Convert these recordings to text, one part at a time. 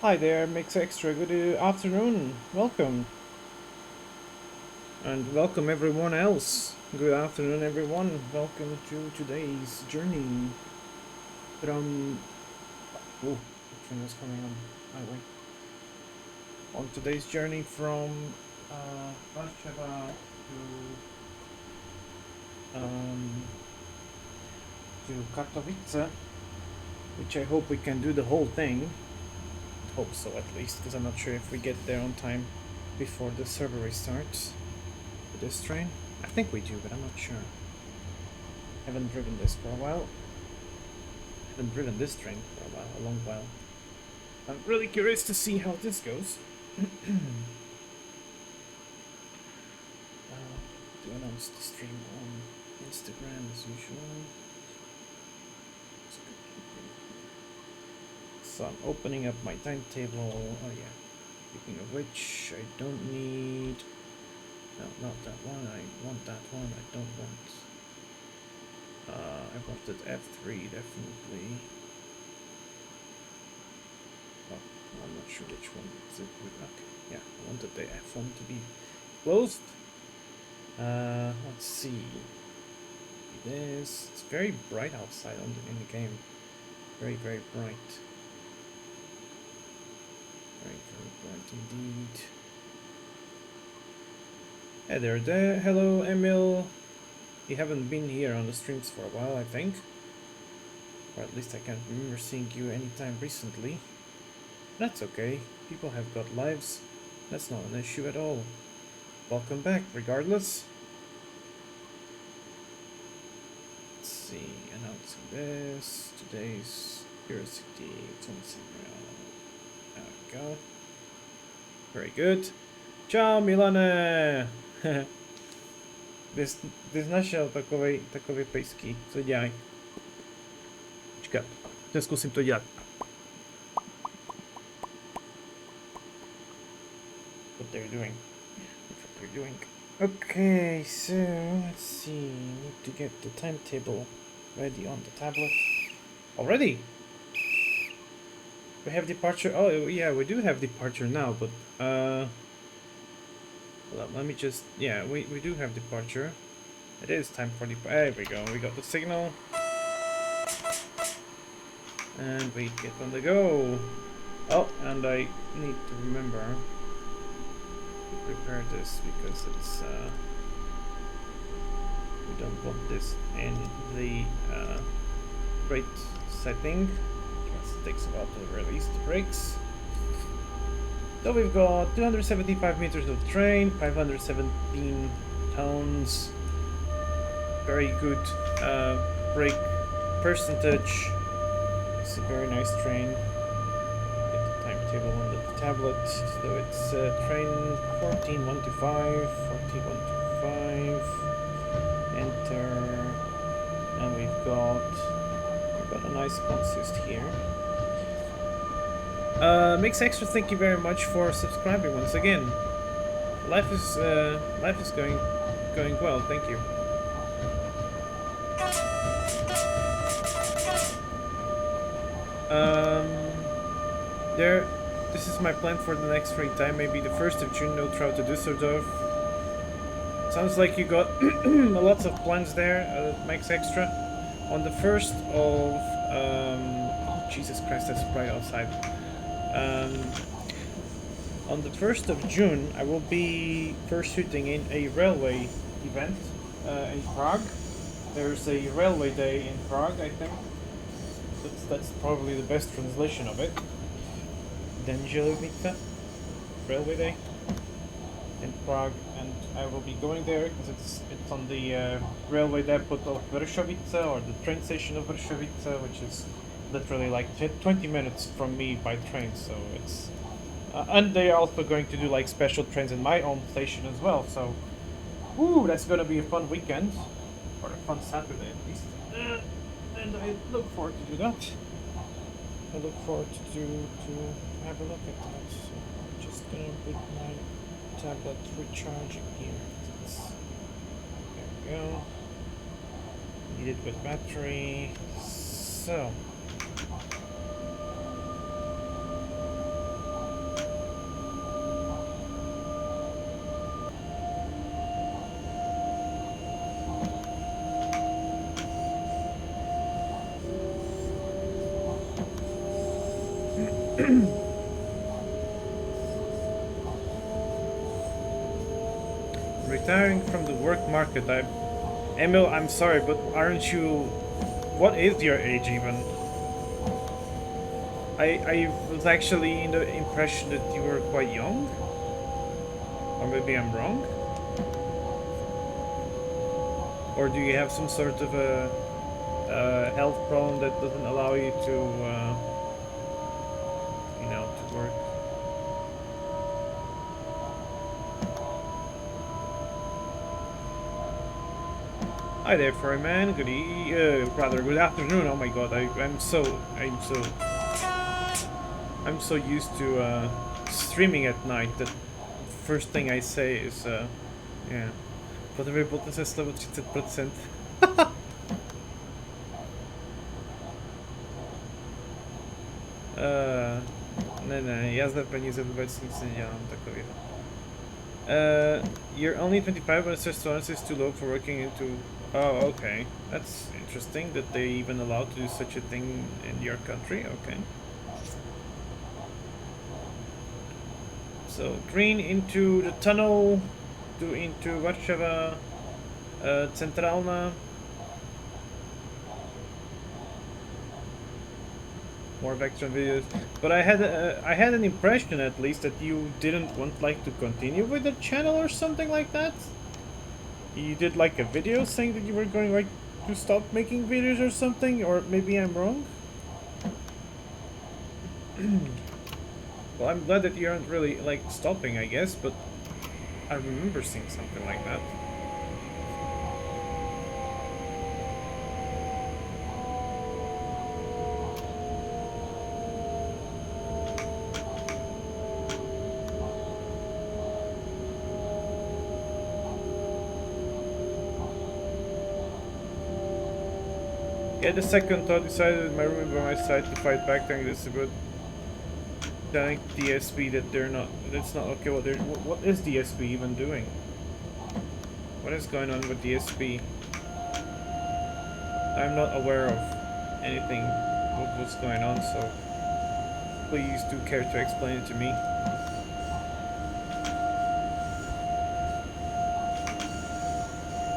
Hi there, Mix Extra. Good afternoon. Welcome. And welcome everyone else. Good afternoon, everyone. Welcome to today's journey from. Oh, which one is coming on my way? On today's journey from Warsaw um, to Katowice, which I hope we can do the whole thing. Hope so, at least, because I'm not sure if we get there on time before the server restarts. This train? I think we do, but I'm not sure. Haven't driven this for a while. Haven't driven this train for a while, a long while. I'm really curious to see how this goes. To announce the stream on Instagram as usual. So I'm opening up my timetable. Oh yeah. Speaking of which, I don't need. No, not that one. I want that one. I don't want. I wanted F3 definitely. Oh, I'm not sure which one is it. Okay, yeah, I wanted the F1 to be closed. Let's see. This. It's very bright outside in the game. Very, very bright. Very, very bright indeed. Hey there. Hello, Emil. You haven't been here on the streams for a while, I think. Or at least I can't remember seeing you anytime recently. That's okay. People have got lives. That's not an issue at all. Welcome back, regardless. Let's see. Announcing this. Today's curiosity. There we go. Very good. Ciao, Milane! Ty znasz o takowej pejski. Co dělaj? Počkat. Zkusím to dělat. What they're doing. What they're doing. Okay, so let's see. Need to get the timetable ready on the tablet. Already? We have departure. Oh yeah, we do have departure now, but let me just. Yeah, we do have departure. It is time for departure. There we go. We got the signal. And we get on the go. Oh, and I need to remember to prepare this because it's we don't want this in the rate setting. It takes a while to release the brakes. So we've got 275 meters of train, 517 tons. Very good brake percentage. It's a very nice train. Get the timetable on the tablet. So it's train 14125, 14125. Enter, and we've got a nice consist here. Mix Extra, thank you very much for subscribing once again. Life is going well, thank you. This is my plan for the next free time, maybe the 1st of June, no travel to Düsseldorf. Sounds like you got lots of plans there, Mix Extra. On the 1st of, oh Jesus Christ, that's bright outside. On the 1st of June, I will be shooting in a railway event in Prague. There's a railway day in Prague, I think. That's probably the best translation of it. Denželivnica Railway Day in Prague, and I will be going there because it's on the railway depot of Vršovice, or the train station of Vršovice, which is literally like 20 minutes from me by train. So it's and they're also going to do like special trains in my own station as well. So, woo, that's gonna be a fun weekend, or a fun Saturday at least. And I look forward to do that. I look forward to have a look at that. So I'm just gonna put my tablet recharging here. There we go. Need it with battery. So Retiring from the work market. Emil, I'm sorry, but aren't you? What is your age even? I was actually in the impression that you were quite young, or maybe I'm wrong. Or do you have some sort of a health problem that doesn't allow you to, to work? Hi there, furry man. Rather good afternoon. Oh my god, I'm so used to streaming at night that first thing I say is yeah. Potreby potencję slovo 30%. Ne, ja za peníze vůbec nic nedělám takového. You're only 25, but it says tolerance is too low for working into. Oh, okay. That's interesting that they even allow to do such a thing in your country. Okay. So green into the tunnel, into Warszawa, Centralna. More Vectron videos, but I had an impression at least that you didn't want like to continue with the channel or something like that. You did like a video saying that you were going like to stop making videos or something, or maybe I'm wrong. Well, I'm glad that you aren't really like stopping, I guess, but I remember seeing something like that. Get a second thought, decided in my room by my side to fight back, telling this about telling DSP that that's not okay. What is DSP even doing? What is going on with DSP? I'm not aware of anything of what's going on, so please do care to explain it to me.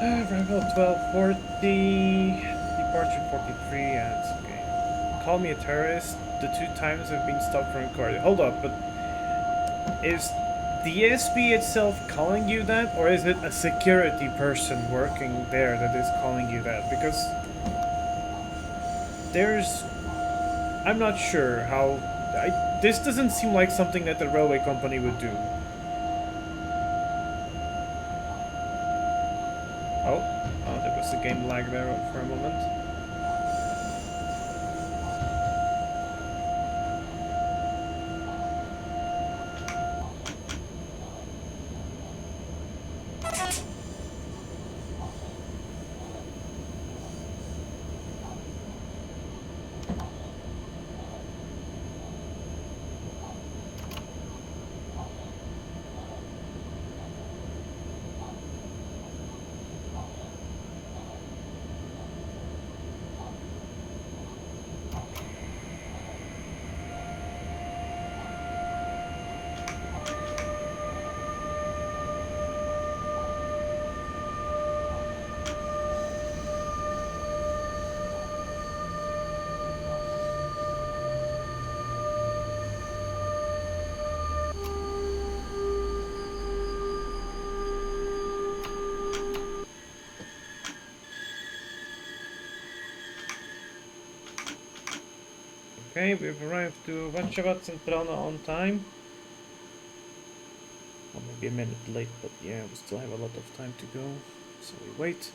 Arrival 1240, departure 43, yeah, it's okay. Call me a terrorist. The 2 times I've been stopped from recording. Hold up, but is DSP itself calling you that, or is it a security person working there that is calling you that? Because I'm not sure how. This doesn't seem like something that the railway company would do. Oh, there was a game lag there for a moment. Okay, we've arrived to Warszawa Centralna on time. Well, maybe a minute late, but yeah, we still have a lot of time to go, so we wait.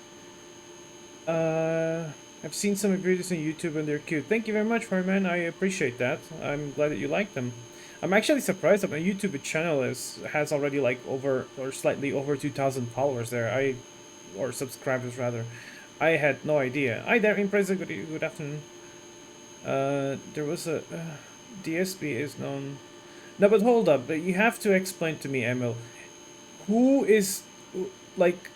I've seen some of your videos on YouTube and they're cute. Thank you very much, Fireman. I appreciate that. I'm glad that you like them. I'm actually surprised that my YouTube channel has already like over or slightly over 2,000 followers there. Or subscribers rather. I had no idea. Hi there, Impreza. Good afternoon. There was a DSP is known. No, but hold up. You have to explain to me, Emil. Who is like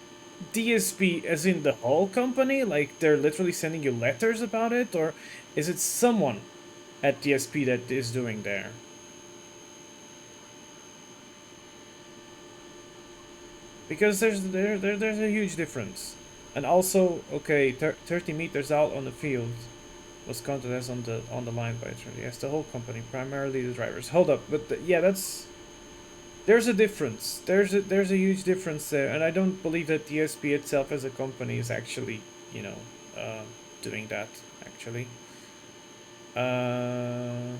DSP, as in the whole company? Like they're literally sending you letters about it, or is it someone at DSP that is doing there. Because there's a huge difference. And also, okay, 30 meters out on the field was counted as on the line by attorney. Yes, the whole company, primarily the drivers. Hold up, but yeah, there's a difference. There's a huge difference there, and I don't believe that DSP itself as a company is actually, you know, doing that actually. Uh,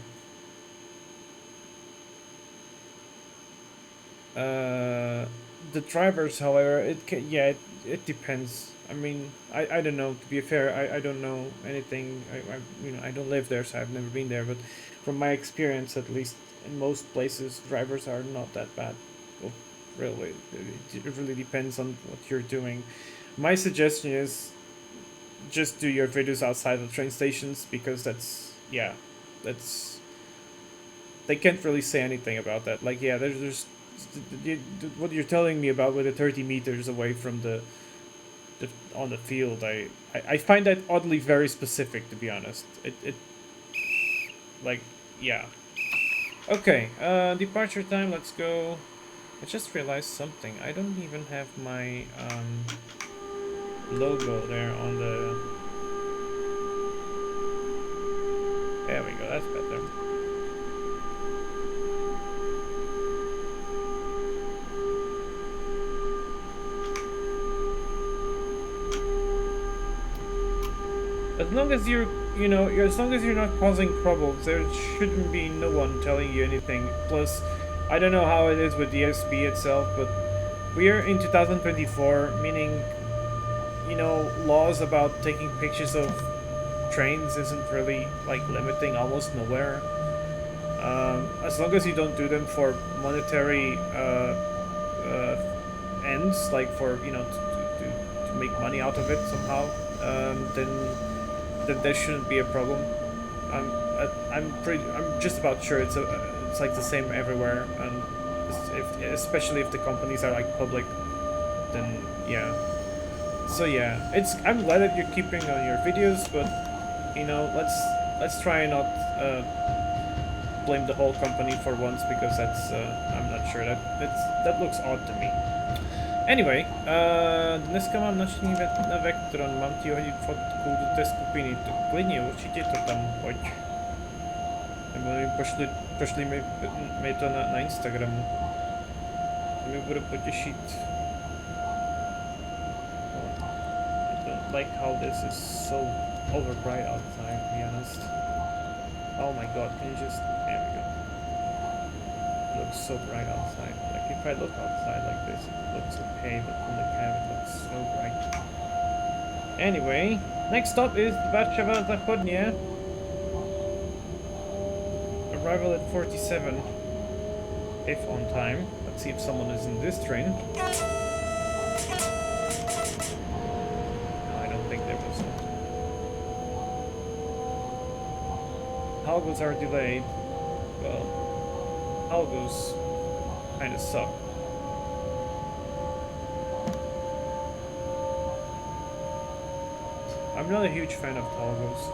the drivers, however, it depends. I mean, I don't know. To be fair, I don't know anything. I don't live there, so I've never been there. But from my experience, at least in most places, drivers are not that bad. Well, really, it really depends on what you're doing. My suggestion is just do your videos outside of train stations because that's they can't really say anything about that. Like, yeah, there's what you're telling me about with the 30 meters away from the on the field. I find that oddly very specific, to be honest. It like yeah. Okay, departure time. Let's go. I just realized something. I don't even have my logo there on the. There we go. That's better. As long as as long as you're not causing problems, there shouldn't be no one telling you anything. Plus, I don't know how it is with the SB itself, but we are in 2024, meaning, laws about taking pictures of trains isn't really, like, limiting almost nowhere. As long as you don't do them for monetary ends, like for, to make money out of it somehow, then there shouldn't be a problem. I'm just about sure it's like the same everywhere, and especially if the companies are like public, then yeah. So yeah, I'm glad that you're keeping on your videos, but let's try and not blame the whole company for once, because that's I'm not sure, that looks odd to me. Anyway, dneska mám noční na Vectron, mám ti hodit fotku do té skupiny, to klidně, určitě to tam hoď. Nebo mi pošli mi to na Instagramu. To mi bude potěšit. I don't like how this is so over bright outside, to be honest. Oh my god, can you just... There we go. It looks so bright outside. Like, if I look outside like this, it looks okay, but from the cab it looks so bright. Anyway, next stop is Warszawa Zachodnia. Arrival at 47, if on time. Let's see if someone is in this train. No, I don't think there was one. Algos are delayed. Well, algos kind of suck. I'm not a huge fan of algos.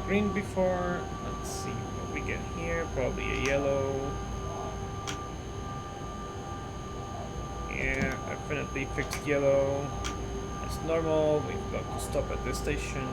Green before. Let's see what we get here. Probably a yellow. Yeah, definitely fixed yellow. As normal, we've got to stop at this station.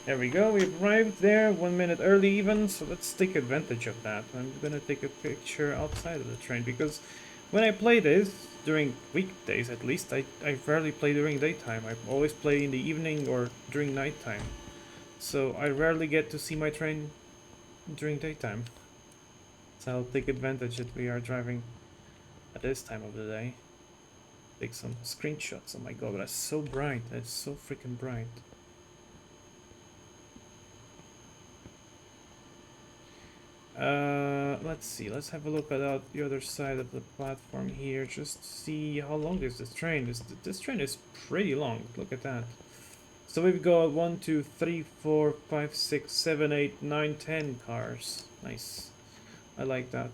There we go, we arrived there 1 minute early even, so let's take advantage of that. I'm gonna take a picture outside of the train because when I play this, during weekdays at least, I rarely play during daytime. I always play in the evening or during nighttime. So I rarely get to see my train during daytime. So I'll take advantage that we are driving at this time of the day. Take some screenshots. Oh my god, that's so bright. That's so freaking bright. Let's see. Let's have a look at the other side of the platform here, just to see how long is this train. This train is pretty long. Look at that. So we've got 1, 2, 3, 4, 5, 6, 7, 8, 9, 10 cars. Nice. I like that.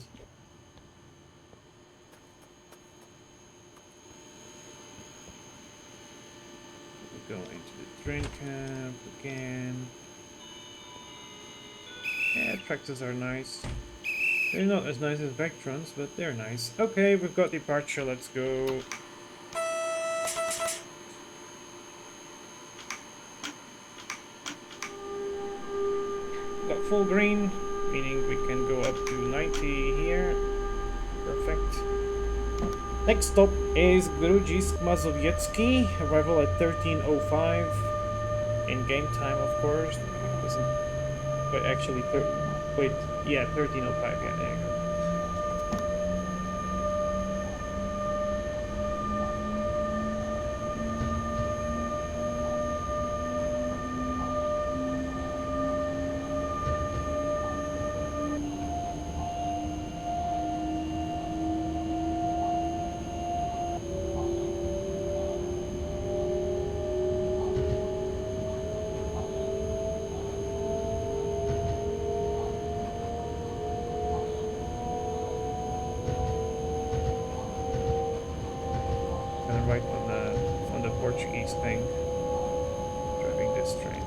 We go into the train camp again. Yeah, tractors are nice. They're not as nice as Vectrons, but they're nice. Okay, we've got departure, let's go. We've got full green, meaning we can go up to 90 here. Perfect. Next stop is Grudzisk Mazowiecki, arrival at 13:05. In game time, of course. But actually, wait, yeah, 13:05, yeah, there you go. Right on the Portuguese thing, driving this train.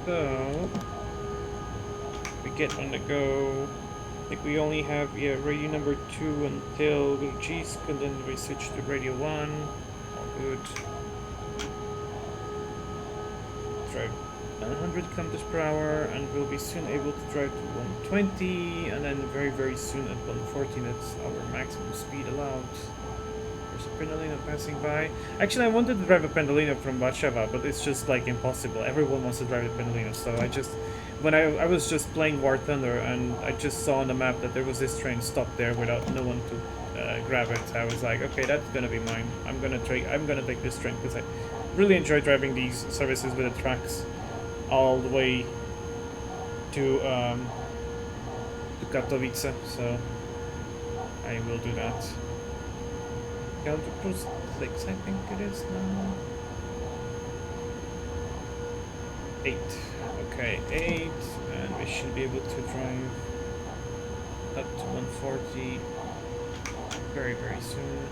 So we get on the go. I think we only have radio number 2 until Grudzisk, and then we switch to radio 1. All good. Drive 100 kilometers per hour, and we'll be soon able to drive to 120, and then very soon at 140. That's our maximum speed allowed. There's a Pendolino passing by. Actually, I wanted to drive a Pendolino from Warszawa, but it's just like impossible. Everyone wants to drive a Pendolino, so I just, when I was just playing War Thunder, and I just saw on the map that there was this train stopped there without no one to grab it. I was like, okay, that's gonna be mine. I'm gonna take this train because I really enjoy driving these services with the tracks all the way to Katowice. So I will do that. Counter Cruise 6, I think it is now. 8. Okay, 8, and we should be able to drive up to 140 very soon.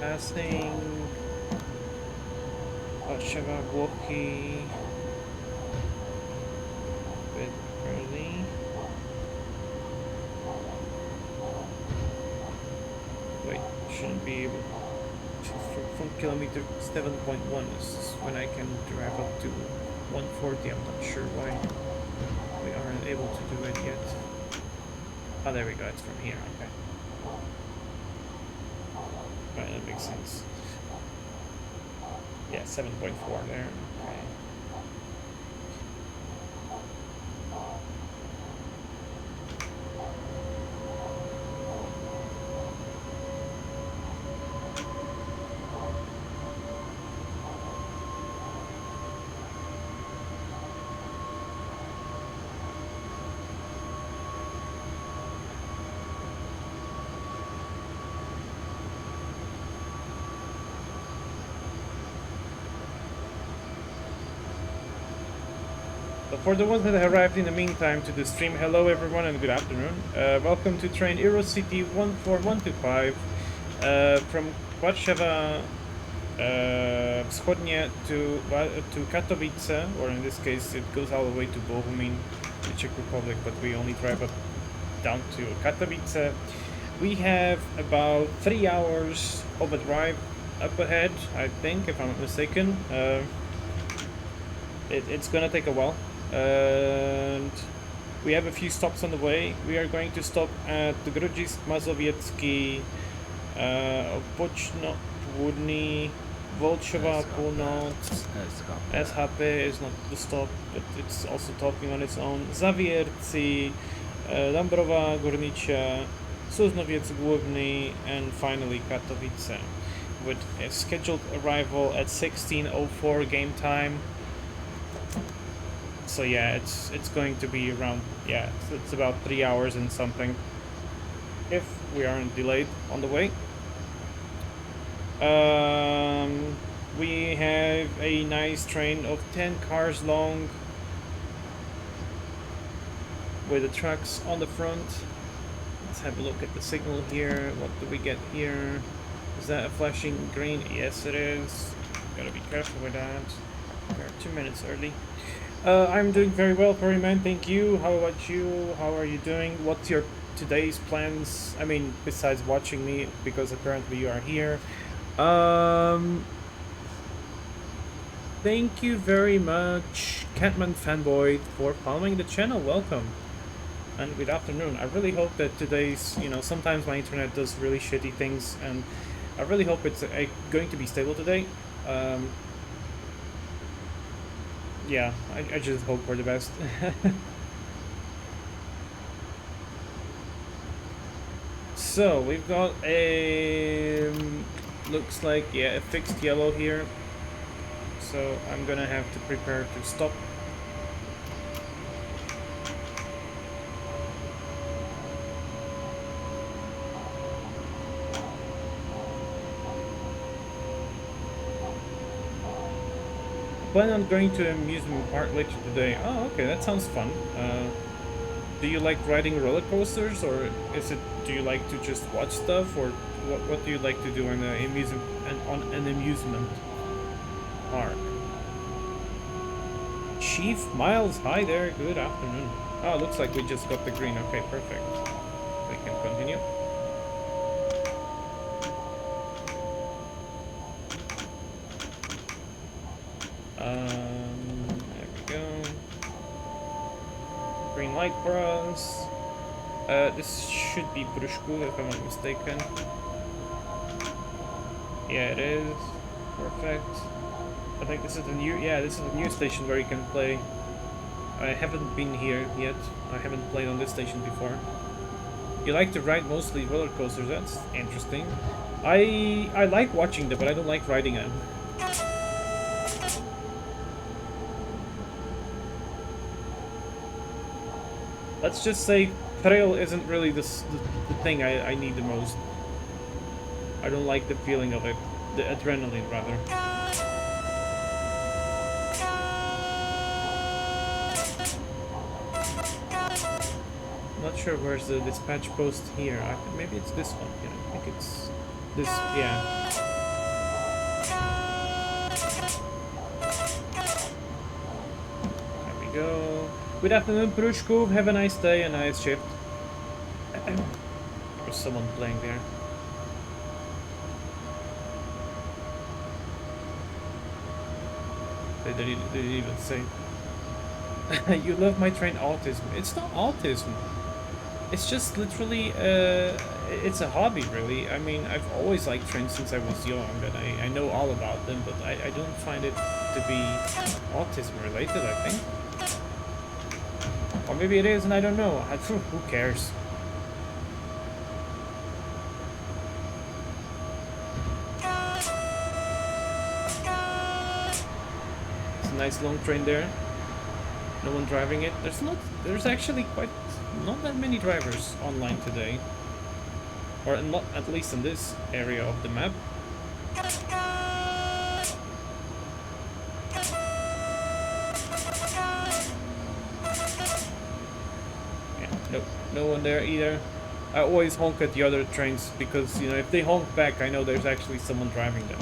Passing Warszawa, Włoki, a bit early. Wait, shouldn't be able to, from kilometer 7.1 is when I can drive up to 140. I'm not sure why we aren't able to do it yet. Oh, there we go, it's from here, okay. Right, that makes sense. Yeah, 7.4 there, okay. For the ones that have arrived in the meantime to the stream, hello everyone and good afternoon. Welcome to train Eurocity 14125 from Warszawa Wschodnie to Katowice, or in this case it goes all the way to Bohumín, the Czech Republic, but we only drive up down to Katowice. We have about 3 hours of a drive up ahead, I think, if I'm not mistaken. It's gonna take a while, and we have a few stops on the way. We are going to stop at the Grodzisk Mazowiecki, Opočno Płudny, Volchova Północ. SHP is not the stop, but it's also talking on its own. Zawierci, Dąbrowa Górnicza, Sosnowiec Główny, and finally Katowice, with a scheduled arrival at 16:04 game time. So yeah, it's going to be around, yeah, it's about 3 hours and something, if we aren't delayed on the way. We have a nice train of 10 cars long, with the trucks on the front. Let's have a look at the signal here. What do we get here? Is that a flashing green? Yes, it is. Gotta be careful with that. We're 2 minutes early. I'm doing very well, Perryman, thank you. How about you? How are you doing? What's your today's plans? I mean, besides watching me, because apparently you are here. Thank you very much, Catman Fanboy, for following the channel. Welcome. And good afternoon. I really hope that today's, you know, sometimes my internet does really shitty things, and I really hope it's going to be stable today. Yeah, I just hope for the best. So we've got a looks like, yeah, a fixed yellow here, so I'm gonna have to prepare to stop. Plan on going to an amusement park later today. Oh, okay, that sounds fun. Do you like riding roller coasters, or do you like to just watch stuff, or what do you like to do on an amusement park? Chief Miles, hi there, good afternoon. Oh, looks like we just got the green. Okay, perfect. We can continue. There we go. Green light for us. This should be Prushku, if I'm not mistaken. Yeah, it is. Perfect. I think this is the new, yeah, this is the new station where you can play. I haven't been here yet. I haven't played on this station before. You like to ride mostly roller coasters, that's interesting. I like watching them, but I don't like riding them. Let's just say thrill isn't really the thing I need the most. I don't like the feeling of it. The adrenaline, rather. I'm not sure where's the dispatch post here. Maybe it's this one. Yeah, I think it's this. Yeah. There we go. Good afternoon, Prushku. Have a nice day, a nice shift. There's someone playing there. They didn't even say. You love my train autism. It's not autism. It's just literally, it's a hobby, really. I mean, I've always liked trains since I was young, and I know all about them, but I don't find it to be autism related, I think. Or maybe it is, and I don't know. Who cares? It's a nice long train there. No one driving it. There's actually not that many drivers online today. Or not, at least in this area of the map. No one there either. I always honk at the other trains because, you know, if they honk back, I know there's actually someone driving them.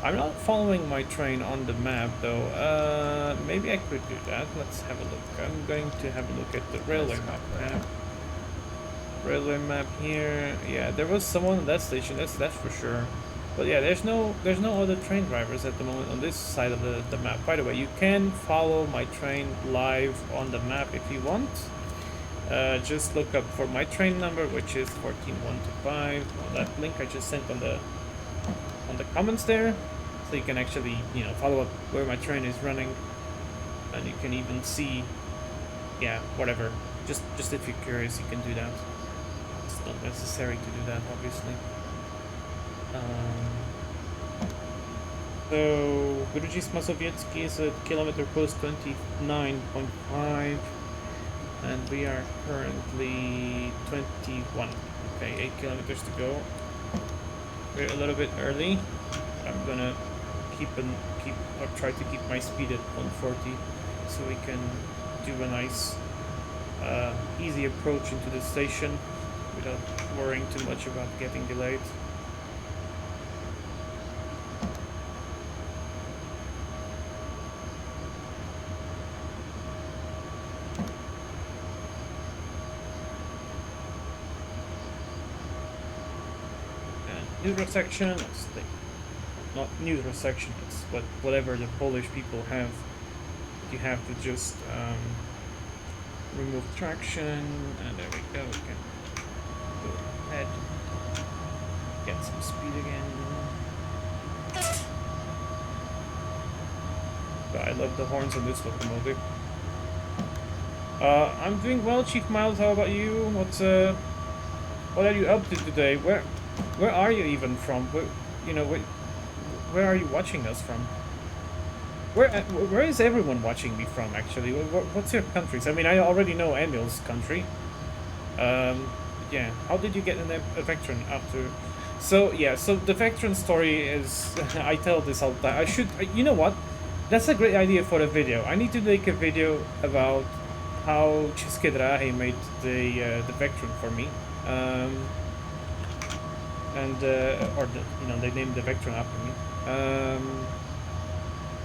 I'm not following my train on the map, though. Maybe I could do that. Let's have a look. I'm going to have a look at the railway map. Railway map here. Yeah, there was someone at that station. That's for sure. But yeah, there's no other train drivers at the moment on this side of the map. By the way, you can follow my train live on the map if you want. Just look up for my train number, which is 14125. Well, that link I just sent on the comments there, so you can actually, you know, follow up where my train is running, and you can even see, yeah, whatever. Just if you're curious, you can do that. It's not necessary to do that, obviously. So Guruji Mazowiecki is at kilometer post 29.5. And we are currently 21. Okay, 8 kilometers to go. We're a little bit early. I'm gonna try to keep my speed at 140, so we can do a nice, easy approach into the station without worrying too much about getting delayed. Neutral section, it's not neutral section, it's whatever the Polish people have. You have to just remove traction, and there we go. We can go ahead, get some speed again. But I love the horns on this locomotive. I'm doing well, Chief Miles. How about you? What are you up to today? Where are you even from? Where are you watching us from? Where is everyone watching me from, actually? What's your countries? I mean, I already know Emil's country. Yeah. How did you get in a Vectron after? So, yeah, so the Vectron story is... I tell this all the time. You know what? That's a great idea for a video. I need to make a video about how České dráhy made the Vectron for me. They named the Vectron after me.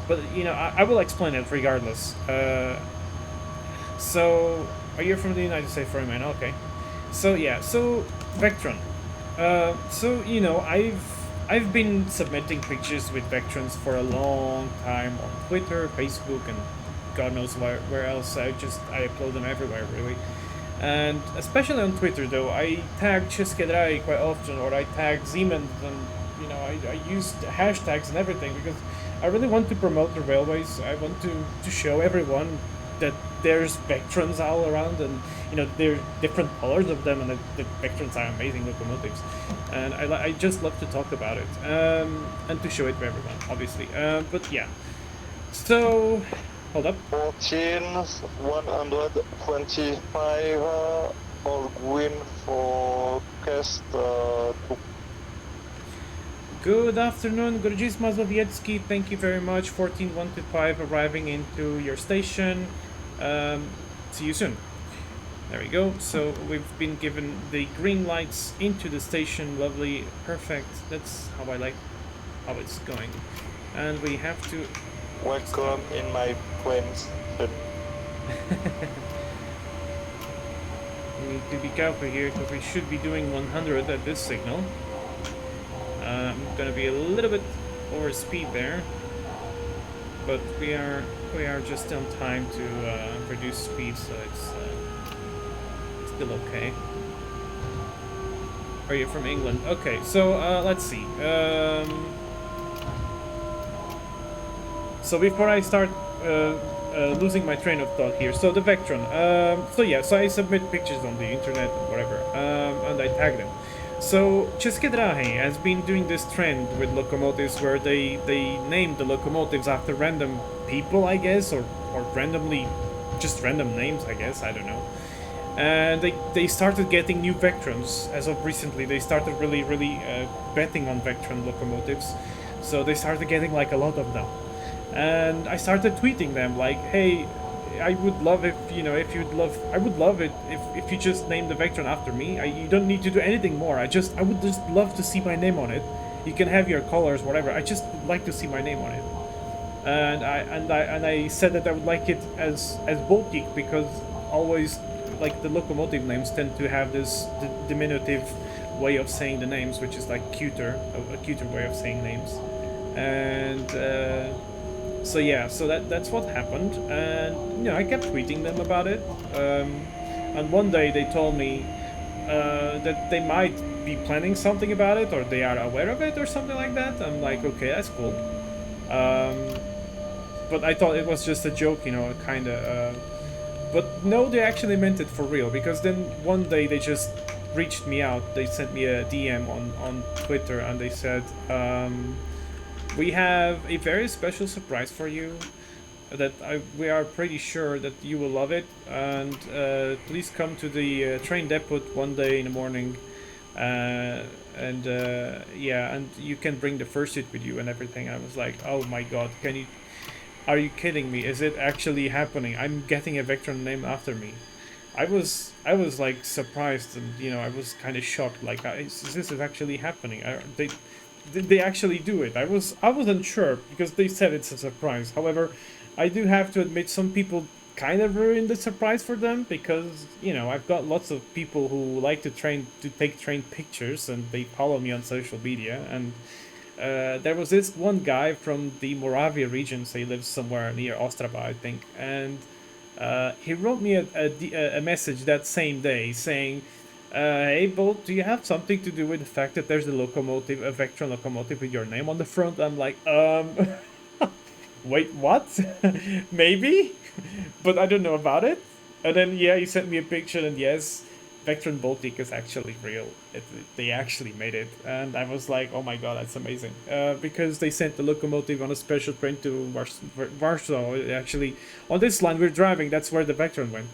But, you know, I will explain it regardless. So, are you from the United States, Froyman? Okay. So, yeah, so, Vectron. So, you know, I've been submitting pictures with Vectrons for a long time on Twitter, Facebook, and God knows where else. I upload them everywhere, really. And especially on Twitter, though, I tag České dráhy quite often, or I tag Siemens, and, you know, I use hashtags and everything, because I really want to promote the railways. I want to show everyone that there's Vectrons all around, and, you know, there are different colors of them, and the Vectrons are amazing locomotives. And I just love to talk about it, and to show it to everyone, obviously. But yeah, so... Hold up. 14125 or green forecast 2. Good afternoon, Guruji Mazowiecki. Thank you very much. 14125 arriving into your station. See you soon. There we go. So we've been given the green lights into the station. Lovely, perfect. That's how I like how it's going. And we have to... Welcome in my planes. We need to be careful here because we should be doing 100 at this signal. I'm gonna be a little bit over speed there, but we are just on time to reduce speed, so it's still okay. Are you from England? Okay, so let's see. So before I start losing my train of thought here, so the Vectron. So I submit pictures on the internet and whatever, and I tag them. So České dráhy has been doing this trend with locomotives where they name the locomotives after random people, I guess, or randomly, just random names, I guess, I don't know. And they started getting new Vectrons as of recently. They started really betting on Vectron locomotives, so they started getting like a lot of them. And I started tweeting them like, hey, I would love if if you'd love. I would love it if you just name the Vectron after me. You don't need to do anything more. I would just love to see my name on it. You can have your colors, whatever. I just would like to see my name on it. And I said that I would like it as Baltic because always like the locomotive names tend to have this diminutive way of saying the names, which is like a cuter way of saying names. And so yeah, so that's what happened, and I kept tweeting them about it. And one day they told me that they might be planning something about it, or they are aware of it, or something like that. I'm like, okay, that's cool. But I thought it was just a joke, kind of. But no, they actually meant it for real, because then one day they just reached me out. They sent me a DM on Twitter, and they said, we have a very special surprise for you that we are pretty sure that you will love it, and please come to the train depot one day in the morning, and yeah, and you can bring the fursuit with you and everything. I was like, oh my god, are you kidding me? Is it actually happening? I'm getting a Vectron named after me. I was like surprised, and I was kind of shocked. Like, this is actually happening. They actually do it. I wasn't sure because they said it's a surprise. However, I do have to admit some people kind of ruined the surprise for them, because I've got lots of people who like to take train pictures, and they follow me on social media. And there was this one guy from the Moravia region, so he lives somewhere near Ostrava, I think, and he wrote me a message that same day saying, hey Bolt, do you have something to do with the fact that there's a Vectron locomotive with your name on the front? I'm like, wait, what? Maybe? But I don't know about it. And then, yeah, he sent me a picture, and yes, Vectron Baltic is actually real. They actually made it. And I was like, oh my god, that's amazing. Because they sent the locomotive on a special train to Warsaw. Actually, on this line we're driving, that's where the Vectron went.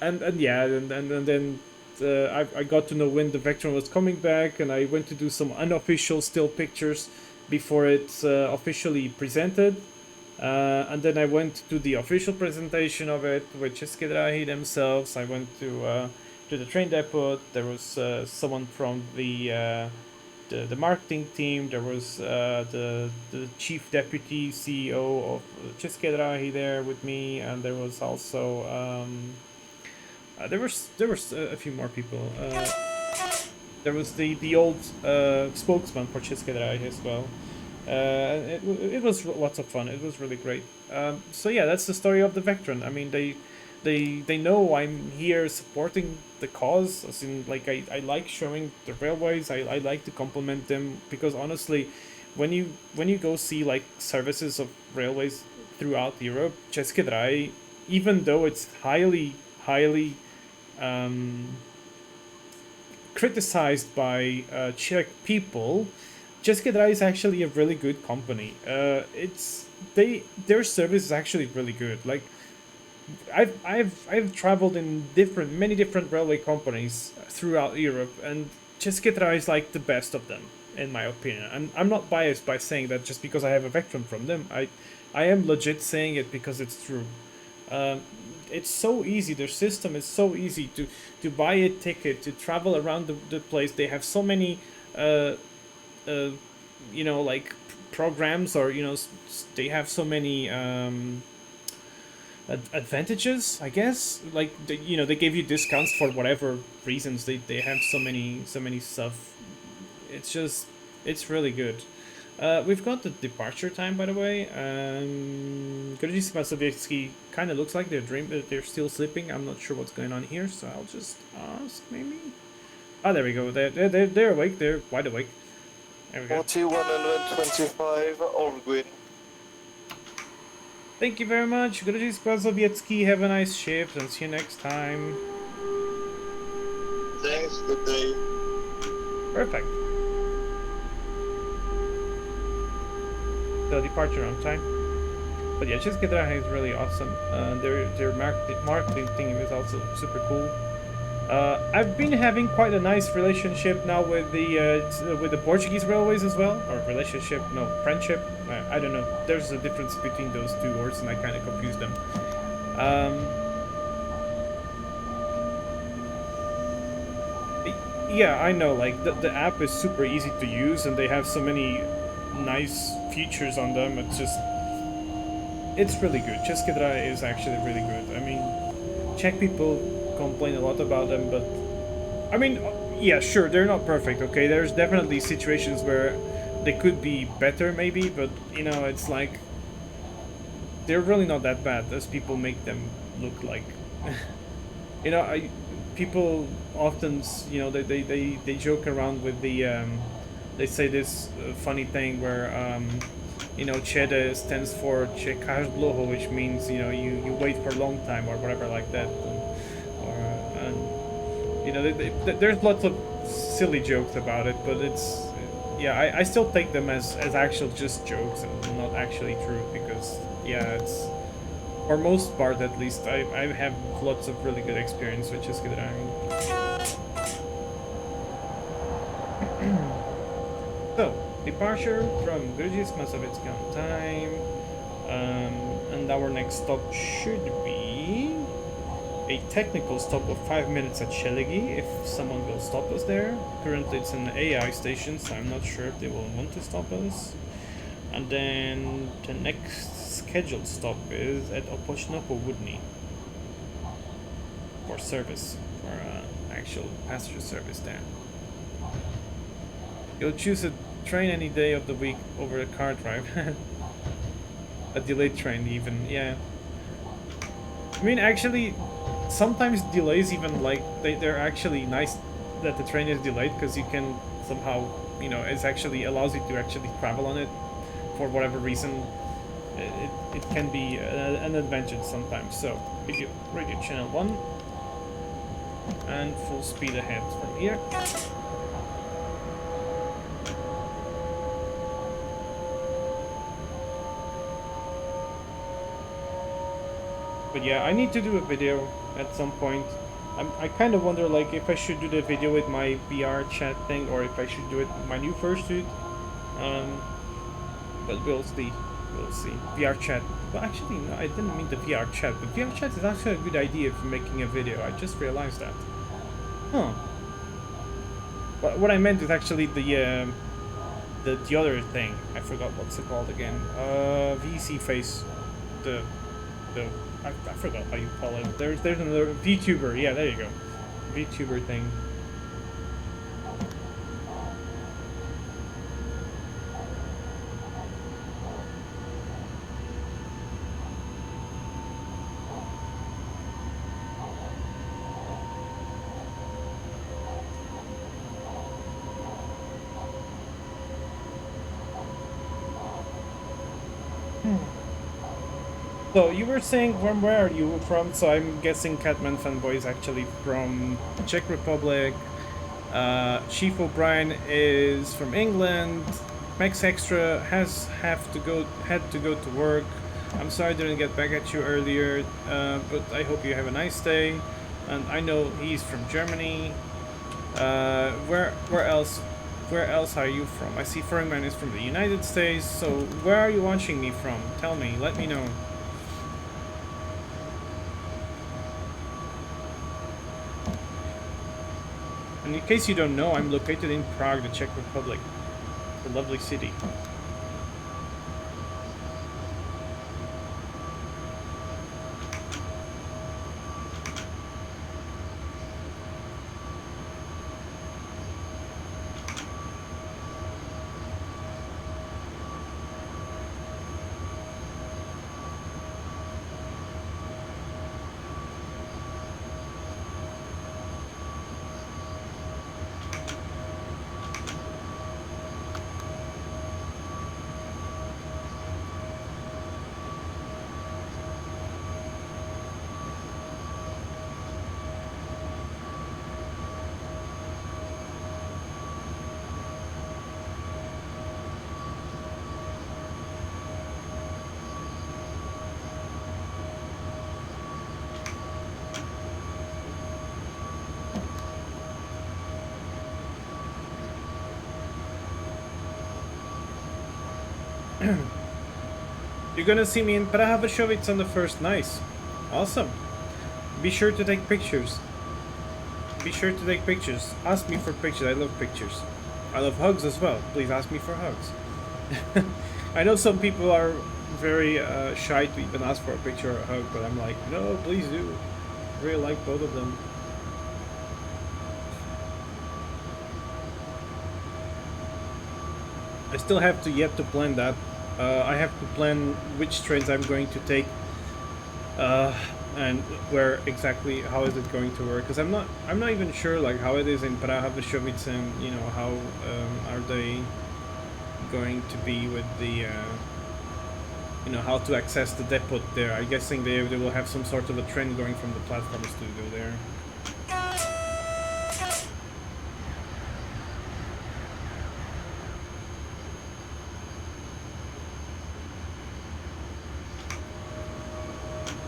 And yeah, and then I got to know when the Vectron was coming back, and I went to do some unofficial still pictures before it's officially presented. And then I went to the official presentation of it with České dráhy themselves. I went to the train depot. There was someone from the marketing team. There was the chief deputy CEO of České dráhy there with me, and there was also there was a few more people. There was the old spokesman for České dráhy as well. It was lots of fun. It was really great. So yeah, that's the story of the Vectron. I mean, they know I'm here supporting the cause. As in, like, I like showing the railways. I like to compliment them, because honestly, when you go see like services of railways throughout Europe, České dráhy, even though it's highly criticized by Czech people, České dráhy is actually a really good company. Their service is actually really good. Like, I've traveled in many different railway companies throughout Europe, and České dráhy is like the best of them, in my opinion. I'm not biased by saying that just because I have a Vectron from them. I am legit saying it because it's true. It's so easy. Their system is so easy to buy a ticket, to travel around the place. They have so many like programs, or they have so many advantages, I guess. Like, they give you discounts for whatever reasons. They have so many stuff. It's really good. We've got the departure time, by the way. Gorodice Mazowiecki kind of looks like they're still sleeping. I'm not sure what's going on here, so I'll just ask, maybe. Oh, there we go. They're awake. They're wide awake. There we go. 4125 Orguin. Thank you very much, Gorodice Mazowiecki. Have a nice shift, and see you next time. Thanks, good day. Perfect. So departure on time. But yeah, České dráhy is really awesome. Their marketing team is also super cool. I've been having quite a nice relationship now with the Portuguese railways as well, or relationship, no, friendship. I don't know. There's a difference between those two words, and I kind of confuse them. Um, yeah, I know. Like the app is super easy to use, and they have so many nice features on them. It's really good. České is actually really good. I mean, Czech people complain a lot about them, but I mean, yeah, sure, they're not perfect. Okay, there's definitely situations where they could be better, maybe, but you know, it's like they're really not that bad as people make them look like. You know, people often, you know, they joke around with they say this funny thing where you know, ČD stands for čekáš dlouho, which means, you know, you wait for a long time or whatever like that. And you know, there's lots of silly jokes about it, but it's, yeah, I still take them as actual just jokes and not actually true, because yeah, it's, for most part at least, I have lots of really good experience with České dráhy. So, departure from Grzhisk-Masovetsky on time, and our next stop should be a technical stop of 5 minutes at Sheligi, if someone will stop us there. Currently it's an AI station, so I'm not sure if they will want to stop us. And then the next scheduled stop is at Opochno-Południe for service, for actual passenger service there. You'll choose a train any day of the week over a car drive. A delayed train even, yeah. I mean, actually, sometimes delays even, like, they're actually nice that the train is delayed, because you can somehow, you know, it actually allows you to actually travel on it for whatever reason. It can be an advantage sometimes. So, radio channel 1, and full speed ahead from here. But yeah, I need to do a video at some point. I kind of wonder, like, if I should do the video with my VR chat thing, or if I should do it with my new fursuit. But we'll see. We'll see. VR chat. Well, actually, no, I didn't mean the VR chat. But VR chat is actually a good idea for making a video. I just realized that. Huh. What I meant is actually the other thing. I forgot what's it called again. VC face. I forgot how you call it. There's another VTuber. Yeah, there you go. VTuber thing. So you were saying, from where are you from? So I'm guessing Catman Fanboy is actually from Czech Republic. Chief O'Brien is from England. Max Extra had to go to work. I'm sorry I didn't get back at you earlier, but I hope you have a nice day. And I know he's from Germany. Where else are you from? I see Ferryman is from the United States. So where are you watching me from? Tell me. Let me know. And in case you don't know, I'm located in Prague, the Czech Republic. A lovely city. You're gonna see me in Praha Varshovitz on the first. Nice. Awesome. Be sure to take pictures. Be sure to take pictures. Ask me for pictures. I love pictures. I love hugs as well. Please ask me for hugs. I know some people are very shy to even ask for a picture or a hug, but I'm like, no, please do. I really like both of them. I still have to yet to plan that. I have to plan which trains I'm going to take, and where exactly. How is it going to work? Because I'm not even sure like how it is in Praha, Vyšovice, and you know how are they going to be with the you know how to access the depot there. I'm guessing they will have some sort of a train going from the platforms to go there.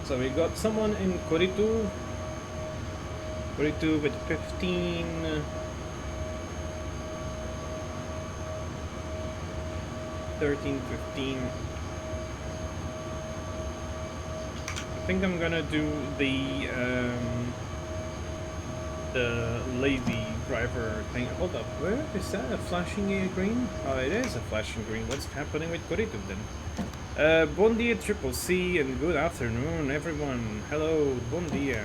So we got someone in Koritu with 15. 13, 15. I think I'm gonna do the lazy driver thing. Hold up, where is that? A flashing green? Oh, it is a flashing green. What's happening with Koritu then? Bon dia, Triple C, and good afternoon, everyone. Hello, bon dia.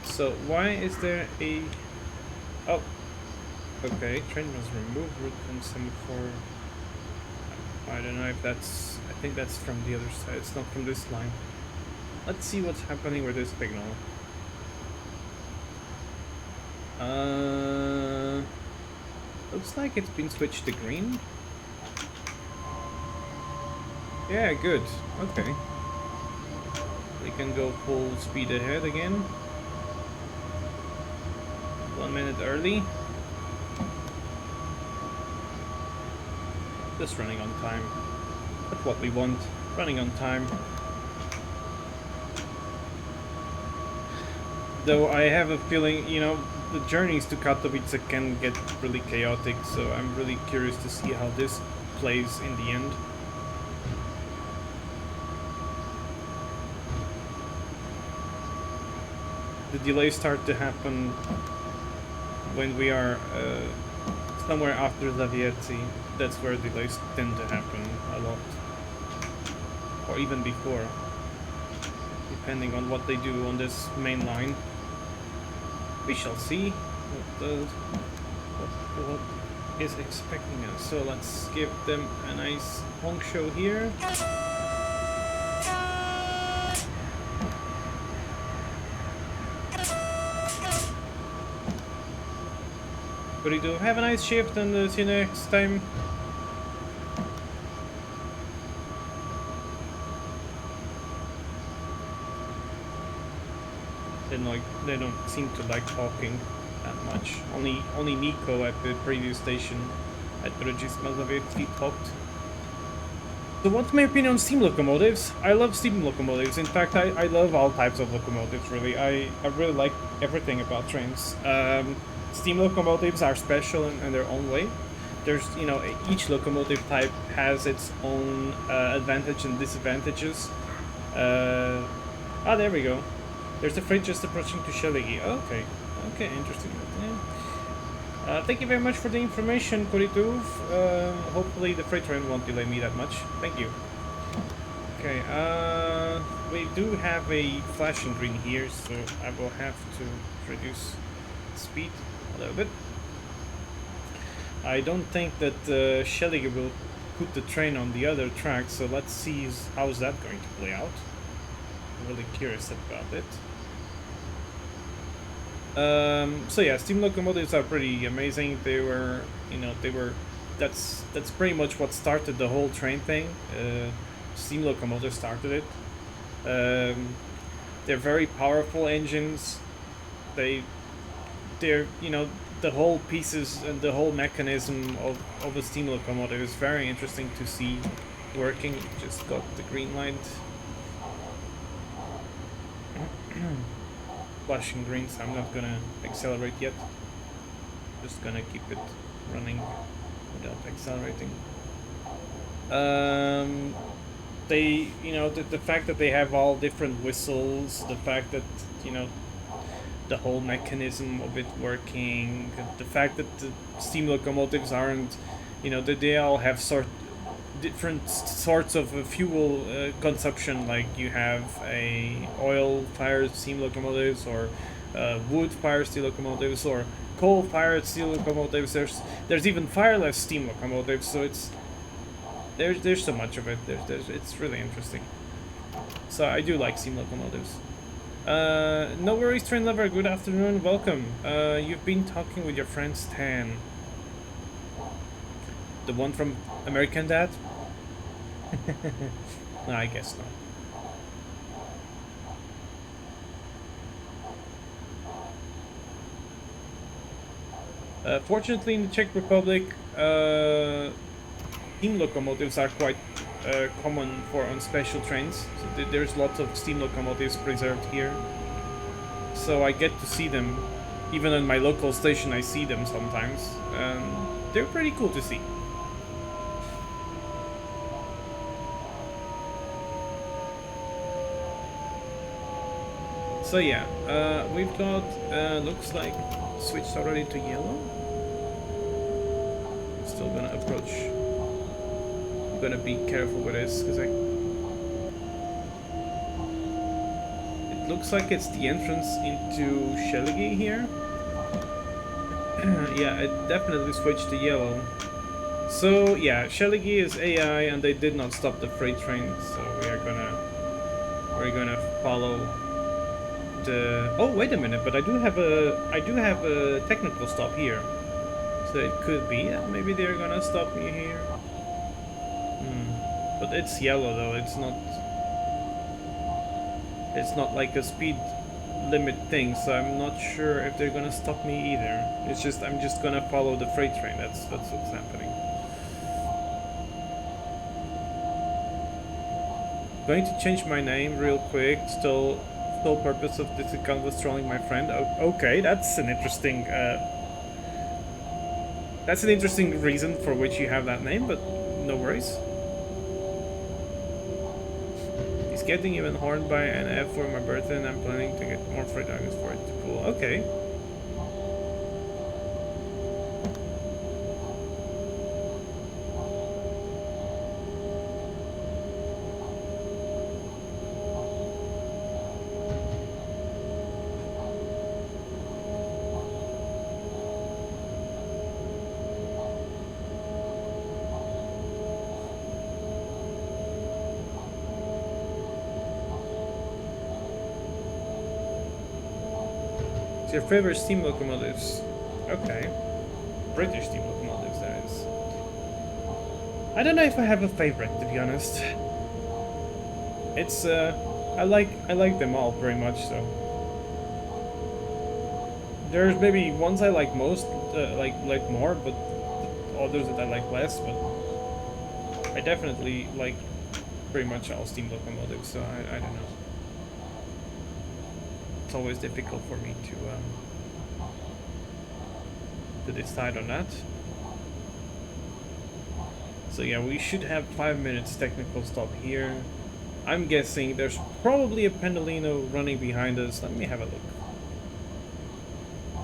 So, why is there a... Oh, okay, train was removed, route from semaphore. I don't know if that's... I think that's from the other side, it's not from this line. Let's see what's happening with this signal. Looks like it's been switched to green. Yeah, good. Okay. We can go full speed ahead again. 1 minute early. Just running on time. That's what we want. Running on time. Though I have a feeling, you know, the journeys to Katowice can get really chaotic, so I'm really curious to see how this plays in the end. The delays start to happen when we are somewhere after Zavietzi. That's where delays tend to happen a lot. Or even before, depending on what they do on this main line. We shall see what is expecting us. So let's give them a nice honk show here. What do you do? Have a nice shift and see you next time. They don't seem to like talking that much. Only Nico at the previous station at Brugis Mazowiecki talked. So what's my opinion on steam locomotives? I love steam locomotives. In fact, I love all types of locomotives, really. I really like everything about trains. Steam locomotives are special in their own way. There's, you know, each locomotive type has its own advantage and disadvantages. Ah, there we go. There's a freight just approaching to Sheligi. Okay, okay, interesting. Yeah. Thank you very much for the information, Koritu. Hopefully the freight train won't delay me that much. Thank you. Okay, we do have a flashing green here, so I will have to reduce speed a little bit. I don't think that Shellige will put the train on the other track, so let's see how's that going to play out. I'm really curious about it. So yeah, steam locomotives are pretty amazing. They were, you know, that's pretty much what started the whole train thing. Steam locomotives started it. They're very powerful engines. They're, you know, the whole pieces and the whole mechanism of a steam locomotive is very interesting to see working. Just got the green light. Flashing green, so I'm not gonna accelerate yet. Just gonna keep it running without accelerating. They, you know, the fact that they have all different whistles, the fact that, you know, the whole mechanism of it working, the fact that the steam locomotives aren't, you know, that they all have different sorts of fuel consumption. Like you have a oil-fired steam locomotives, or wood-fired steam locomotives, or coal-fired steam locomotives. There's even fireless steam locomotives. So there's so much of it. It's really interesting. So I do like steam locomotives. No worries, train lover. Good afternoon. Welcome. You've been talking with your friend Stan, the one from American Dad. No, I guess not. Fortunately, in the Czech Republic, steam locomotives are quite common on special trains. So there's lots of steam locomotives preserved here. So I get to see them. Even on my local station, I see them sometimes. They're pretty cool to see. So yeah, we've got, looks like switched already to yellow. Still gonna approach. I'm gonna be careful with this, because it looks like it's the entrance into Shellige here. Yeah, it definitely switched to yellow. So yeah, Shellige is AI, and they did not stop the freight train, so we're gonna follow the... Oh, wait a minute, but I do have a technical stop here. So it could be, yeah, maybe they're gonna stop me here. But it's yellow though, it's not like a speed limit thing, so I'm not sure if they're gonna stop me either. It's just, I'm just gonna follow the freight train, that's what's happening. Going to change my name real quick, still purpose of this account was trolling my friend. Okay, that's an interesting reason for which you have that name, but no worries. He's getting even horned by an F for my birthday, and I'm planning to get more freight targets for it. Cool. Okay. Your favorite steam locomotives? Okay. British steam locomotives, that is. I don't know if I have a favorite, to be honest. It's I like them all very much. So there's maybe ones I like most, like more, but others that I like less. But I definitely like pretty much all steam locomotives. So I don't know. It's always difficult for me to decide on that. So yeah, we should have 5 minutes technical stop here. I'm guessing there's probably a Pendolino running behind us. Let me have a look.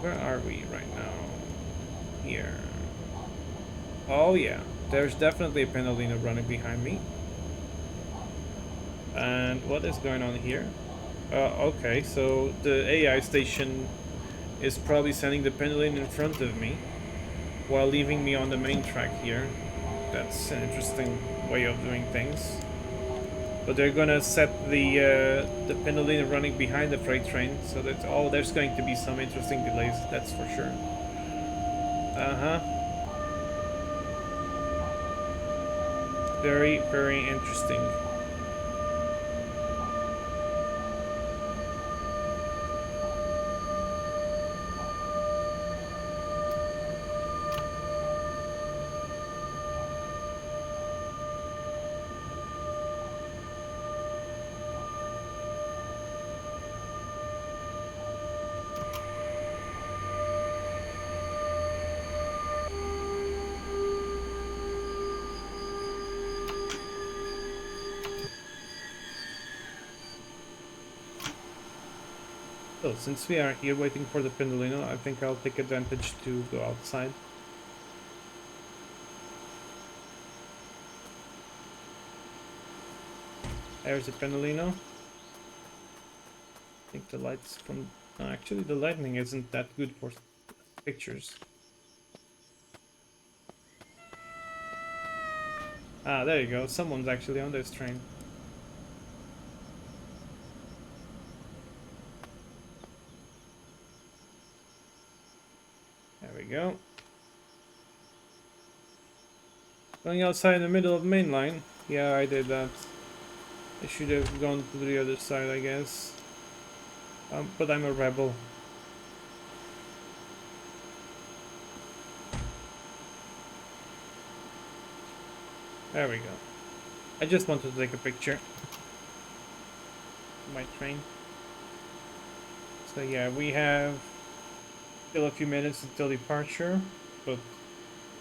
Where are we right now? Here. Oh yeah, there's definitely a Pendolino running behind me. And what is going on here? Okay, so the AI station is probably sending the Pendolino in front of me while leaving me on the main track here. That's an interesting way of doing things. But they're gonna set the Pendolino running behind the freight train, so that there's going to be some interesting delays, that's for sure. Very, very interesting. So since we are here waiting for the Pendolino, I think I'll take advantage to go outside. There's the Pendolino. I think the lights from... actually, the lightning isn't that good for pictures. Ah, there you go. Someone's actually on this train. There we go. Going outside in the middle of the main line. Yeah, I did that. I should have gone to the other side, I guess. But I'm a rebel. There we go. I just wanted to take a picture of my train. So yeah, we have still a few minutes until departure, but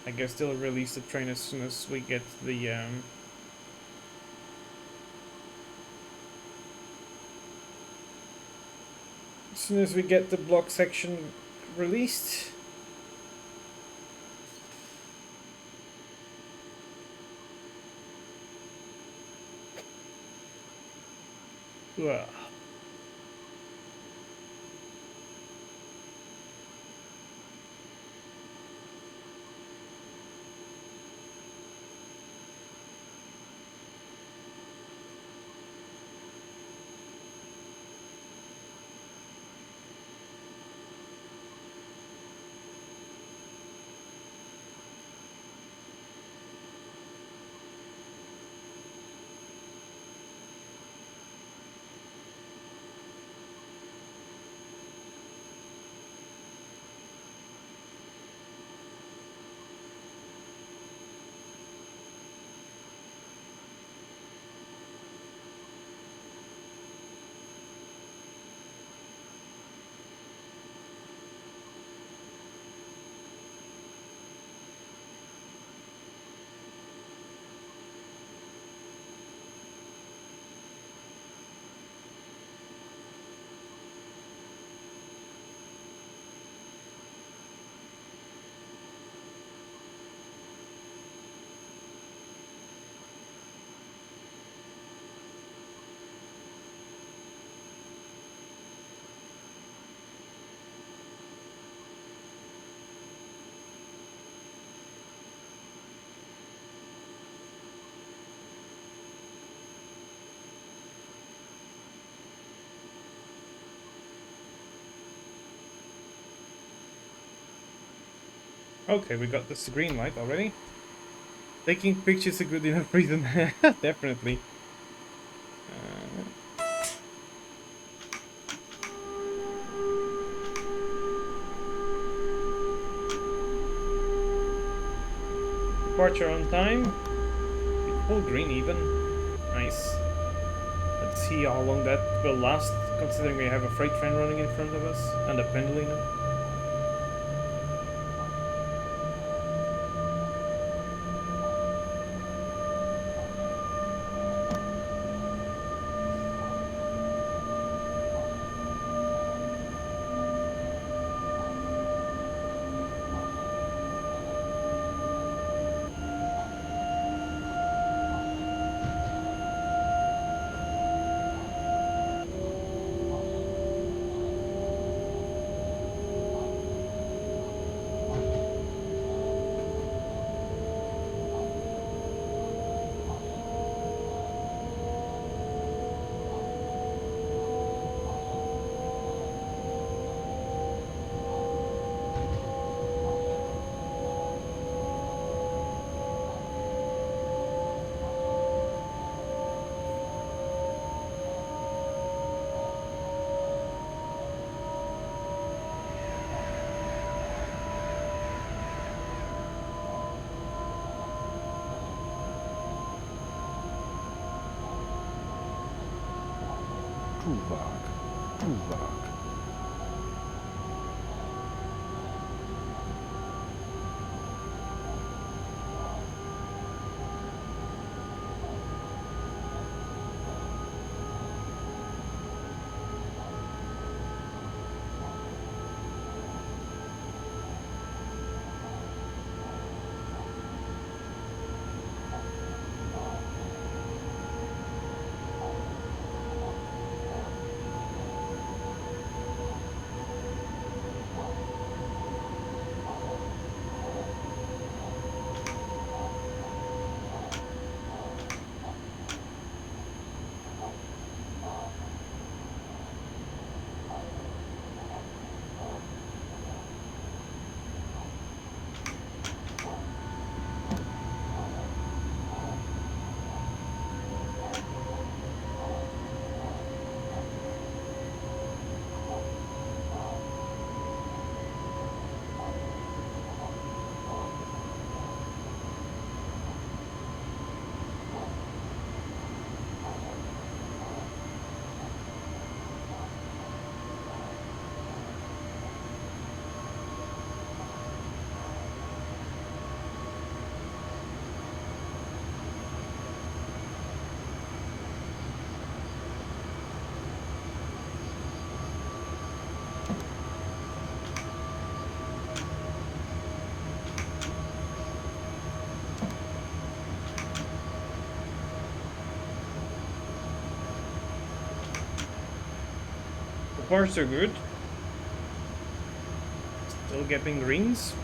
I guess they'll release the train as soon as we get the as soon as we get the block section released. Ugh. Okay, we got this green light already. Taking pictures a good enough reason. Definitely. Departure on time. Full green even. Nice. Let's see how long that will last, considering we have a freight train running in front of us and a Pendolino. Tuvok. Tuvok. far so good. Still getting greens.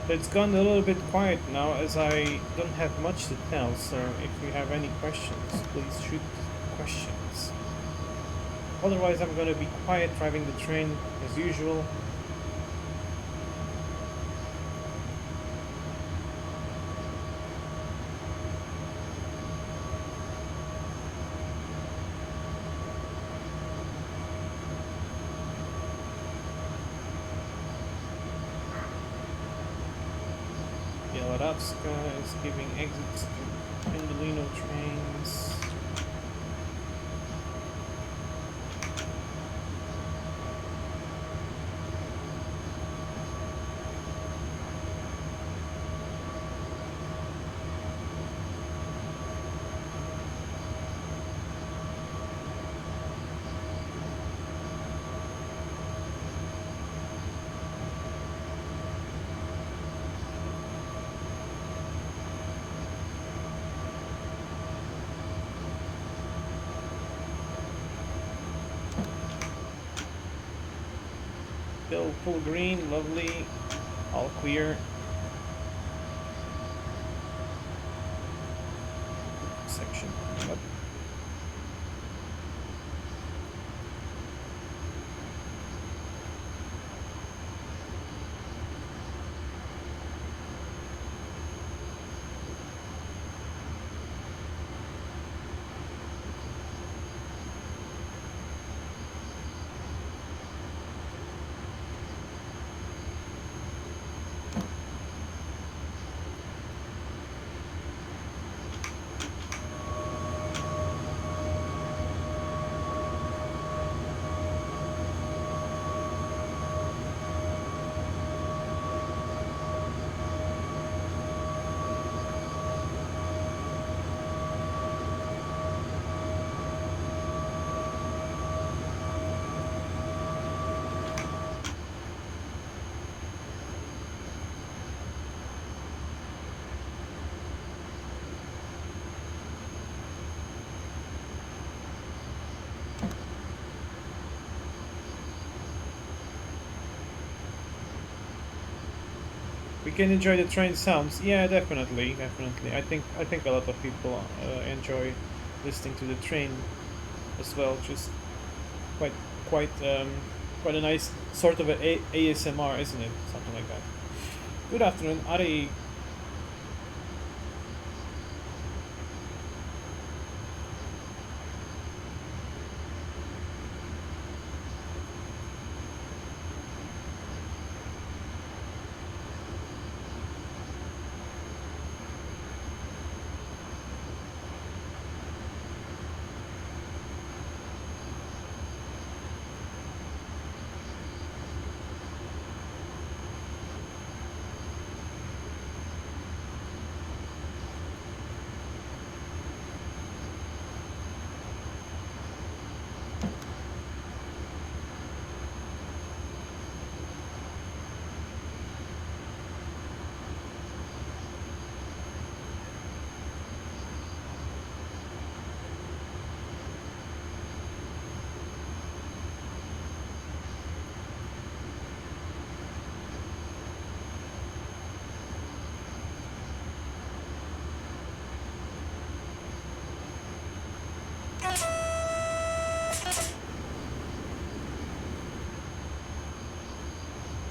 It's gone a little bit quiet now as I don't have much to tell, so if you have any questions, please shoot questions. Otherwise, I'm gonna be quiet driving the train as usual. Yelarovska is giving exits to Pendolino trains. Still full green, lovely, all clear. Section coming up. We can enjoy the train sounds. Yeah, definitely, definitely. I think a lot of people enjoy listening to the train as well. Just quite quite quite a nice sort of a ASMR, isn't it? Something like that. Good afternoon, Ari.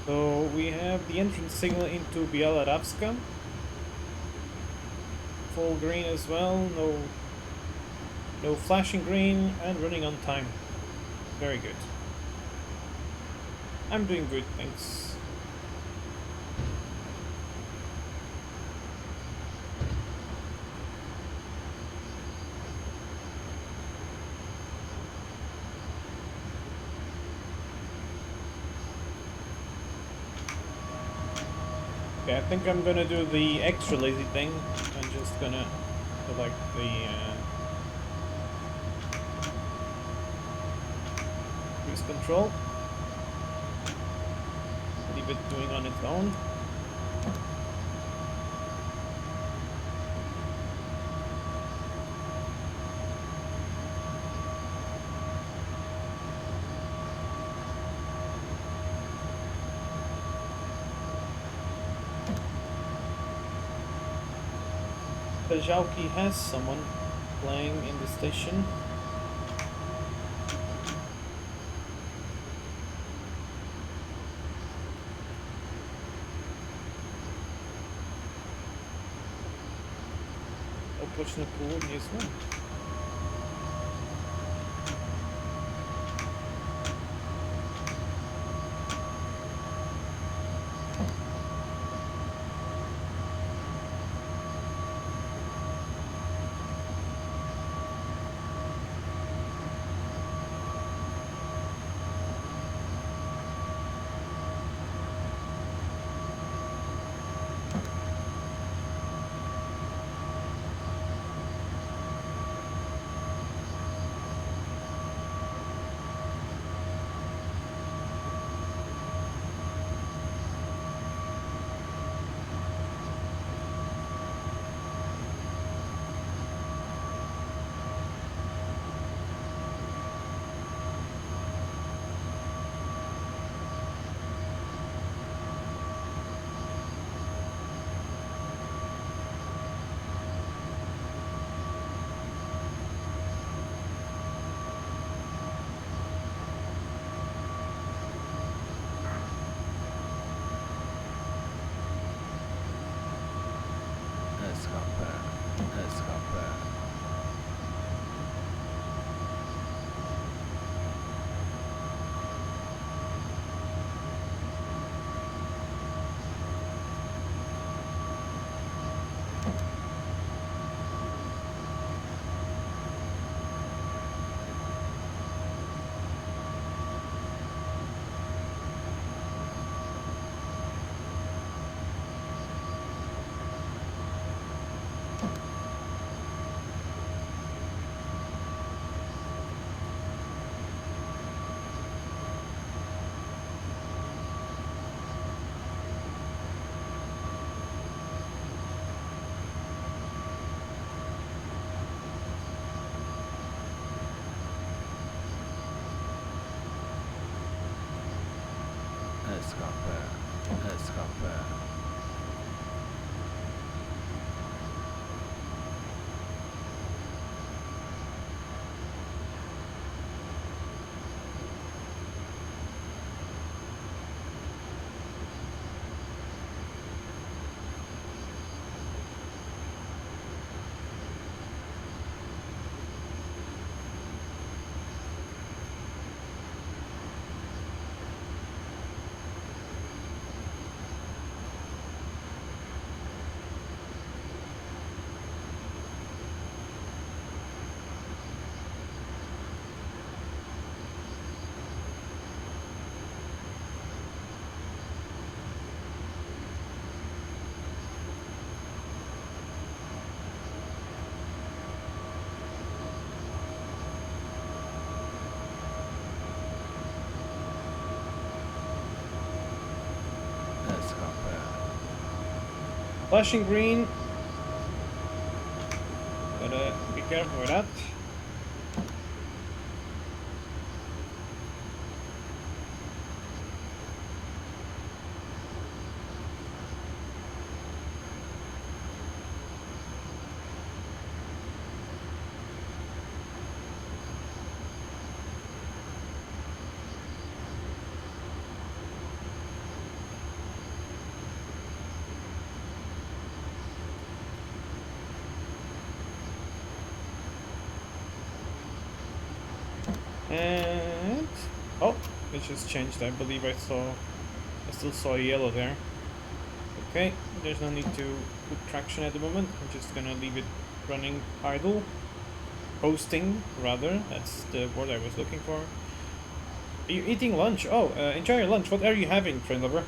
So we have the entrance signal into Bielarawska. Full green as well, no flashing green, and running on time. Very good. I'm doing good, thanks. Okay, I think I'm gonna do the extra lazy thing. I'm just gonna select the cruise control. Leave it doing on its own. Pajauki has someone playing in the station. Opoczne południe złe. Escapé. Escapé. Escapé. Escapé. Escapé. Flashing green. Gotta be careful with that. it just changed. I believe I still saw a yellow there. Okay, there's no need to put traction at the moment. I'm just gonna leave it running idle. Posting, rather. That's the word I was looking for. Are you eating lunch? Oh, enjoy your lunch. What are you having, friend lover?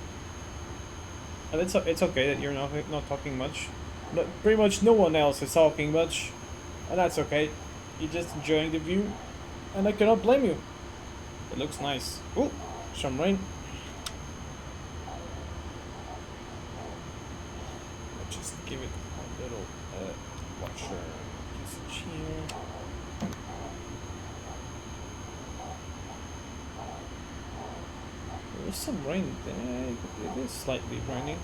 It's okay that you're not talking much. But pretty much no one else is talking much. And that's okay. You're just enjoying the view. And I cannot blame you. It looks nice. Ooh, some rain. Let's just give it a little washer usage here. There's some rain there. It is slightly raining.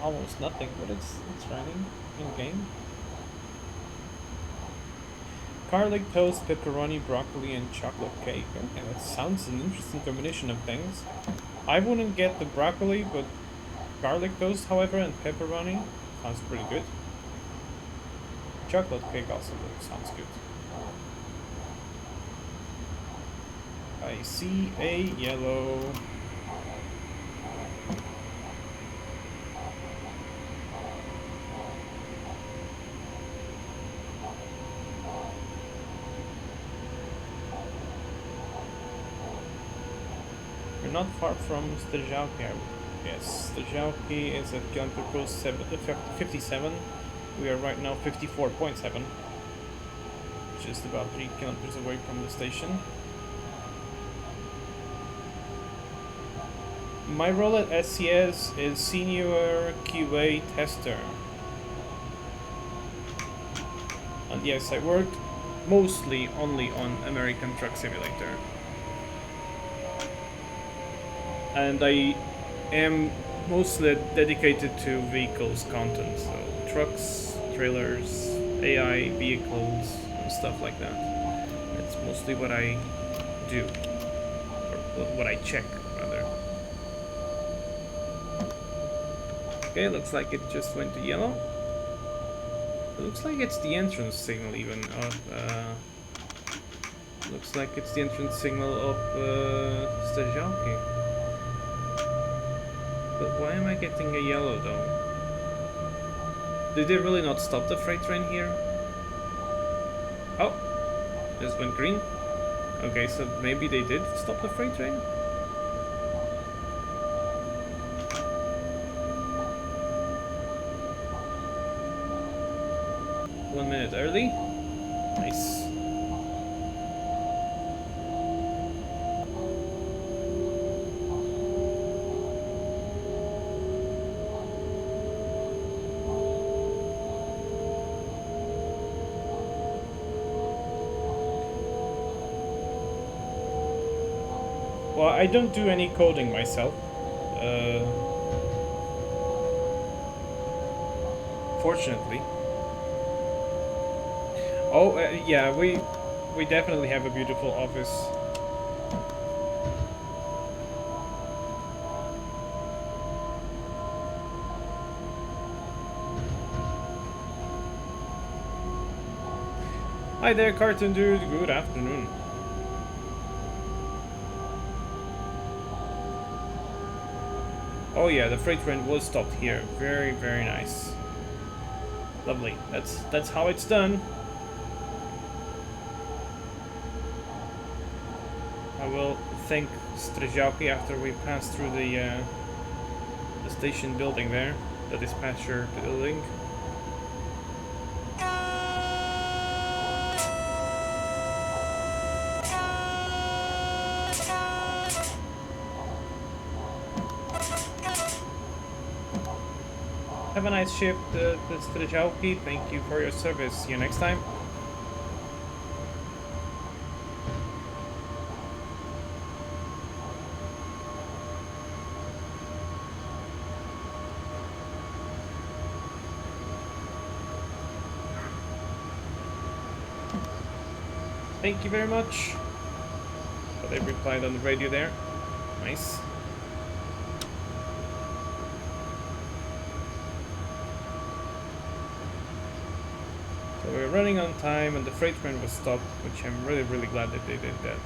Almost nothing, but it's raining in game. Garlic toast, pepperoni, broccoli, and chocolate cake. Okay, that sounds an interesting combination of things. I wouldn't get the broccoli, but garlic toast, however, and pepperoni sounds pretty good. Chocolate cake also sounds good. I see a yellow. We're not far from Stržalki. Yes, Stržalki is at kilometer post 57. We are right now 54.7. Just about 3 kilometers away from the station. My role at SCS is Senior QA Tester. And yes, I work mostly only on American Truck Simulator. And I am mostly dedicated to vehicles content, so trucks, trailers, AI vehicles, and stuff like that. That's mostly what I do, or what I check, rather. Okay, looks like it just went to yellow. It looks like it's the entrance signal even of, looks like it's the entrance signal of Stržalki. But why am I getting a yellow though? Did they really not stop the freight train here? Oh, just went green. Okay, so maybe they did stop the freight train? One minute early. Nice. Well, I don't do any coding myself. Fortunately. Oh, yeah, we definitely have a beautiful office. Hi there, Cartoon Dude. Good afternoon. Oh yeah, the freight train was stopped here. Very, very nice. Lovely. That's how it's done. I will thank Stržalki after we pass through the station building there, the dispatcher building. Have a nice shift, Stržalki. Thank you for your service. See you next time. Thank you very much. But they replied on the radio there. Nice. So we're running on time and the freight train was stopped, which I'm really, really glad that they did that.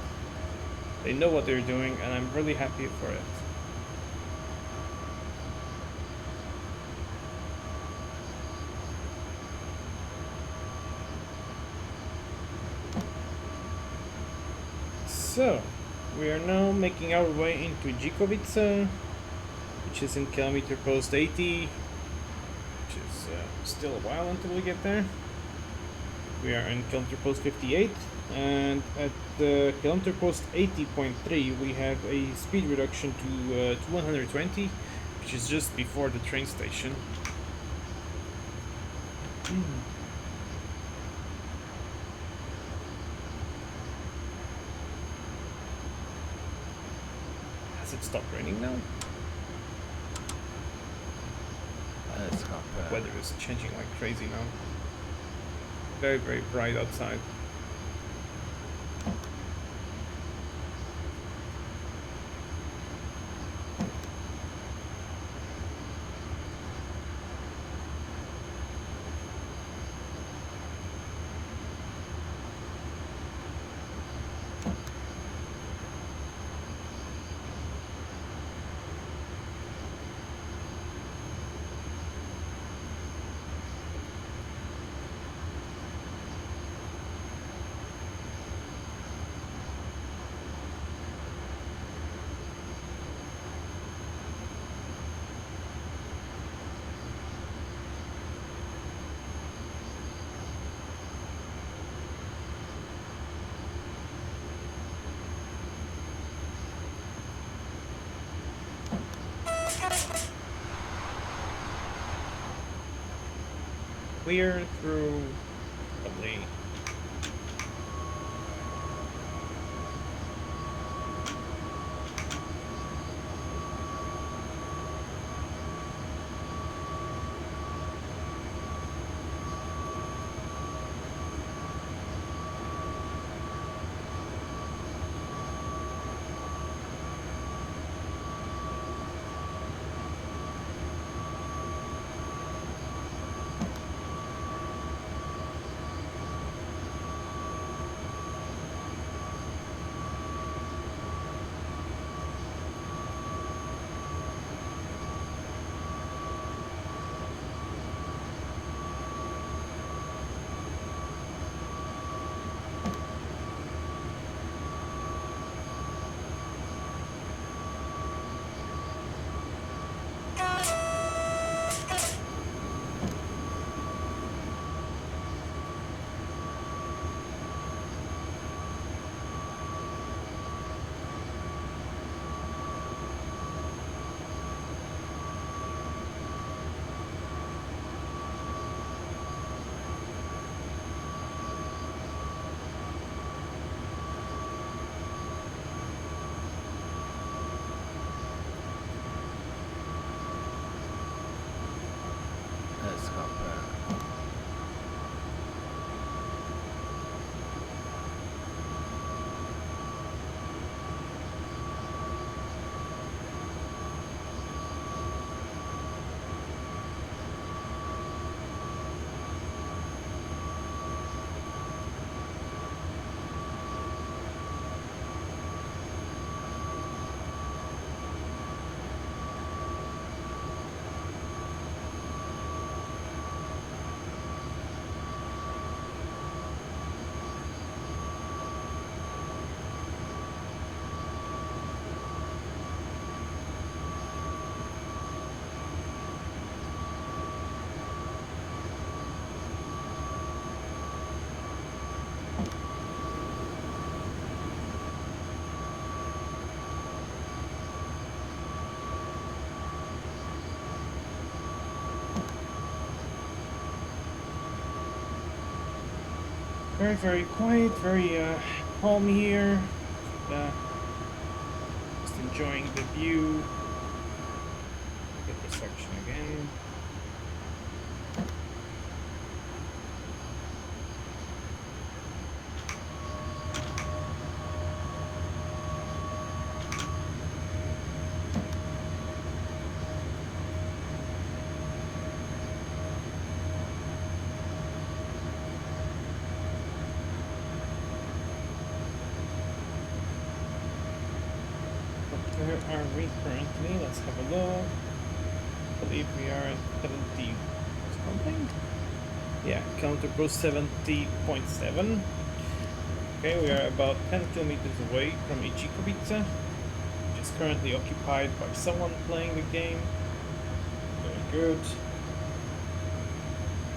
They know what they're doing, and I'm really happy for it. So, we are now making our way into Dzikowice, which is in kilometer post 80, which is still a while until we get there. We are in kilometer post 58, and at the kilometer post 80.3 we have a speed reduction to 120, which is just before the train station. Has it stopped raining now? Weather is changing like crazy now. Very, very bright outside. Clear through lovely. Very, very quiet, very calm here. Just enjoying the view. Get the section again. Where are we currently? Let's have a look. I believe we are at 70 something. Yeah, counter pro 70.7. Okay, we are about 10 kilometers away from Ichikovice, which is currently occupied by someone playing the game. Very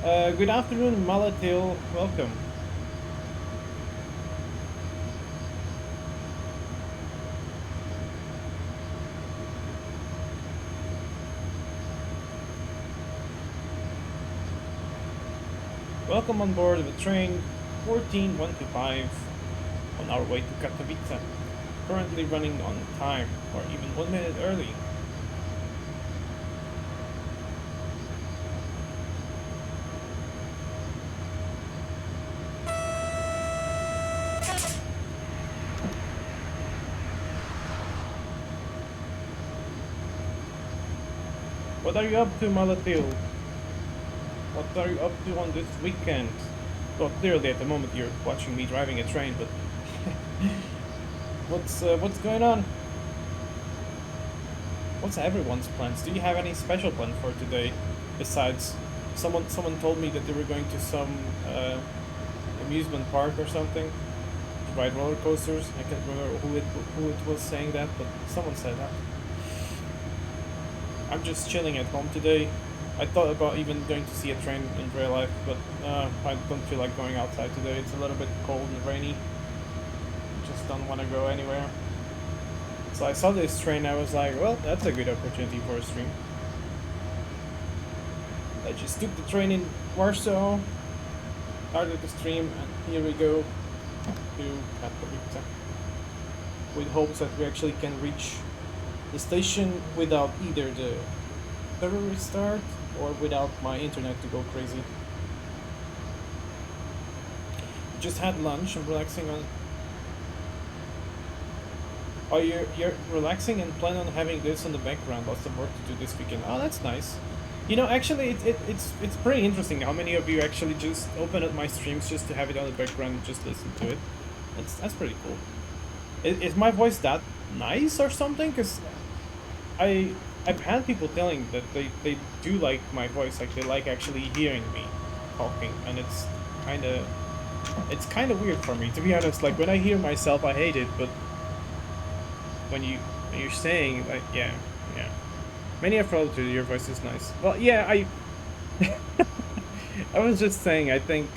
good. Good afternoon, Malatil. Welcome. Welcome on board the train 14125 on our way to Katowice. Currently running on time, or even 1 minute early. What are you up to, Malatil? What are you up to on this weekend? Well, clearly at the moment you're watching me driving a train, but what's going on? What's everyone's plans? Do you have any special plan for today? Besides, someone told me that they were going to some amusement park or something to ride roller coasters. I can't remember who it was saying that, but someone said that. I'm just chilling at home today. I thought about even going to see a train in real life, but I don't feel like going outside today. It's a little bit cold and rainy. Just don't want to go anywhere. So I saw this train, I was like, well, that's a good opportunity for a stream. I just took the train in Warsaw, started the stream, and here we go to Katowice. With hopes that we actually can reach the station without either the server restart or without my internet to go crazy. Just had lunch, I'm relaxing on... Oh, you're relaxing and plan on having this on the background, lots of work to do this weekend. Oh, that's nice. You know, actually, it's pretty interesting how many of you actually just open up my streams just to have it on the background and just listen to it. That's pretty cool. Is my voice that nice or something? Because I've had people telling that they do like my voice, like they like actually hearing me talking, and it's kind of weird for me, to be honest. Like when I hear myself, I hate it, but when you're saying like yeah, many have told you your voice is nice. Well, yeah, I was just saying I think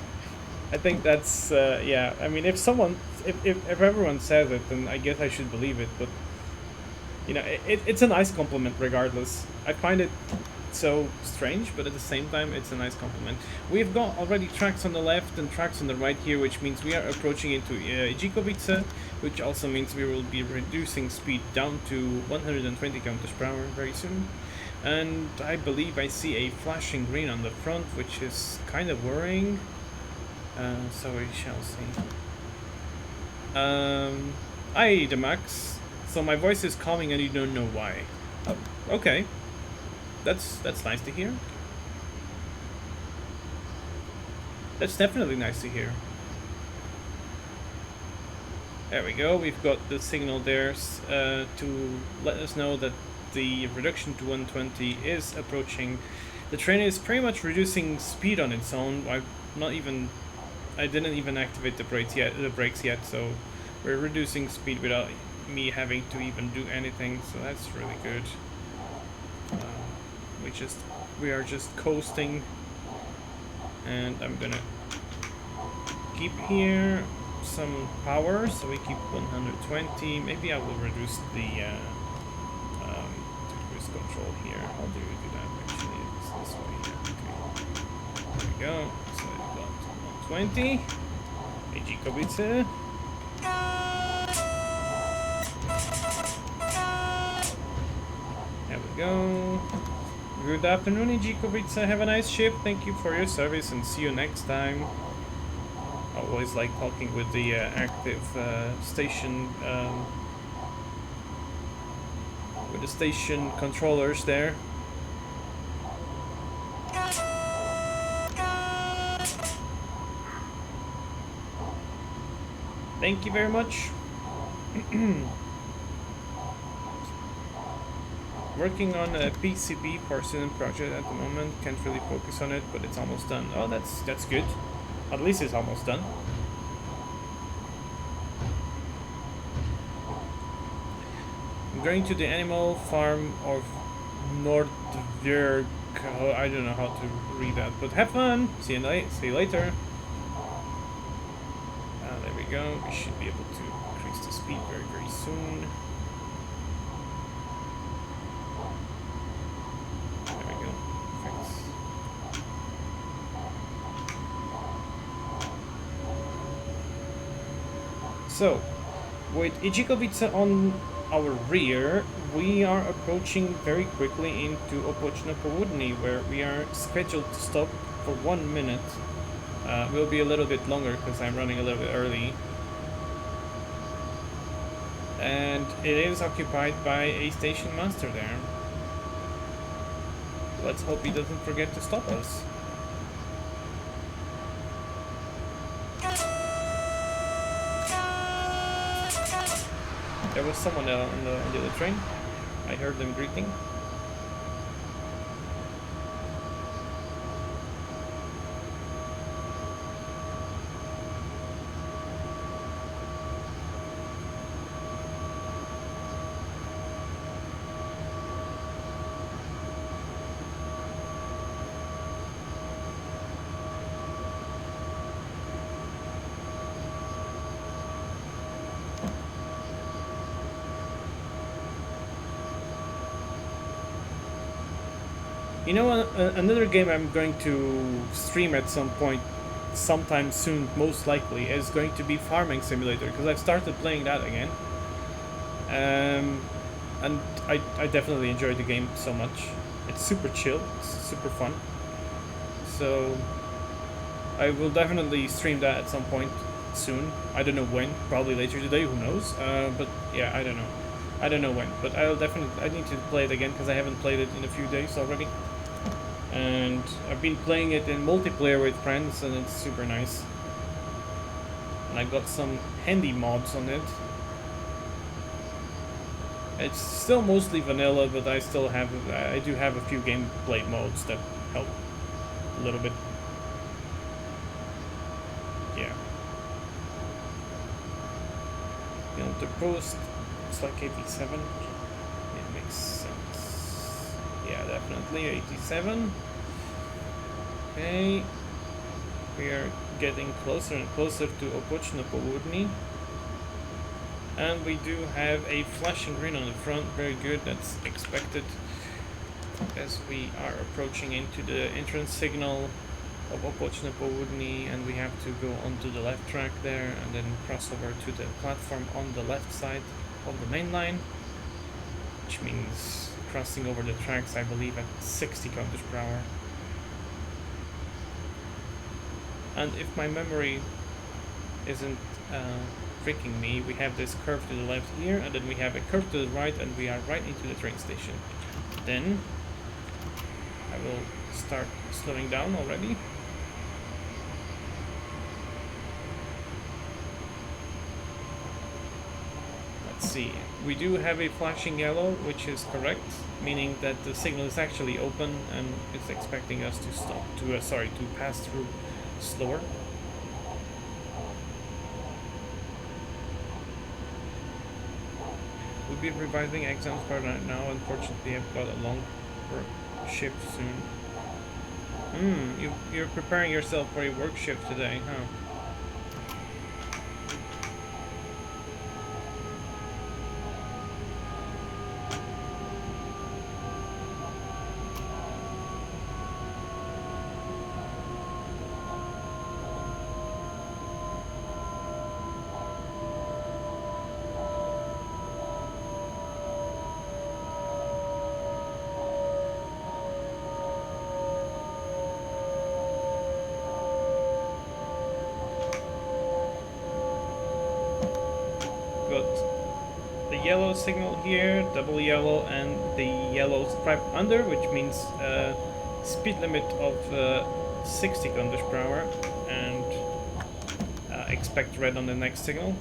that's yeah. I mean, if everyone says it, then I guess I should believe it, but. You know, it's a nice compliment regardless. I find it so strange, but at the same time, it's a nice compliment. We've got already tracks on the left and tracks on the right here, which means we are approaching into Ichikovice, which also means we will be reducing speed down to 120 kilometers per hour very soon. And I believe I see a flashing green on the front, which is kind of worrying. So we shall see. Hi, the Max. So my voice is calming and you don't know why. Oh, okay. That's nice to hear. That's definitely nice to hear. There we go. We've got the signal there to let us know that the reduction to 120 is approaching. The train is pretty much reducing speed on its own. I didn't even activate the brakes yet, so we're reducing speed without me having to even do anything, so that's really good. We are just coasting, and I'm gonna keep here some power, so we keep 120. Maybe I will reduce the cruise control here. How do we do that actually? It's this way here. Okay. There we go. So I've got 120. Ichikovice. There we go. Good afternoon, Ichikovice. Have a nice ship. Thank you for your service and see you next time. I always like talking with the active station, with the station controllers there. Thank you very much. Working on a PCB for a student project at the moment. Can't really focus on it, but it's almost done. Oh, that's good. At least it's almost done. I'm going to the animal farm of Nordvjörg. I don't know how to read that, but have fun. See you later. There we go. We should be able to increase the speed very, very soon. There we go. Perfect. So, with Ichikovice on our rear, we are approaching very quickly into Opochno Południe, where we are scheduled to stop for 1 minute. Will be a little bit longer because I'm running a little bit early. And it is occupied by a station master there. Let's hope he doesn't forget to stop us. There was someone on the other train. I heard them greeting. You know, another game I'm going to stream at some point, sometime soon, most likely, is going to be Farming Simulator, because I've started playing that again. And I definitely enjoy the game so much. It's super chill, it's super fun. So I will definitely stream that at some point soon. I don't know when, probably later today, who knows. But yeah, I don't know. I don't know when, but I need to play it again because I haven't played it in a few days already. And I've been playing it in multiplayer with friends and it's super nice. And I got some handy mods on it. It's still mostly vanilla, but I do have a few gameplay modes that help a little bit. Yeah. You know, the post, it's like 87. It makes sense. Yeah, definitely 87. Okay. We are getting closer and closer to Opochno Południe. And we do have a flashing green on the front, very good, that's expected as we are approaching into the entrance signal of Opochno Południe, and we have to go onto the left track there and then cross over to the platform on the left side of the main line, which means crossing over the tracks, I believe, at 60 kilometers per hour. And if my memory isn't freaking me, we have this curve to the left here, and then we have a curve to the right, and we are right into the train station. Then I will start slowing down already. Let's see, we do have a flashing yellow, which is correct, meaning that the signal is actually open and it's expecting us to stop, to pass through slower. We'll be revising exams for right now. Unfortunately, I've got a long work shift soon. You're preparing yourself for a work shift today, huh? Yellow signal here, double yellow, and the yellow stripe under, which means speed limit of 60 kilometers per hour, and expect red on the next signal.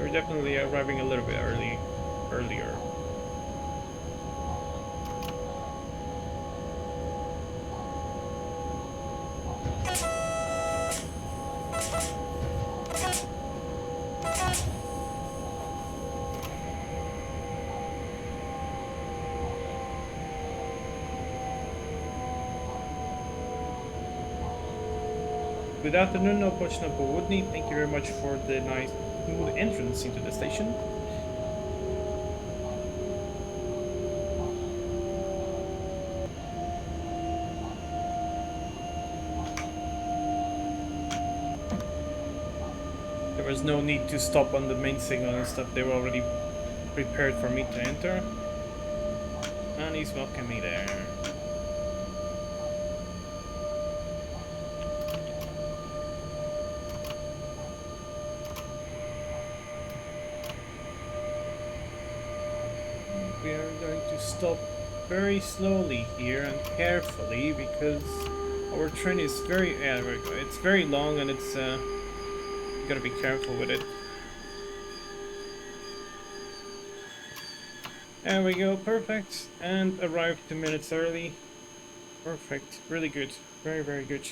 We're definitely arriving a little bit earlier. Good afternoon, Opochnopo Woodney. Thank you very much for the nice smooth entrance into the station. There was no need to stop on the main signal and stuff. They were already prepared for me to enter. And he's welcoming me there. We are going to stop very slowly here and carefully because our train is it's very long and it's you gotta be careful with it. There we go, perfect. And arrived 2 minutes early. Perfect, really good, very, very good.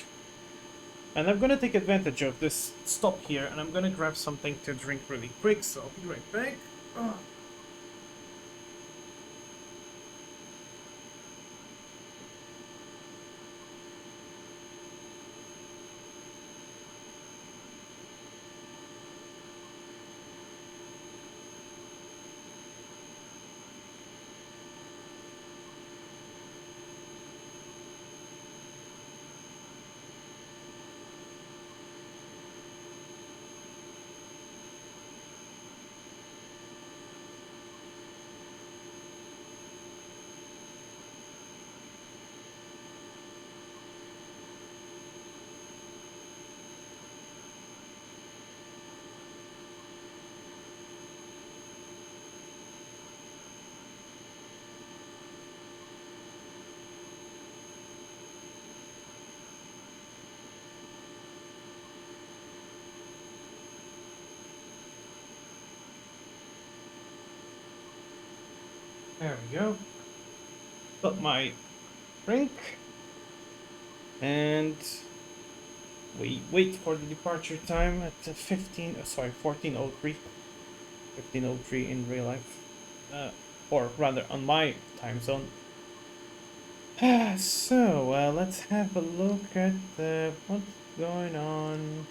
And I'm gonna take advantage of this stop here and I'm gonna grab something to drink really quick, so I'll be right back. Oh. There we go. Got my drink. And we wait for the departure time at 14:03. 15:03 in real life. Or rather on my time zone. So, let's have a look at what's going on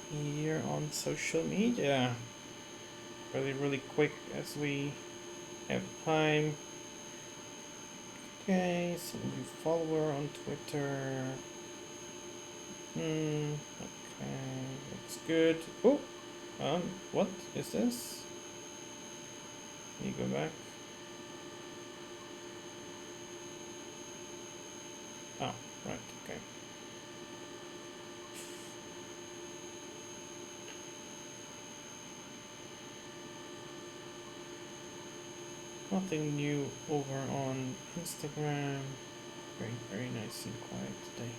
here on social media. Really quick as we have time. Okay, some new follower on Twitter. Okay, that's good. Oh, what is this? Can you go back? Oh, right, okay. Nothing new over on Instagram. Very nice and quiet today.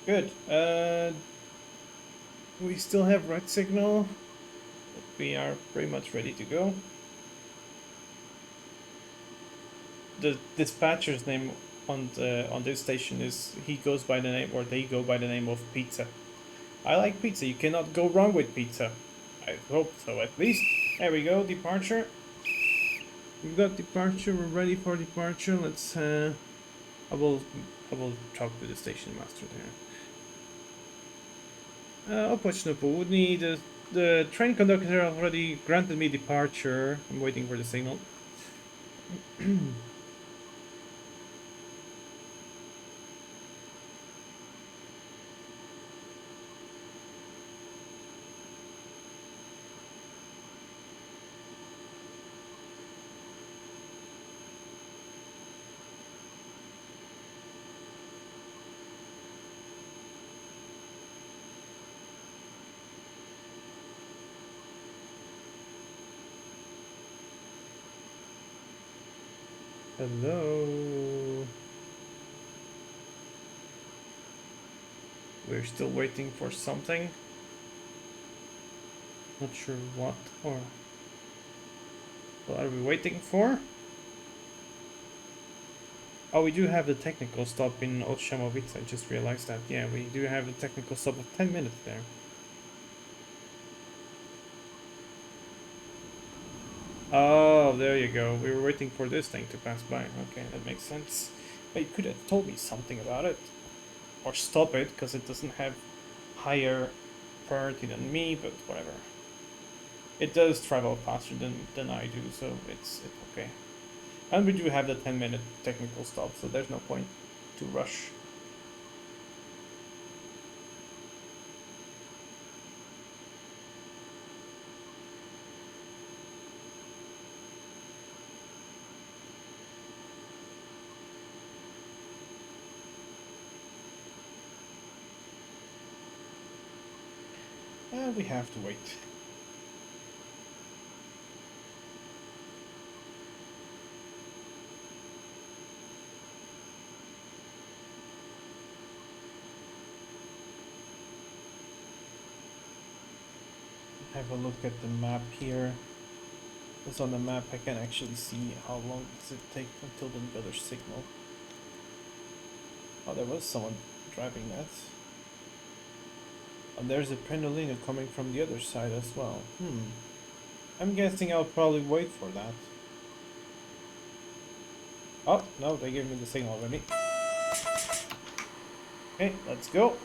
Good. We still have red signal. We are pretty much ready to go. The dispatcher's name on this station is he goes by the name, or they go by the name of Pizza. I like pizza. You cannot go wrong with pizza. I hope so, at least. There we go. Departure. We've got departure. We're ready for departure. Let's. I will talk to the station master there. Unfortunately, the train conductor already granted me departure. I'm waiting for the signal. Hello. We're still waiting for something. Not sure what or what are we waiting for? Oh, we do have the technical stop in Olshamovic. I just realized that. Yeah, we do have the technical stop of 10 minutes there. Oh, there you go. We were waiting for this thing to pass by. Okay, that makes sense. But you could have told me something about it. Or stop it, because it doesn't have higher priority than me, but whatever. It does travel faster than I do, so it's okay. And we do have the 10-minute technical stop, so there's no point to rush. And we have to wait. Have a look at the map here. Because on the map I can actually see how long does it take until the other signal. Oh, there was someone driving that. And there's a Pendolino coming from the other side as well. I'm guessing I'll probably wait for that. Oh, no, they gave me the signal already. Okay, let's go.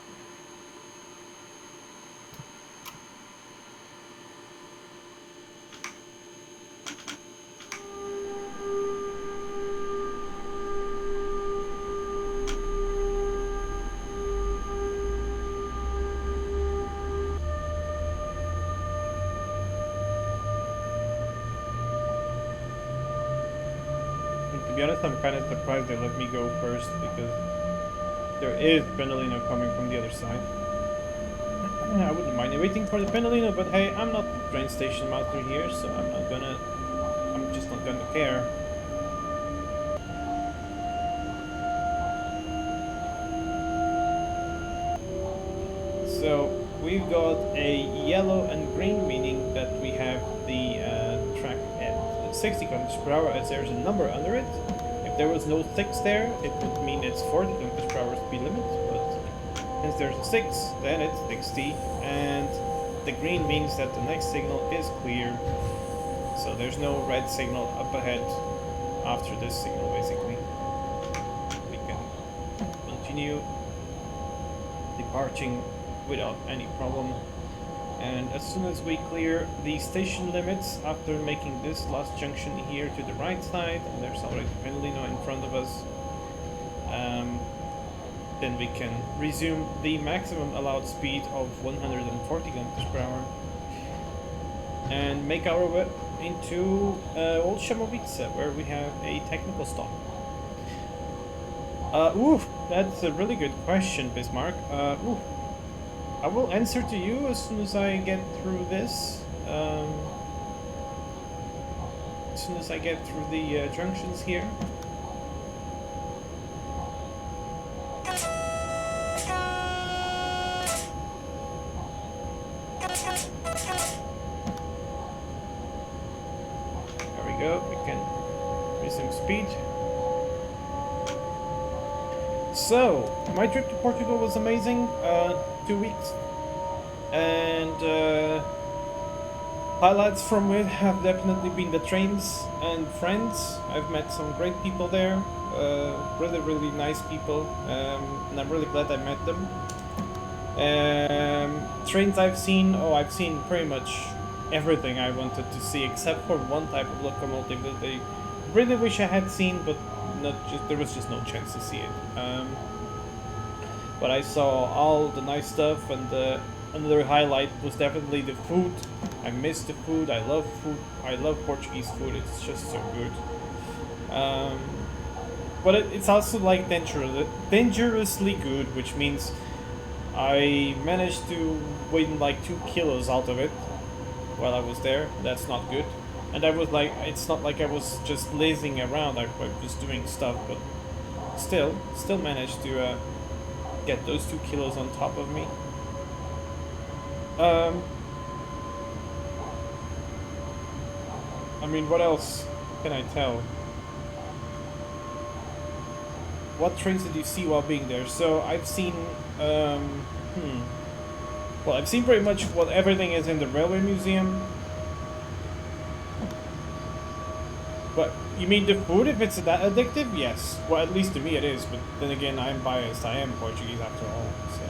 To be honest, I'm kind of surprised they let me go first because there is Pendolino coming from the other side. I wouldn't mind waiting for the Pendolino, but hey, I'm not the train station master here, so I'm just not gonna care. So we've got a yellow and green, meaning that we have the track at 60 kilometers per hour as there's a number under it. If there was no 6 there, it would mean it's 40 kilometers per hour speed limit, but since there's a 6, then it's 60, and the green means that the next signal is clear, so there's no red signal up ahead after this signal, basically. We can continue departing without any problem. And as soon as we clear the station limits after making this last junction here to the right side, and there's already Pendolino in front of us, then we can resume the maximum allowed speed of 140 kilometers per hour and make our way into Old Shamovice, where we have a technical stop. That's a really good question, Bismarck. I will answer to you as soon as I get through this. As soon as I get through the junctions here. There we go. We can resume speed. So, my trip to Portugal was amazing. 2 weeks. And highlights from it have definitely been the trains and friends. I've met some great people there. Really nice people. And I'm really glad I met them. Trains I've seen pretty much everything I wanted to see except for one type of locomotive that I really wish I had seen, but there was just no chance to see it. But I saw all the nice stuff, and another highlight was definitely the food. I miss the food. I love food. I love Portuguese food. It's just so good. But it's also like dangerously good, which means I managed to win like 2 kilos out of it while I was there. That's not good. And I was like, it's not like I was just lazing around. I was just doing stuff, but still managed to get those 2 kilos on top of me. I mean, what else can I tell? What trains did you see while being there? So I've seen, well, I've seen pretty much what everything is in the railway museum. But you mean the food, if it's that addictive? Yes. Well, at least to me it is, but then again, I'm biased. I am Portuguese after all, so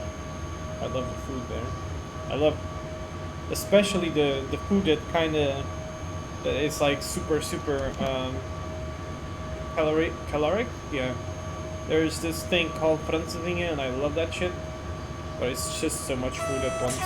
I love the food there. I love, especially the food that kind of, that is like super, caloric? Yeah. There's this thing called francesinha, and I love that shit. But it's just so much food at once.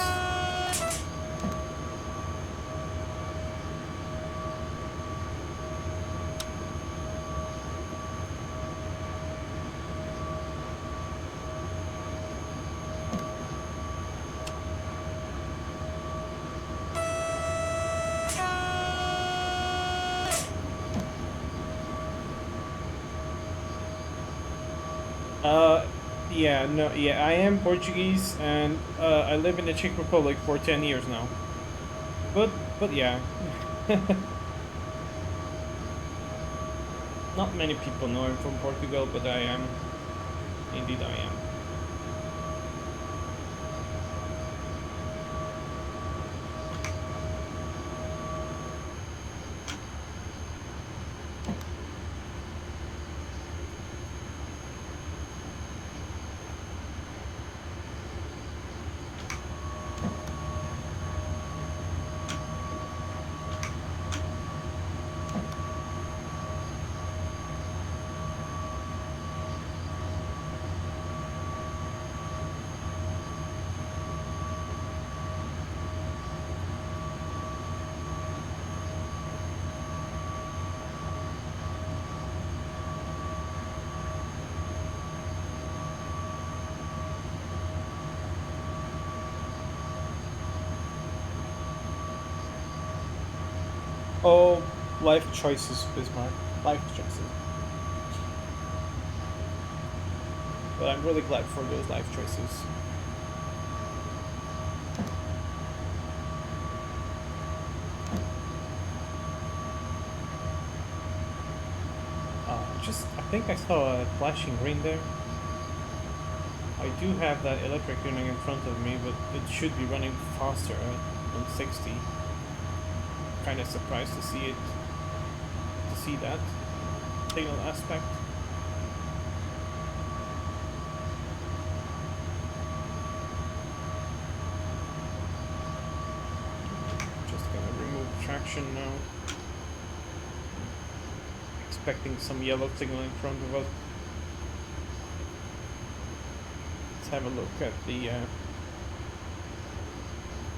Yeah, no, yeah, I am Portuguese, and I live in the Czech Republic for 10 years now. But yeah. Not many people know I'm from Portugal, but I am. Indeed, I am. Oh, life choices, Bismarck. Life choices. But I'm really glad for those life choices. I think I saw a flashing green there. I do have that electric unit in front of me, but it should be running faster than 60. Kind of surprised to see that signal aspect. Just gonna remove traction now. Expecting some yellow signal in front of us. Let's have a look at the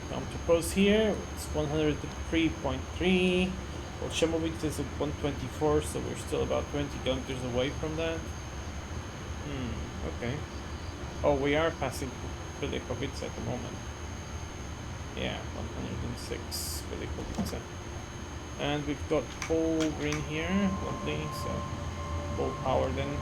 counter post here. It's 103.3. Well, Shemovitz is at 124, so we're still about 20 kilometers away from that. Okay. Oh, we are passing Velikovice at the moment. Yeah, 106 Velikovice. And we've got full green here, lovely, so full power then.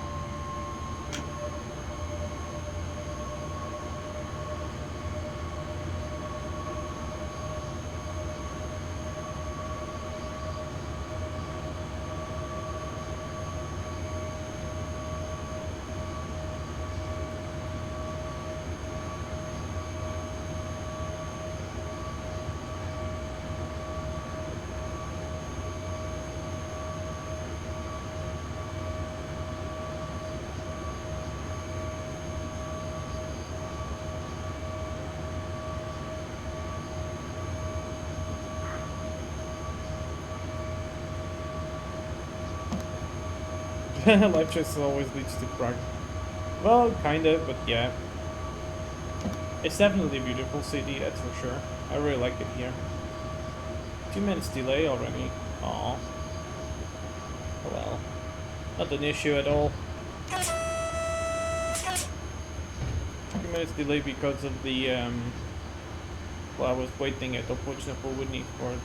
Life choices always leads to Prague. Well, kinda, but yeah. It's definitely a beautiful city, that's for sure. I really like it here. 2 minutes delay already. Aww. Oh well. Not an issue at all. 2 minutes delay because of the well, I was waiting at Opochno-Południk for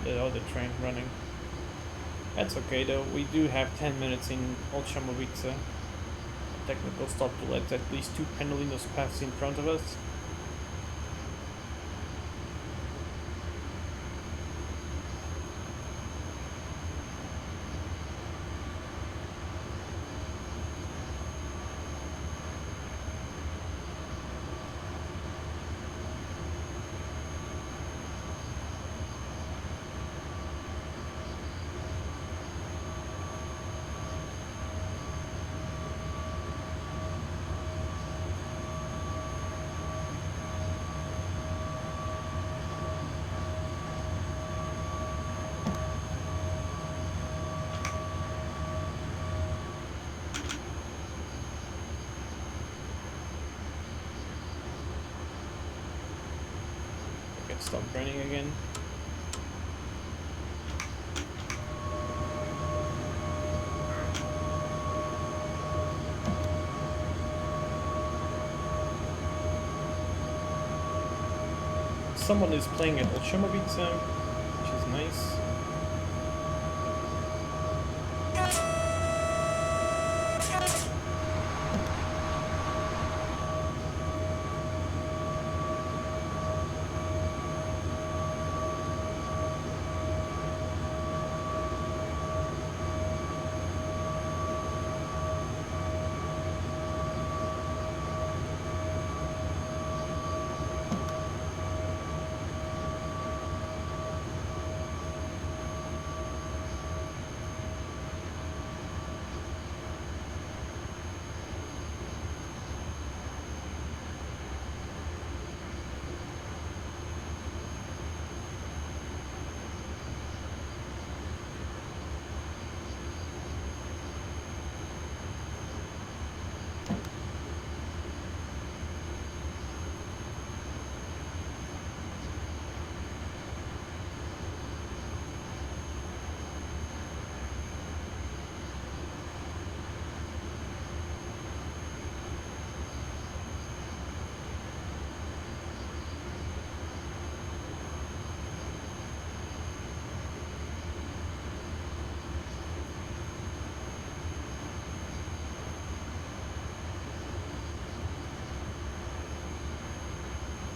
the other train running. That's okay though, we do have 10 minutes in Old Shemovice. Technical stop to let at least 2 Pendolinos pass in front of us. stop running again. Someone is playing at Olshemovice, which is nice.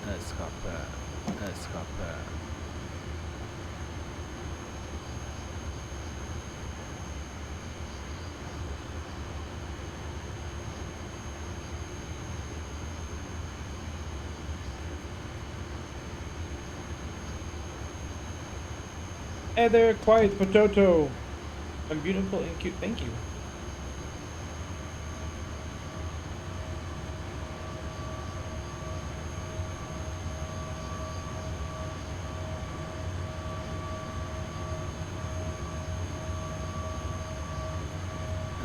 Escape. Hey there, quiet potato! I'm beautiful and cute, thank you.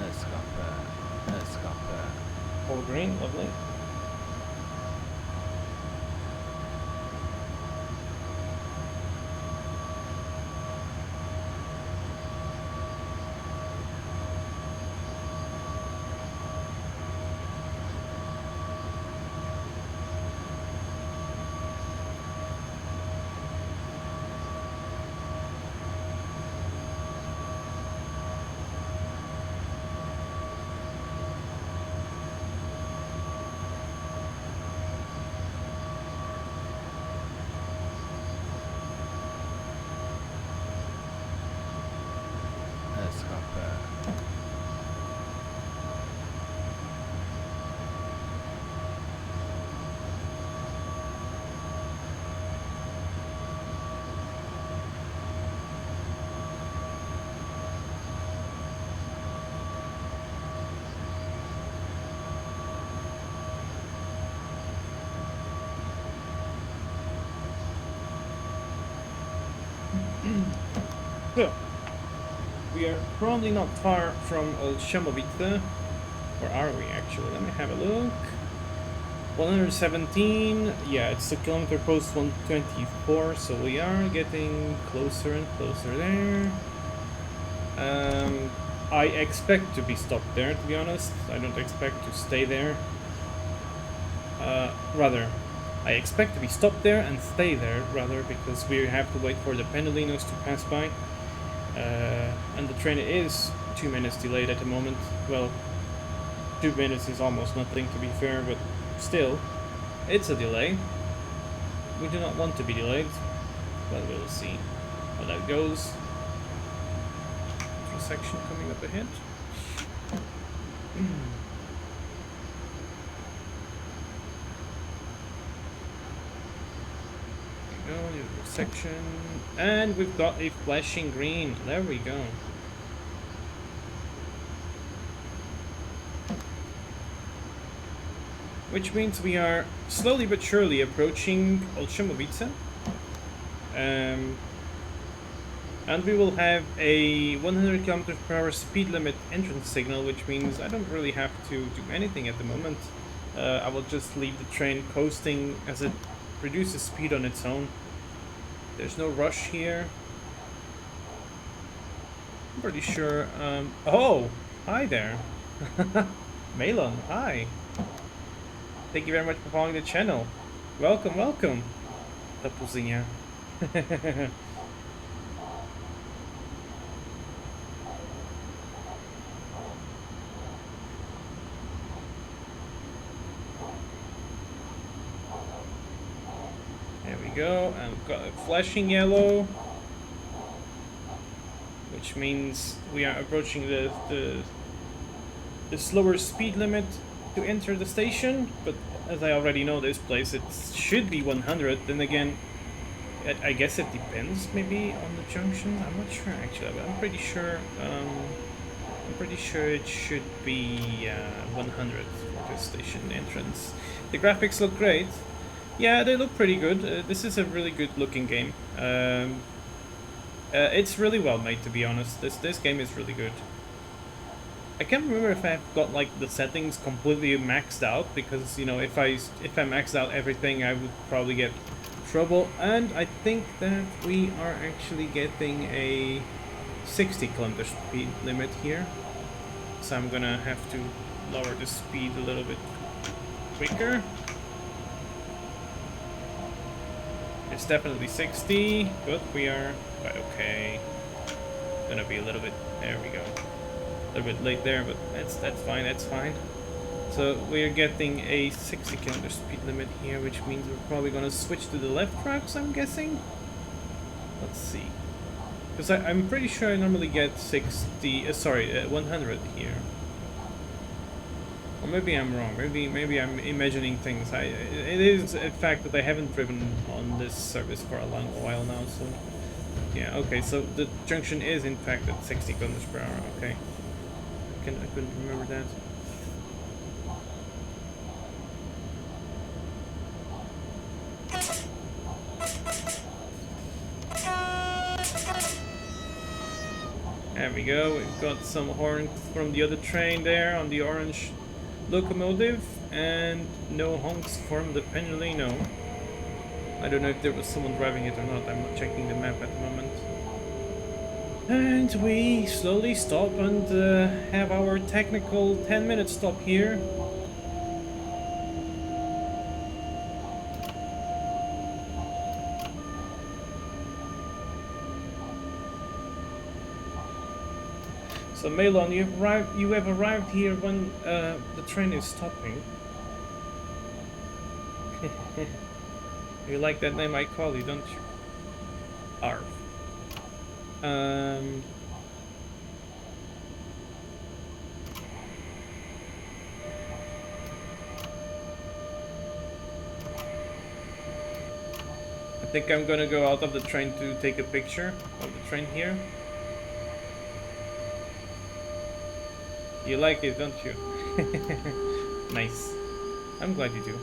Escape. All green, lovely. So, we are probably not far from Olshemovice. Where are we actually? Let me have a look. 117, yeah, it's the kilometer post 124, so we are getting closer and closer there. I expect to be stopped there, to be honest. I don't expect to stay there. Rather, I expect to be stopped there and stay there, rather, because we have to wait for the Pendolinos to pass by. And the train is 2 minutes delayed at the moment. Well, 2 minutes is almost nothing, to be fair, but still, it's a delay. We do not want to be delayed, but we'll see how that goes. Section coming up ahead. There we go, little section, and we've got a flashing green. There we go. Which means we are slowly but surely approaching Olshemovice. And we will have a 100 km/h speed limit entrance signal, which means I don't really have to do anything at the moment. I will just leave the train coasting as it reduces speed on its own. There's no rush here. I'm pretty sure. Oh, hi there. Malon, hi. Thank you very much for following the channel. Welcome, welcome. Tapuzinha. There we go. And we've got a flashing yellow, which means we are approaching the slower speed limit to enter the station. But as I already know this place, it should be 100. Then again, I guess it depends maybe on the junction. I'm not sure actually, but I'm pretty sure. I'm pretty sure it should be 100 for this station entrance. The graphics look great. Yeah, they look pretty good. This is a really good looking game. It's really well made, to be honest. This game is really good. I can't remember if I've got like the settings completely maxed out, because you know if I maxed out everything I would probably get trouble. And I think that we are actually getting a 60 km speed limit here, so I'm gonna have to lower the speed a little bit quicker. It's definitely 60, but we are quite okay. Gonna be a little bit, there we go. A little bit late there, but that's fine, that's fine. So we're getting a 60 km speed limit here, which means we're probably gonna switch to the left tracks, I'm guessing. Let's see. Because I'm pretty sure I normally get 100 here. Or maybe I'm wrong. Maybe I'm imagining things. It is a fact that I haven't driven on this service for a long while now. So yeah, okay. So the junction is in fact at 60 kilometers per hour. Okay, I couldn't remember that. There we go. We've got some horns from the other train there on the orange locomotive, and no honks from the Penolino. I don't know if there was someone driving it or not. I'm not checking the map at the moment. And we slowly stop and have our technical 10-minute stop here. So Malon, you have arrived here when the train is stopping. You like that name I call you, don't you? Arf. I think I'm gonna go out of the train to take a picture of the train here. You like it, don't you? Nice. I'm glad you do.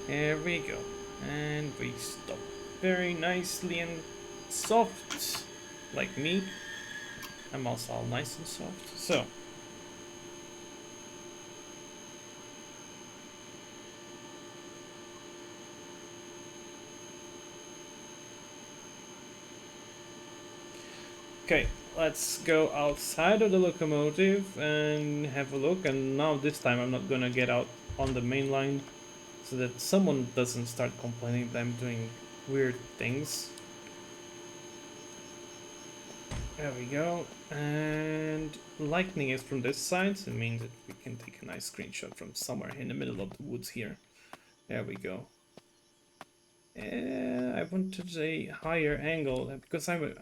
There we go. And we stop very nicely and soft, like me. I'm also all nice and soft. So. Okay, let's go outside of the locomotive and have a look. And now this time I'm not gonna get out on the main line, so that someone doesn't start complaining that I'm doing weird things. There we go. And lightning is from this side, so it means that we can take a nice screenshot from somewhere in the middle of the woods here. There we go. I wanted a higher angle because I'm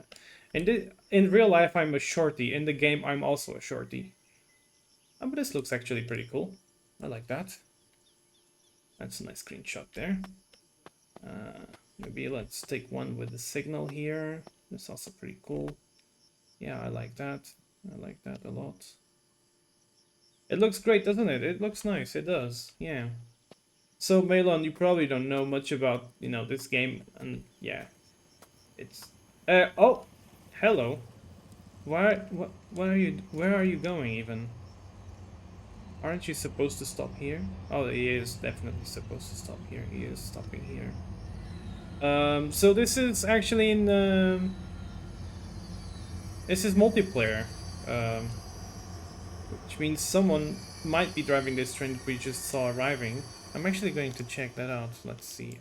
in real life I'm a shorty. In the game I'm also a shorty. Oh, but this looks actually pretty cool. I like that. That's a nice screenshot there. Maybe let's take one with the signal here. That's also pretty cool. Yeah, I like that. I like that a lot. It looks great, doesn't it? It looks nice. It does. Yeah. So Malon, you probably don't know much about, you know, this game, and yeah, it's. Oh, hello. Where are you going even? Aren't you supposed to stop here? Oh, he is definitely supposed to stop here. He is stopping here. So this is actually in this is multiplayer, um, which means someone might be driving this train that we just saw arriving. I'm actually going to check that out. Let's see.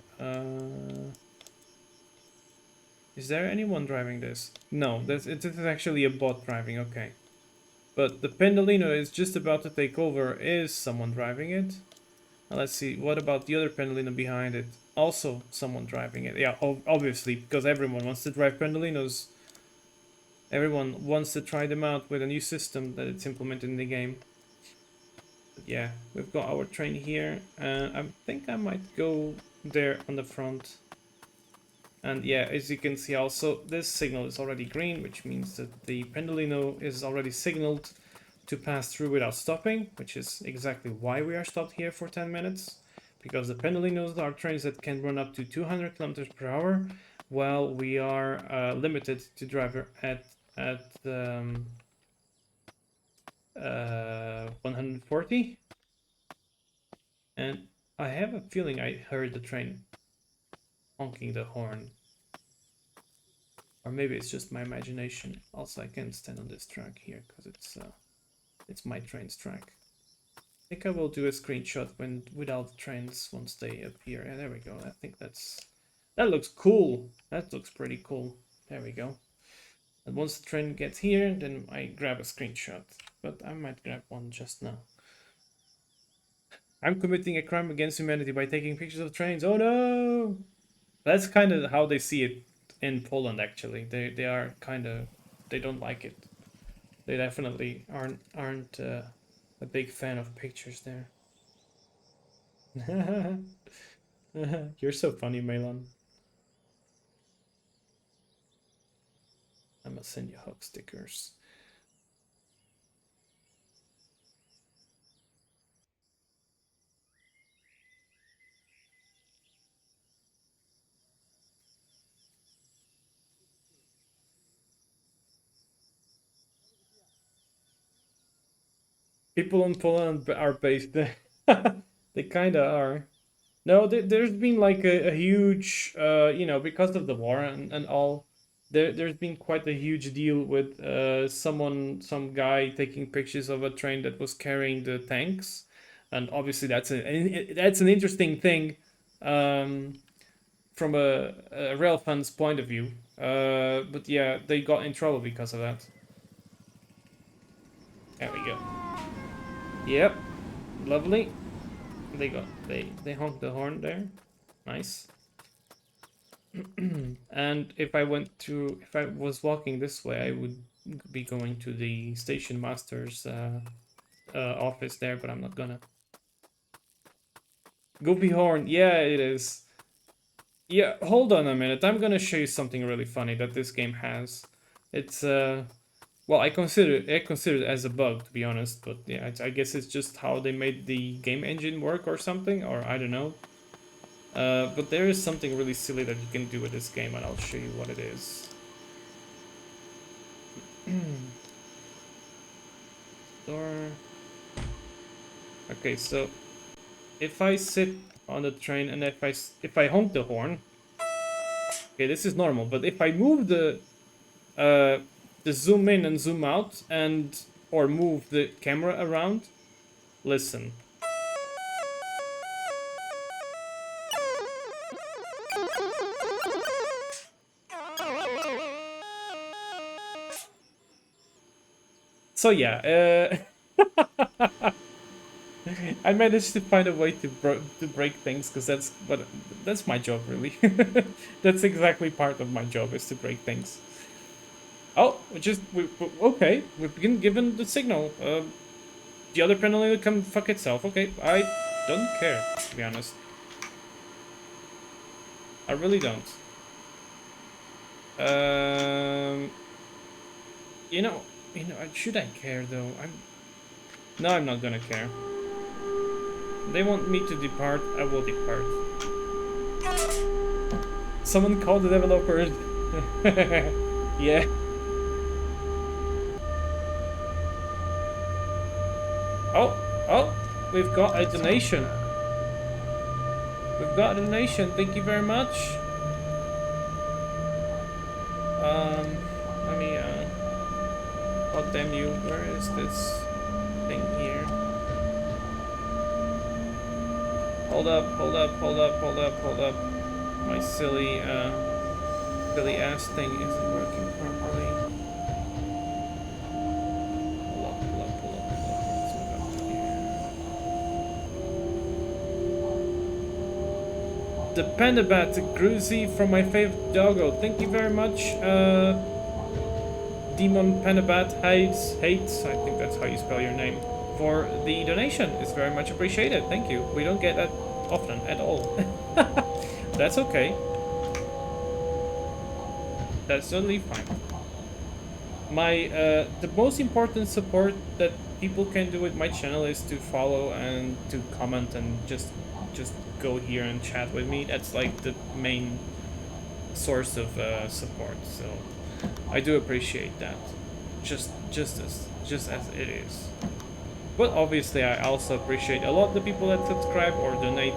Is there anyone driving this? No, this is actually a bot driving. Okay, but the Pendolino is just about to take over. Is someone driving it? Let's see. What about the other Pendolino behind it? Also, someone driving it. Yeah, obviously, because everyone wants to drive Pendolinos. Everyone wants to try them out with a new system that it's implemented in the game. But yeah, we've got our train here. I think I might go there on the front. And yeah, as you can see also, this signal is already green, which means that the Pendolino is already signaled to pass through without stopping, which is exactly why we are stopped here for 10 minutes. Because the Pendolinos are trains that can run up to 200 kilometers per hour, while we are limited to driver at 140. And I have a feeling I heard the train honking the horn. Or maybe it's just my imagination. Also, I can't stand on this track here because it's my train's track. I think I will do a screenshot when without trains once they appear. Yeah, there we go. I think that looks cool. That looks pretty cool. There we go. And once the train gets here, then I grab a screenshot. But I might grab one just now. I'm committing a crime against humanity by taking pictures of trains. Oh no! That's kind of how they see it in Poland. Actually, they are kind of they don't like it. They definitely aren't a big fan of pictures there. You're so funny, Melon. I must send you hug stickers. People in Poland are based. They kind of are. No, there's been like a huge, because of the war and all, there's been quite a huge deal with some guy taking pictures of a train that was carrying the tanks, and obviously that's an interesting thing, from a rail fan's point of view. But yeah, they got in trouble because of that. There we go. Yep, lovely. They honked the horn there. Nice. And if I was walking this way, I would be going to the station master's office there, but I'm not gonna. Goopy horn, yeah, it is. Yeah, hold on a minute. I'm gonna show you something really funny that this game has. It's well, I consider it as a bug, to be honest, but yeah, I guess it's just how they made the game engine work or something, or I don't know. But there is something really silly that you can do with this game, and I'll show you what it is. Store. Okay, so if I sit on the train and if I honk the horn, okay, this is normal. But if I move the zoom in and zoom out or move the camera around, listen. So yeah, I managed to find a way to break things because that's my job really. That's exactly part of my job is to break things. Oh, okay. We've been given the signal. The other penalty can fuck itself. Okay, I don't care, to be honest. I really don't. You know, should I care though? No, I'm not gonna care. They want me to depart, I will depart. Someone call the developers. Yeah. Oh, we've got a donation. We've got a donation, thank you very much. Oh, damn you. Where is this thing here? Hold up, hold up, hold up, hold up, hold up. My silly ass thing isn't working properly. Pull up, pull up, pull up, pull up. Let's move up to here. The Pandabat, Gruzy from my favorite doggo. Thank you very much. Demon Pandabat hates, I think that's how you spell your name, for the donation. It's very much appreciated. Thank you. We don't get that often at all. That's okay. That's totally fine. My the most important support that people can do with my channel is to follow and to comment and just go here and chat with me. That's like the main source of support. So I do appreciate that. Just as it is. But obviously I also appreciate a lot the people that subscribe or donate.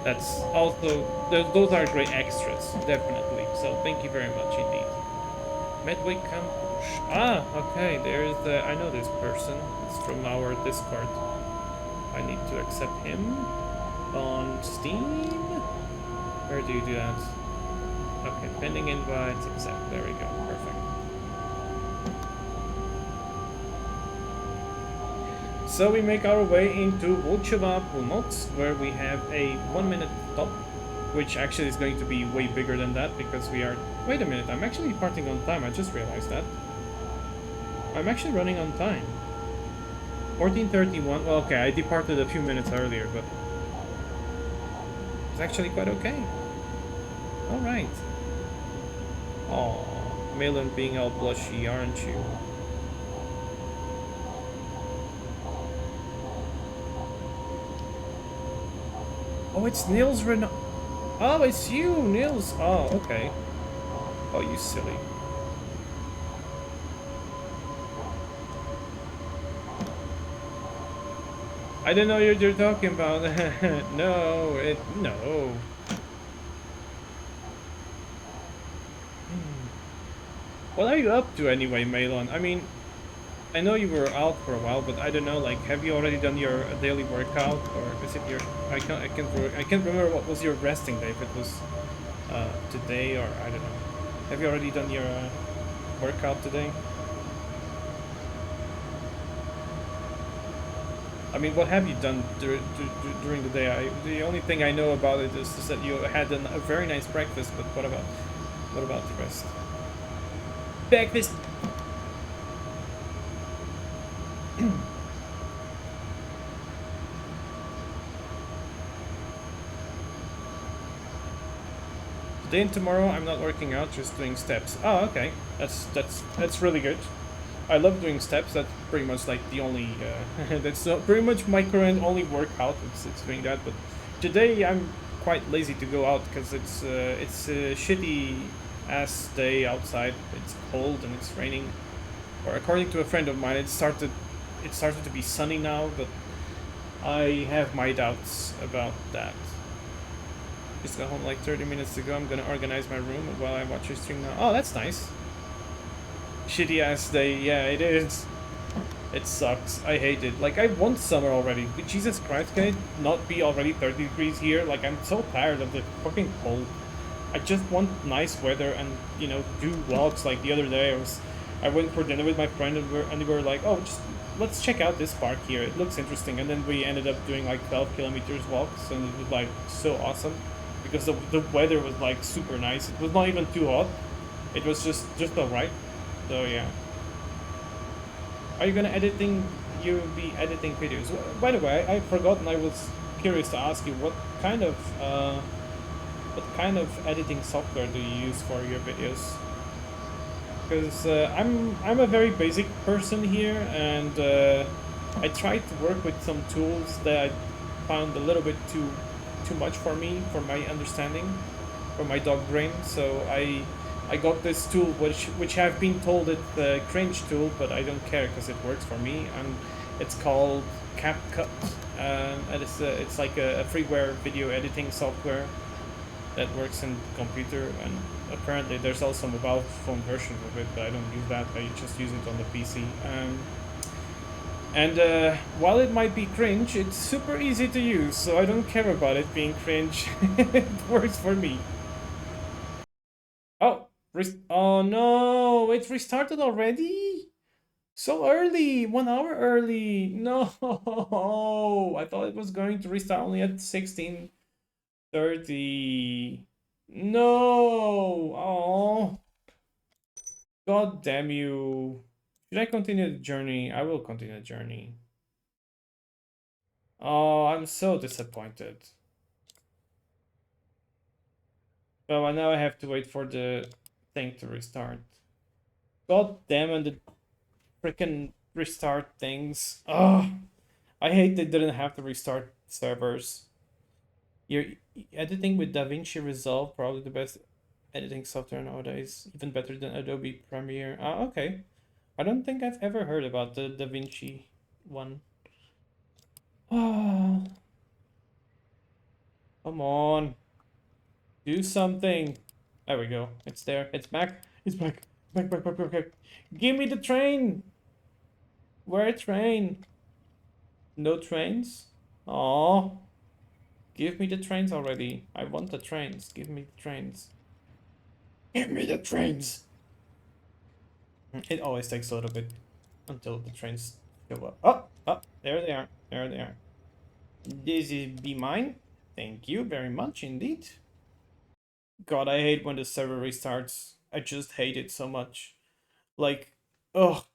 That's also those are great extras, definitely. So thank you very much indeed. Medway Campus. Ah, okay. There's I know this person. It's from our Discord. I need to accept him on Steam. Where do you do that? Okay, pending invites. Accept. There we go. Perfect. So we make our way into Volcheva Pulnoc, where we have a 1 minute stop, which actually is going to be way bigger than that because we are... Wait a minute, I'm actually departing on time, I just realized that. I'm actually running on time. 14:31, well okay, I departed a few minutes earlier, but... It's actually quite okay. Alright. Aww, Malin being all blushy, aren't you? Oh, it's Niels Renault. Oh, it's you, Niels. Oh, okay. Oh, you silly. I didn't know you're talking about. No. What are you up to anyway, Malon? I mean, I know you were out for a while, but I don't know. Like, have you already done your daily workout, or is it your? I can't remember what was your resting day. If it was today or I don't know. Have you already done your workout today? I mean, what have you done during the day? The only thing I know about it is that you had a very nice breakfast. But what about the rest? Breakfast. Today and tomorrow I'm not working out, just doing steps. Oh, okay. That's really good. I love doing steps. That's pretty much like the only that's pretty much my current only workout. It's doing that. But today I'm quite lazy to go out because it's a shitty ass day outside. It's cold and it's raining. Or according to a friend of mine, it started to be sunny now, but I have my doubts about that. Just got home like 30 minutes ago. I'm gonna organize my room while I watch your stream now. Oh, that's nice. Shitty ass day. Yeah, it is. It sucks. I hate it. Like, I want summer already. Jesus Christ, can it not be already 30 degrees here? Like, I'm so tired of the fucking cold. I just want nice weather and, you know, do walks. Like the other day, I went for dinner with my friend and we were like, oh, just let's check out this park here. It looks interesting. And then we ended up doing like 12 kilometers walks, and it was like so awesome because the weather was like super nice. It was not even too hot. It was just alright. So yeah. Are you gonna you'll be editing videos? By the way, I forgot, and I was curious to ask you what kind of editing software do you use for your videos? Because I'm a very basic person here, and I tried to work with some tools that I found a little bit too much for me, for my understanding, for my dog brain. So I got this tool which I've been told it's a cringe tool, but I don't care because it works for me, and it's called CapCut, and it's like a freeware video editing software that works in computer, and apparently there's also a mobile phone version of it, but I don't use that. I just use it on the PC. And while it might be cringe, it's super easy to use, so I don't care about it being cringe. It works for me. Oh, oh no, it restarted already? So early, 1 hour early. No, I thought it was going to restart only at 16:30. No, oh, god damn you. Should I continue the journey? I will continue the journey. Oh, I'm so disappointed. Well, now I have to wait for the thing to restart. God damn it, the freaking restart things. Oh, I hate they didn't have to restart servers. You're editing with DaVinci Resolve, probably the best editing software nowadays, even better than Adobe Premiere. Ah, okay. I don't think I've ever heard about the DaVinci one. Oh, come on. Do something. There we go. It's there. It's back. It's back. Back. Give me the train. Where train? No trains? Oh, give me the trains already. I want the trains. Give me the trains. Give me the trains. It always takes a little bit until the trains show up. Oh, there they are. There they are. This is be mine. Thank you very much indeed. God, I hate when the server restarts. I just hate it so much. Like, ugh,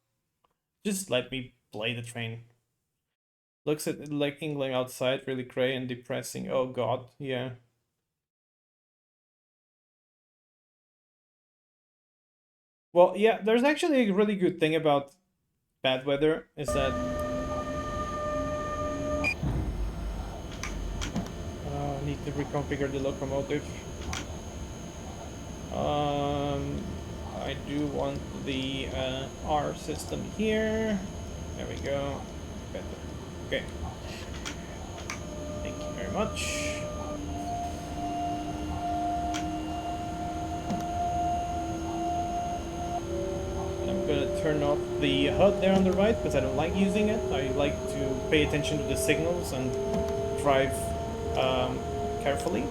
just let me play the train. Looks at like England outside, really gray and depressing. Oh God, yeah. Well, yeah, there's actually a really good thing about bad weather is that I need to reconfigure the locomotive. I do want the R system here. There we go. Better. Okay. Thank you very much. I'm gonna turn off the HUD there on the right because I don't like using it. I like to pay attention to the signals and drive carefully.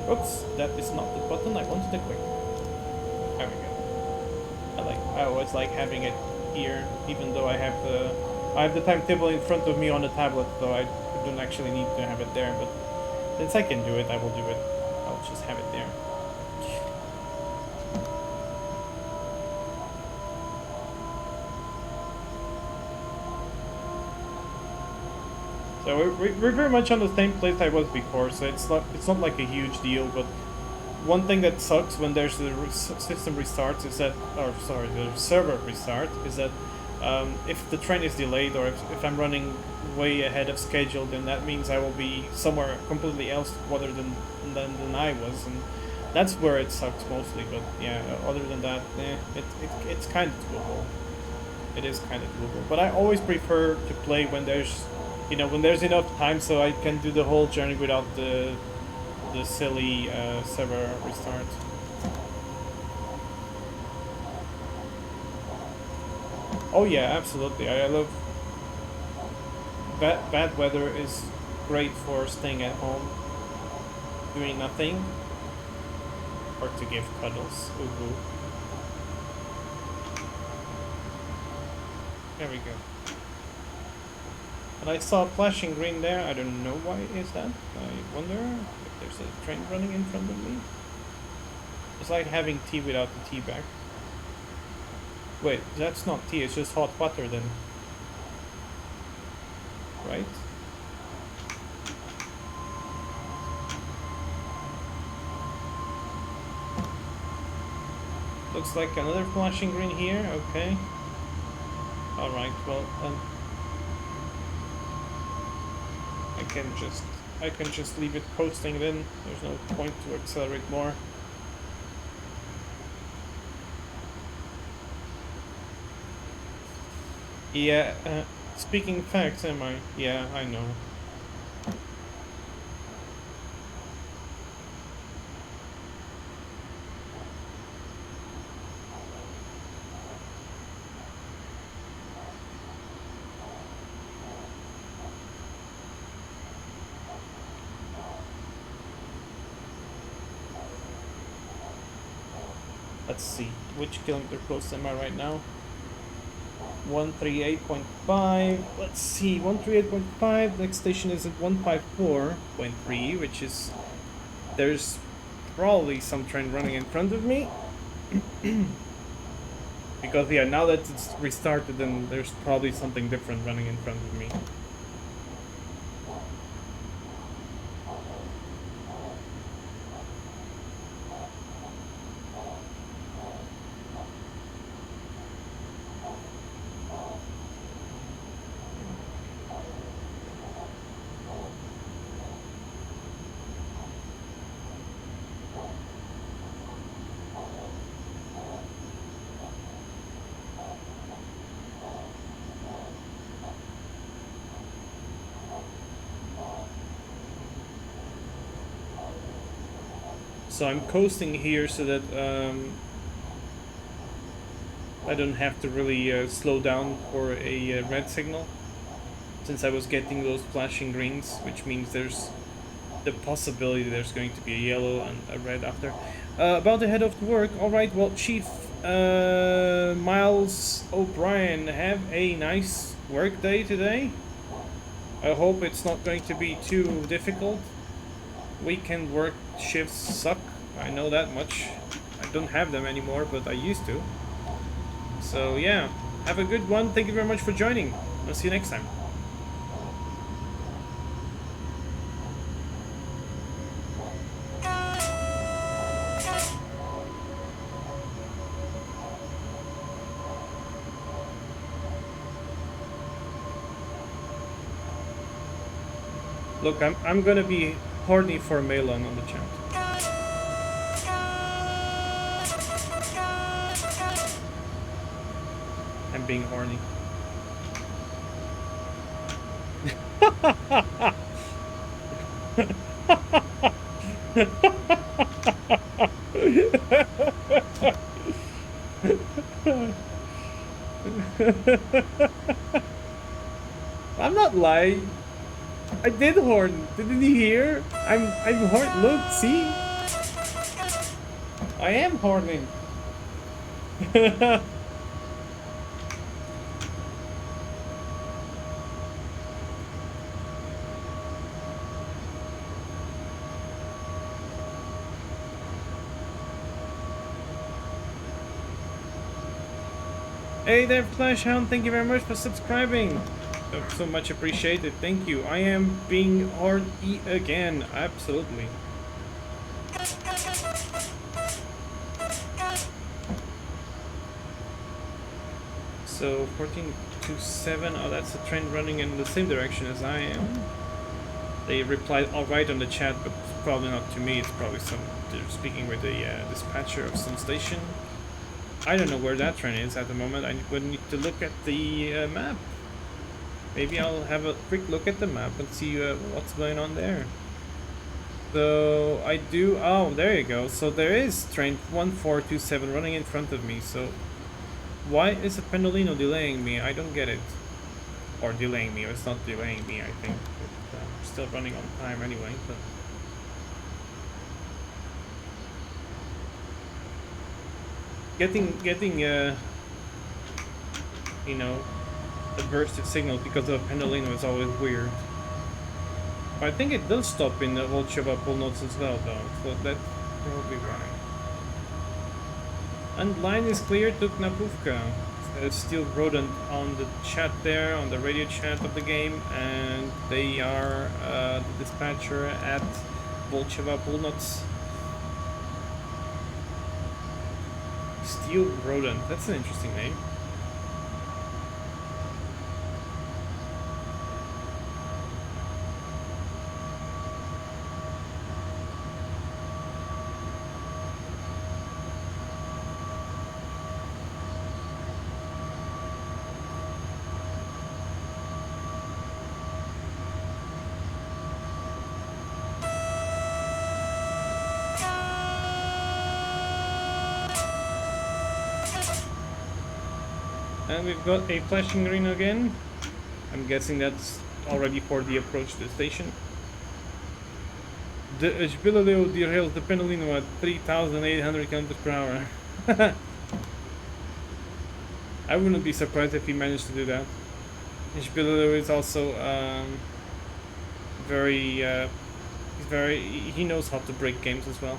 Oops, that is not the button I wanted to click. There we go. I always like having it here, even though I have the timetable in front of me on the tablet, so I don't actually need to have it there. But since I can do it, I will do it. I'll just have it there. So we're very much on the same place I was before, so it's not like a huge deal. But one thing that sucks when there's the system restarts is that, or sorry, the server restart is that if the train is delayed or if I'm running way ahead of schedule, then that means I will be somewhere completely else other than I was, and that's where it sucks mostly. But yeah, other than that, it's kind of doable. It is kind of doable, but I always prefer to play when there's enough time so I can do the whole journey without the silly server restart. Oh yeah, absolutely. I love bad weather is great for staying at home, doing nothing, or to give cuddles. Ooh. There we go. And I saw flashing green there. I don't know why is that. I wonder if there's a train running in front of me. It's like having tea without the tea bag. Wait, that's not tea, it's just hot water then. Right? Looks like another flashing green here, okay. Alright, well, I can just leave it posting then. There's no point to accelerate more. Yeah, speaking facts, am I? Yeah, I know. let's see, which kilometer close am I right now? 138.5. Let's see, 138.5. Next station is at 154.3, which is, there's probably some train running in front of me. Because yeah, now that it's restarted, then there's probably something different running in front of me. So I'm coasting here so that I don't have to really slow down for a red signal, since I was getting those flashing greens, which means there's the possibility there's going to be a yellow and a red after. About to head off to work. Alright, well, Chief Miles O'Brien, have a nice work day today. I hope it's not going to be too difficult. Weekend work shifts suck, I know that much. I don't have them anymore, but I used to. So yeah, have a good one. Thank you very much for joining. I'll see you next time. Look, I'm gonna be horny for Melon on the chat. I'm being horny. I'm not lying. I did horn. Didn't you hear? I'm horn. Look, see? I am horning. Hey there, Flashhound. Thank you very much for subscribing. So much appreciated. Thank you. I am being horny again. Absolutely. So 1427. Oh, that's a train running in the same direction as I am. They replied alright on the chat, but probably not to me. It's probably they're speaking with the dispatcher of some station. I don't know where that train is at the moment. I would need to look at the map. Maybe I'll have a quick look at the map and see what's going on there. So I do. Oh, there you go. So there is train 1427 running in front of me. So why is the Pendolino delaying me? I don't get it. Or delaying me. It's not delaying me, I think. But, still running on time anyway. But getting you know, a bursted signal because of Pendolino is always weird. But I think it does stop in the Volcheva pull notes as well, though, so that will be right. And line is clear to Knapuvka. There's still Rodent on the chat there, on the radio chat of the game, and they are the dispatcher at Volcheva pull notes. Steel Rodent, that's an interesting name. And we've got a flashing green again. I'm guessing that's already for the approach to the station. The Gibilio derails the Pendolino at 3,800 km per hour. I wouldn't be surprised if he managed to do that. Ishbilo is also very, he knows how to break games as well.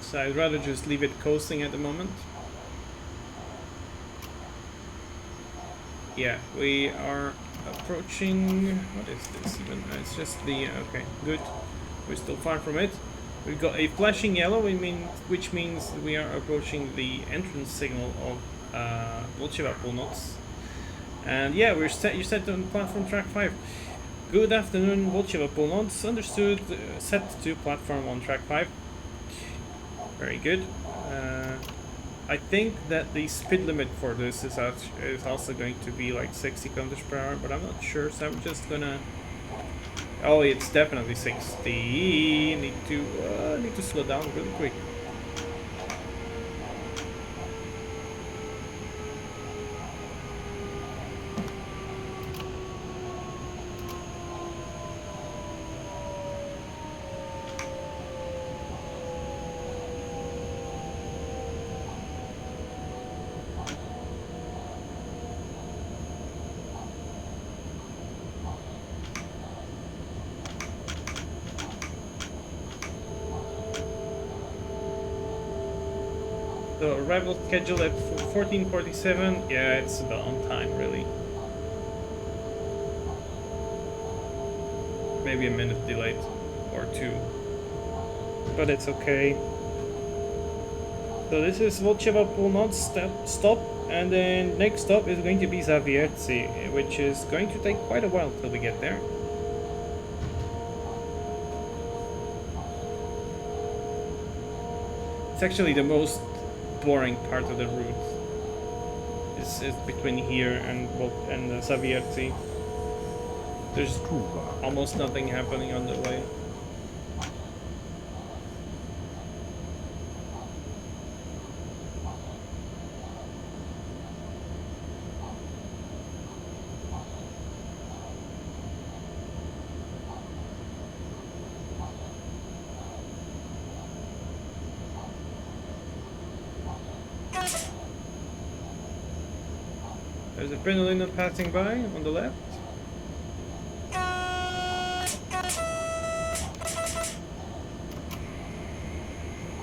So I'd rather just leave it coasting at the moment. Yeah, we are approaching... What is this even? It's just the... okay, good. We're still far from it. We've got a flashing yellow, which means we are approaching the entrance signal of Volcheva Polnoc. And yeah, you're set on platform track 5. Good afternoon, Volcheva Polnoc. Understood. Set to platform on track 5. Very good. I think that the speed limit for this is also going to be like 60 kilometers per hour, but I'm not sure, so I'm just gonna... Oh, it's definitely 60. Need to slow down really quick. So arrival scheduled at 14:47. Yeah, it's about on time, really. Maybe a minute delayed or two, but it's okay. So this is Volcheva Polnoc stop, and then next stop is going to be Zavierci, which is going to take quite a while till we get there. It's actually the most boring part of the route. Is between here and Zavierci. There's almost nothing happening on the way. There's a Brenolina passing by on the left.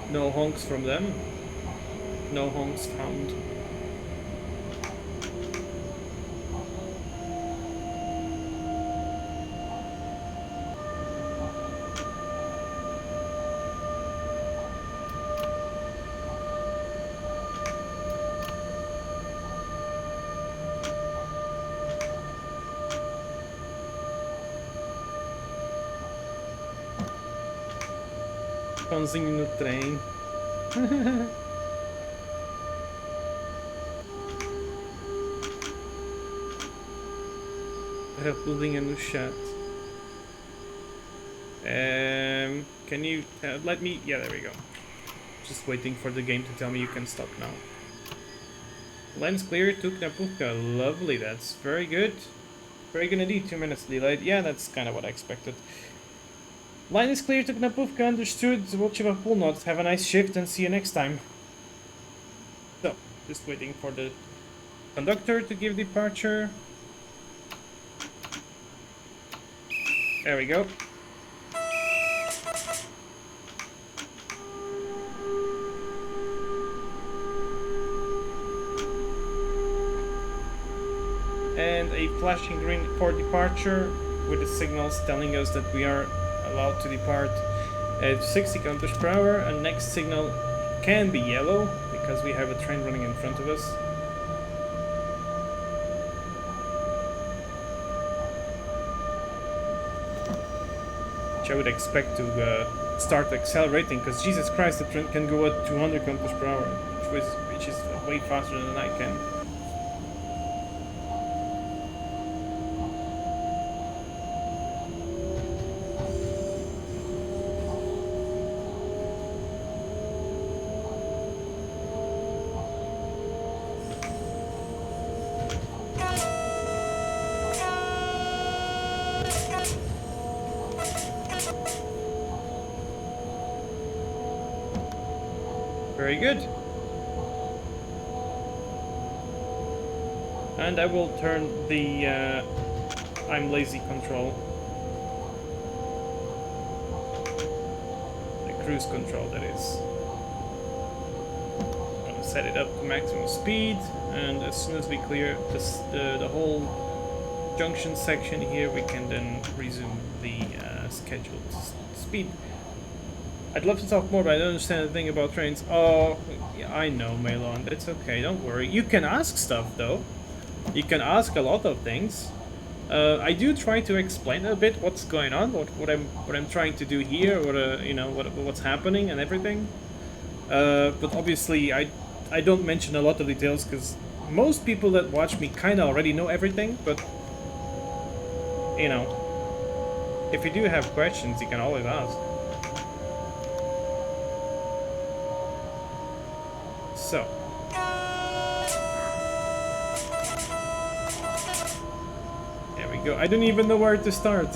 No honks from them. No honks found. Pãozinho no trem. Rapulinha no chat. Can you let me... Yeah, there we go. Just waiting for the game to tell me you can stop now. Lens clear to Knapuvka. Lovely, that's very good. Very good indeed, 2 minutes delayed. Yeah, that's kind of what I expected. Line is clear to Knapuvka, understood. Volcheva Polnoc. Have a nice shift and see you next time. So, just waiting for the conductor to give departure. There we go. And a flashing green for departure with the signals telling us that we are allowed to depart at 60 kilometers per hour, and next signal can be yellow because we have a train running in front of us. Which I would expect to start accelerating, because Jesus Christ, the train can go at 200 kilometers per hour, which is way faster than I can. Very good. And I will turn the I'm lazy control. The cruise control, that is. I'm gonna set it up to maximum speed, and as soon as we clear the whole junction section here, we can then resume the scheduled speed. I'd love to talk more, but I don't understand a thing about trains. Oh, yeah, I know, Melon. It's okay, don't worry. You can ask stuff, though. You can ask a lot of things. I do try to explain a bit what's going on, what I'm trying to do here, you know, what's happening and everything. But obviously, I don't mention a lot of details because most people that watch me kind of already know everything. But you know, if you do have questions, you can always ask. So. Go. I don't even know where to start.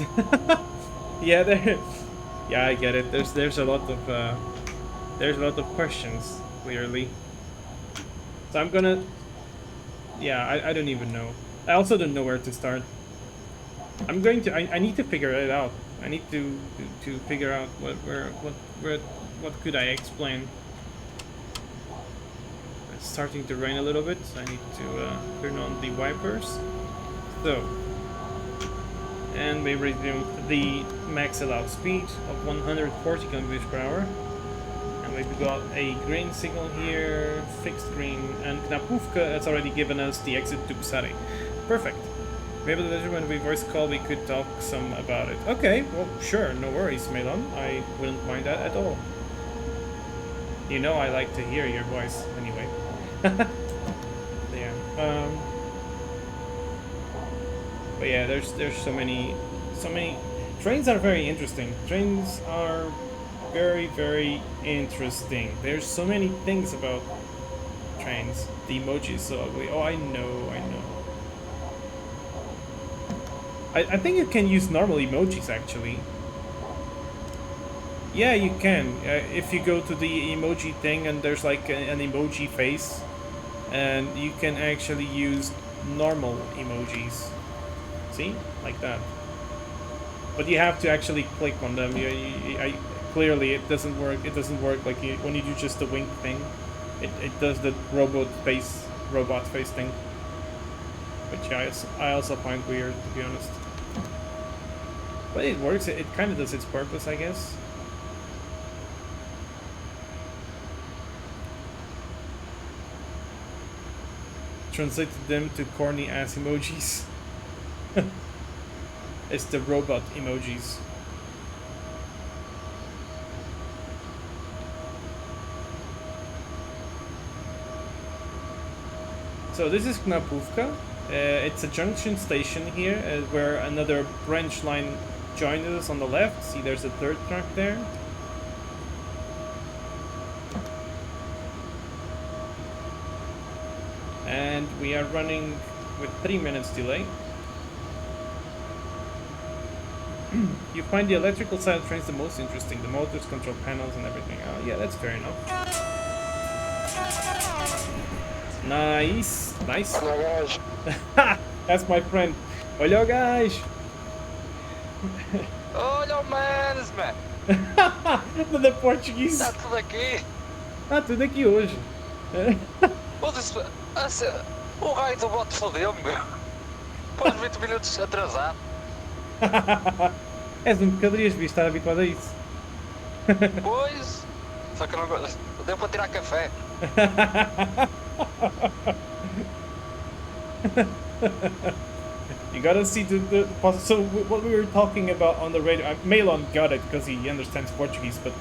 Yeah, yeah, I get it. There's a lot of questions, clearly. So I'm gonna. Yeah, I don't even know. I also don't know where to start. I'm going to. I need to figure it out. I need to figure out what could I explain. It's starting to rain a little bit, so I need to turn on the wipers. So. And we resume the max allowed speed of 140 km per hour. And we've got a green signal here, fixed green, and Knapówka has already given us the exit to Psary. Perfect. Maybe later when we voice call we could talk some about it. Okay, well sure, no worries, Melon. I wouldn't mind that at all. You know I like to hear your voice anyway. Yeah. But yeah, there's so many. Trains are very interesting. Trains are very interesting. There's so many things about trains. The emoji is so ugly. Oh, I know. I think you can use normal emojis actually. Yeah, you can. If you go to the emoji thing and there's like an emoji face, and you can actually use normal emojis. See? Like that. But you have to actually click on them. Clearly, it doesn't work. It doesn't work like when you do just the wink thing. It does the robot face thing. Which I also find weird, to be honest. But it works. It kind of does its purpose, I guess. Translated them to corny ass emojis. It's the robot emojis. So this is Knapówka. It's a junction station here where another branch line joins us on the left. See, there's a third track there. And we are running with 3 minutes delay. You find the electrical side of trains the most interesting, the motors, control panels, and everything. Oh, yeah, that's fair enough. Nice. Olha, gajo. That's my friend. Olha, guys. Olha o manos, man! Tudo é português. Está tudo aqui! Ah, tudo aqui hoje. O raio do bote fodeu-me, meu! Pôs 20 minutos atrasado. És um bocadinho, devias estar habituado a isso. Pois, só que eu não gosto. Deu para tirar café. You gotta see so what we were talking about on the radio. Melon got it because he understands Portuguese, but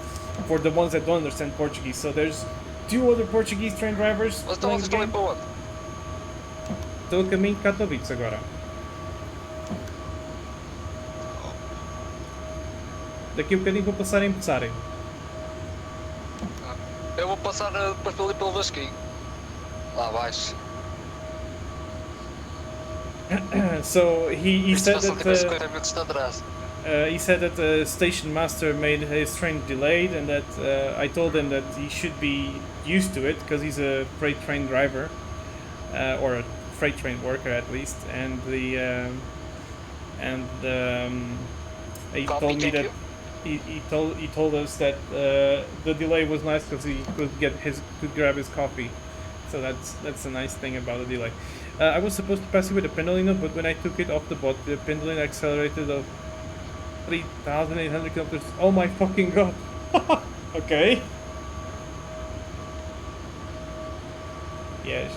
for the ones that don't understand Portuguese, so there's 2 other Portuguese train drivers. Mas então vocês estão aí para onde? Estou a caminho de Katowice agora. Daqui a bocadinho vou passar em Psary. Eu vou passar depois pelo Vasquinho. Lá abaixo. So he said that. 50 minutos de atraso. he said that the station master made his train delayed, and that I told him that he should be used to it because he's a freight train driver, or a freight train worker at least. And he Copy, told me thank that you. he told us that the delay was nice because he could grab his coffee. So that's a nice thing about the delay. I was supposed to pass it with a pendolino, but when I took it off the bot, the pendolino accelerated of 3,800 kilometers. Oh my fucking god! Okay. Yes.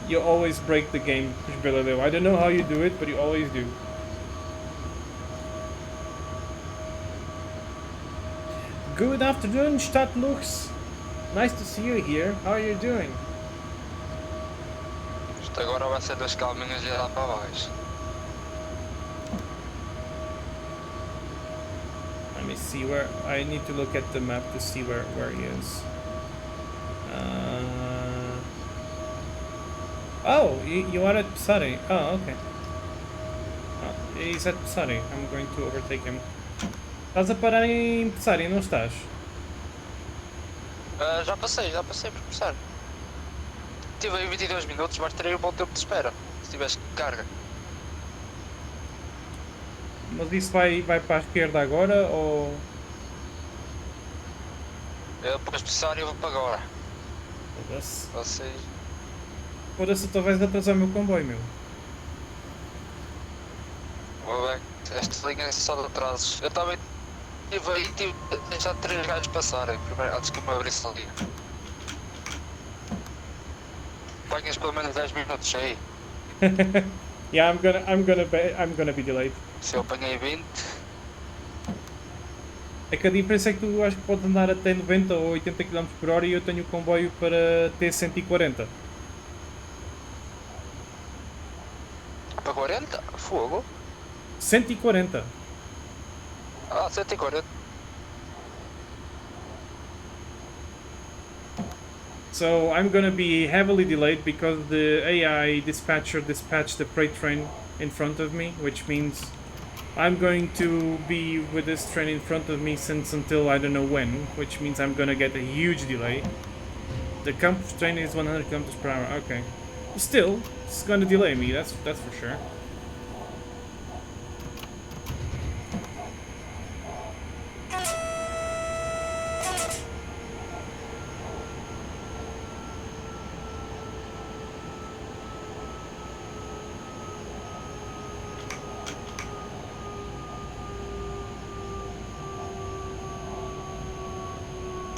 You always break the game, Galileo. I don't know how you do it, but you always do. Good afternoon, Stadtlux. Nice to see you here. How are you doing? Isto agora vai ser 2 calminhos e lá para baixo. Let me see where. I need to look at the map to see where he is. Oh, you are at Psari. Oh, okay. Oh, he's at Psari. I'm going to overtake him. Estás a parar em Psari, não estás? Já passei por começar. Estive aí 22 minutos, mas terei um bom tempo de espera. Se tivesse carga. Mas isso vai para a esquerda agora ou. Eu depois precisar eu vou para agora. Foda-se. Vocês. Foda-se, tu vais atrasar o meu comboio, meu. Vou bem. Esta linha é só de atrasos. Eu também tive aí, tive deixar 3 gajos passarem. Primeiro, antes que eu me abrisse a linha. Apanhas pelo menos 10 minutos aí. Yeah, I'm gonna be delayed. Se eu apanhei 20. É que a diferença é que tu acho que podes andar até 90 ou 80 km por hora e eu tenho o comboio para ter 140. Para 40? Fogo. 140. Ah, 140. So I'm gonna be heavily delayed because the AI dispatcher dispatched the freight train in front of me, which means I'm going to be with this train in front of me since until I don't know when, which means I'm gonna get a huge delay. The campus train is 100 kilometers per hour. Okay, still, it's gonna delay me. That's for sure.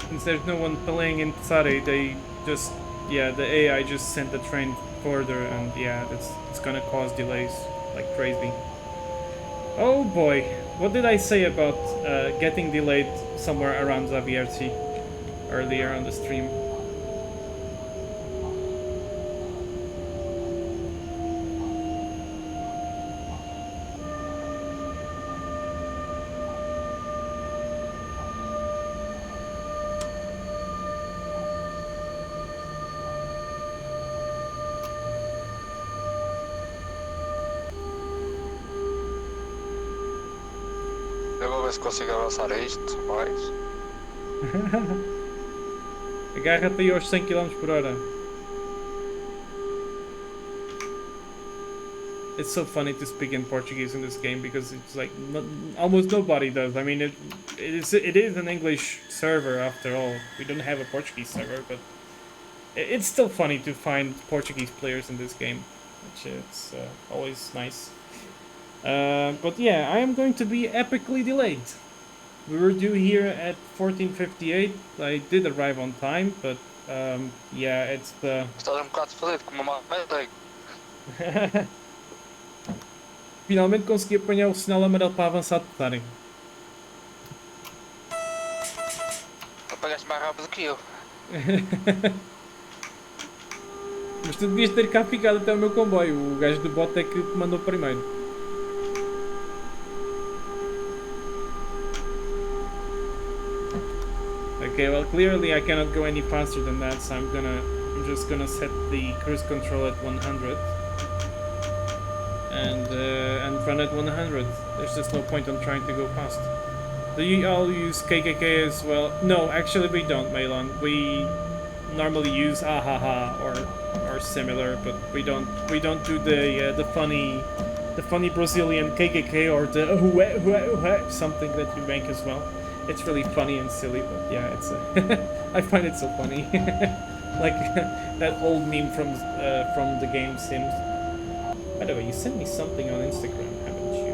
Since there's no one playing in Tsare, they just, yeah, the AI just sent the train further, and yeah, it's gonna cause delays like crazy. Oh boy, what did I say about getting delayed somewhere around Zavierci earlier on the stream? Eu vou ver se consigo avançar a isto mais. Agarra-te aí aos 100 km por hora. It's so funny to speak in Portuguese in this game because it's like almost nobody does. I mean, it is an English server after all. We don't have a Portuguese server, but it's still funny to find Portuguese players in this game, which is always nice. But yeah, I am going to be epically delayed. We were due here at 14:58. I did arrive on time, but yeah, it's the... Estás bocado fodido como uma meia. Finalmente consegui apanhar o sinal amarelo para avançar de Tarem. Apagaste mais rápido que eu. Mas tu devias ter cá ficado até o meu comboio. O gajo do bot é que te mandou primeiro. Okay, well clearly I cannot go any faster than that, so I'm just gonna set the cruise control at 100 and run at 100. There's just no point on trying to go fast. Do you all use KKK as well? No, actually we don't, Melon. We normally use ahaha or similar, but we don't do the funny Brazilian KKK or the something that you make as well. It's really funny and silly, but yeah, it's I find it so funny. Like that old meme from the game Sims. By the way, you sent me something on Instagram, haven't you?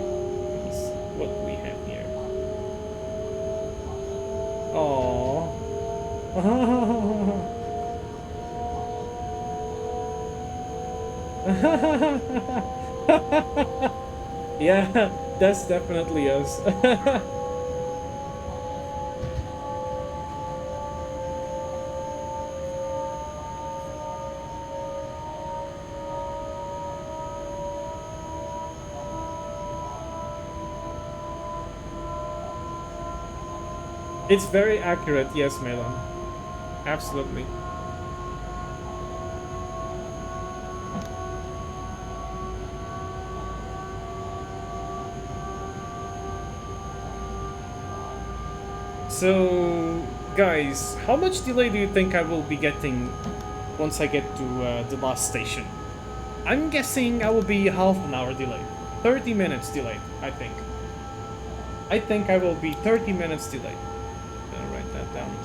What do we have here? Aww. Yeah, that's definitely us. It's very accurate, yes, Melon. Absolutely. So, guys, how much delay do you think I will be getting once I get to the last station? I'm guessing I will be half an hour delayed. 30 minutes delayed, I think. I think I will be 30 minutes delayed. Gonna write that down.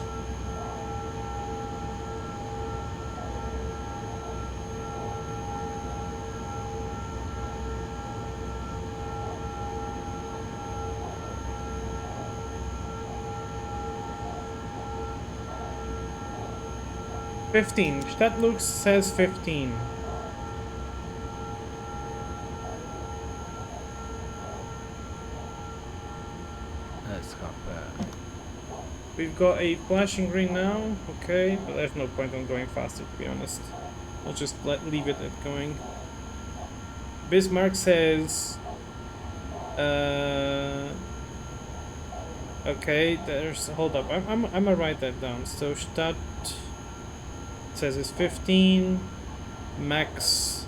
$15. Statlux says 15. Let's go back. We've got a flashing green now, okay, but there's no point on going faster, to be honest. I'll just leave it at going. Bismarck says, okay, there's, hold up, I'm gonna write that down. So Stadt says it's 15, Max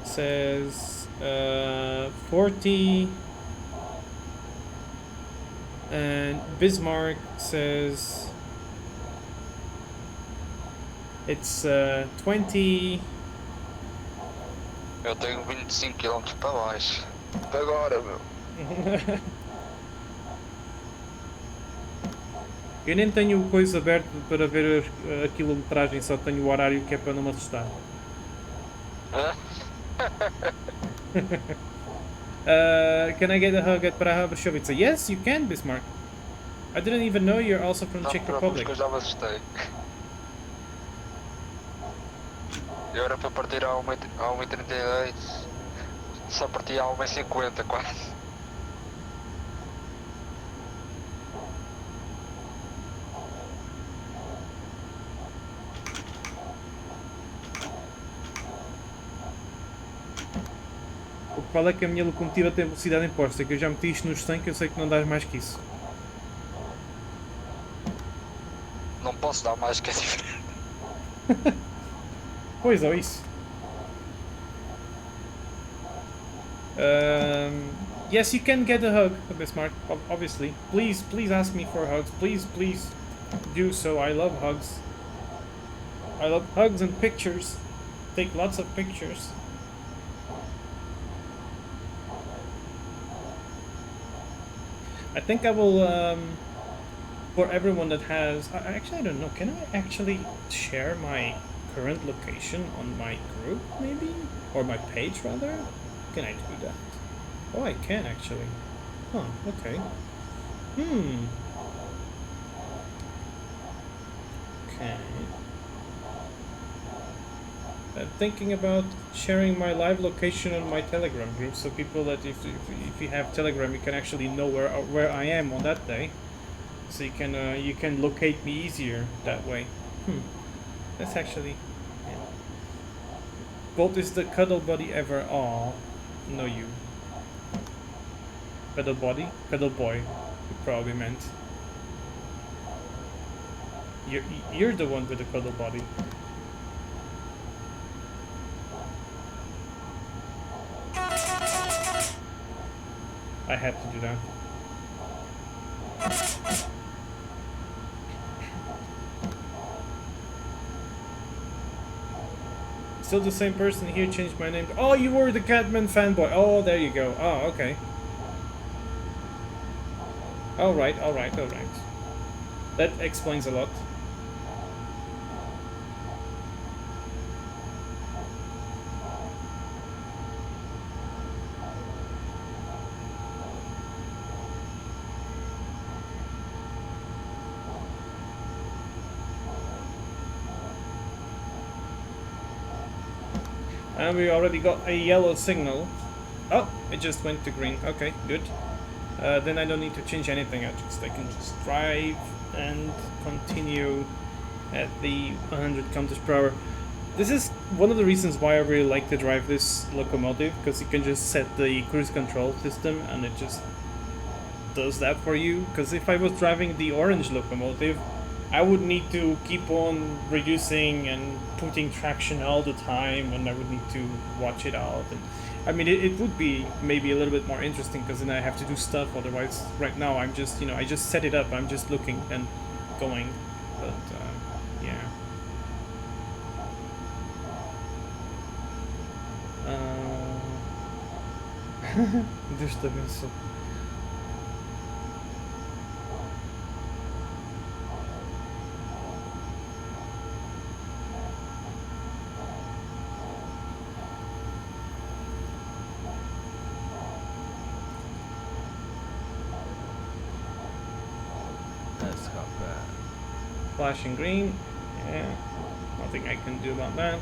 says 40, and Bismarck says it's 20. Eu tenho 25 km para baixo. Agora, meu. Eu nem tenho coisa aberta para ver a quilometragem, só tenho o horário que é para não me assustar. Can I get a hug at Praha Brashovica? Yes, you can, Bismarck. I didn't even know you're also from Czech Republic. Eu já me assustei. Eu era para partir a 1,32, só parti a 1,50 quase. Qual é que a minha locomotiva tem velocidade imposta? Que eu já meti isto nos 100, que eu sei que não dás mais que isso. Não posso dar mais que é diferente. Pois é, isso. Yes, you can get a hug, Bismarck, obviously. Please ask me for hugs. Please do so. I love hugs. I love hugs and pictures. Take lots of pictures. I think I will, for everyone that has... Actually, I don't know. Can I actually share my current location on my group, maybe? Or my page, rather? Can I do that? Oh, I can, actually. Huh, okay. Okay. I'm thinking about sharing my live location on my Telegram group, so people that if you have Telegram, you can actually know where I am on that day, so you can locate me easier that way. That's actually. Yeah. Bolt is the cuddle buddy ever. Aw, no you. Cuddle body, cuddle boy. You probably meant. You're the one with the cuddle body. I had to do that. Still the same person here, changed my name. Oh, you were the Catman fanboy. Oh, there you go. Oh, okay. Alright, alright, alright. That explains a lot. And we already got a yellow signal. Oh, it just went to green. Okay, good. Then I don't need to change anything. I can just drive and continue at the 100 kilometers per hour. This is one of the reasons why I really like to drive this locomotive, because you can just set the cruise control system and it just does that for you. Because if I was driving the orange locomotive, I would need to keep on reducing and putting traction all the time, and I would need to watch it out. And I mean, it would be maybe a little bit more interesting, because then I have to do stuff. Otherwise, right now I'm just, I just set it up. I'm just looking and going. But yeah. Disturbance. Let's hop Flashing green. Yeah. Nothing I can do about that.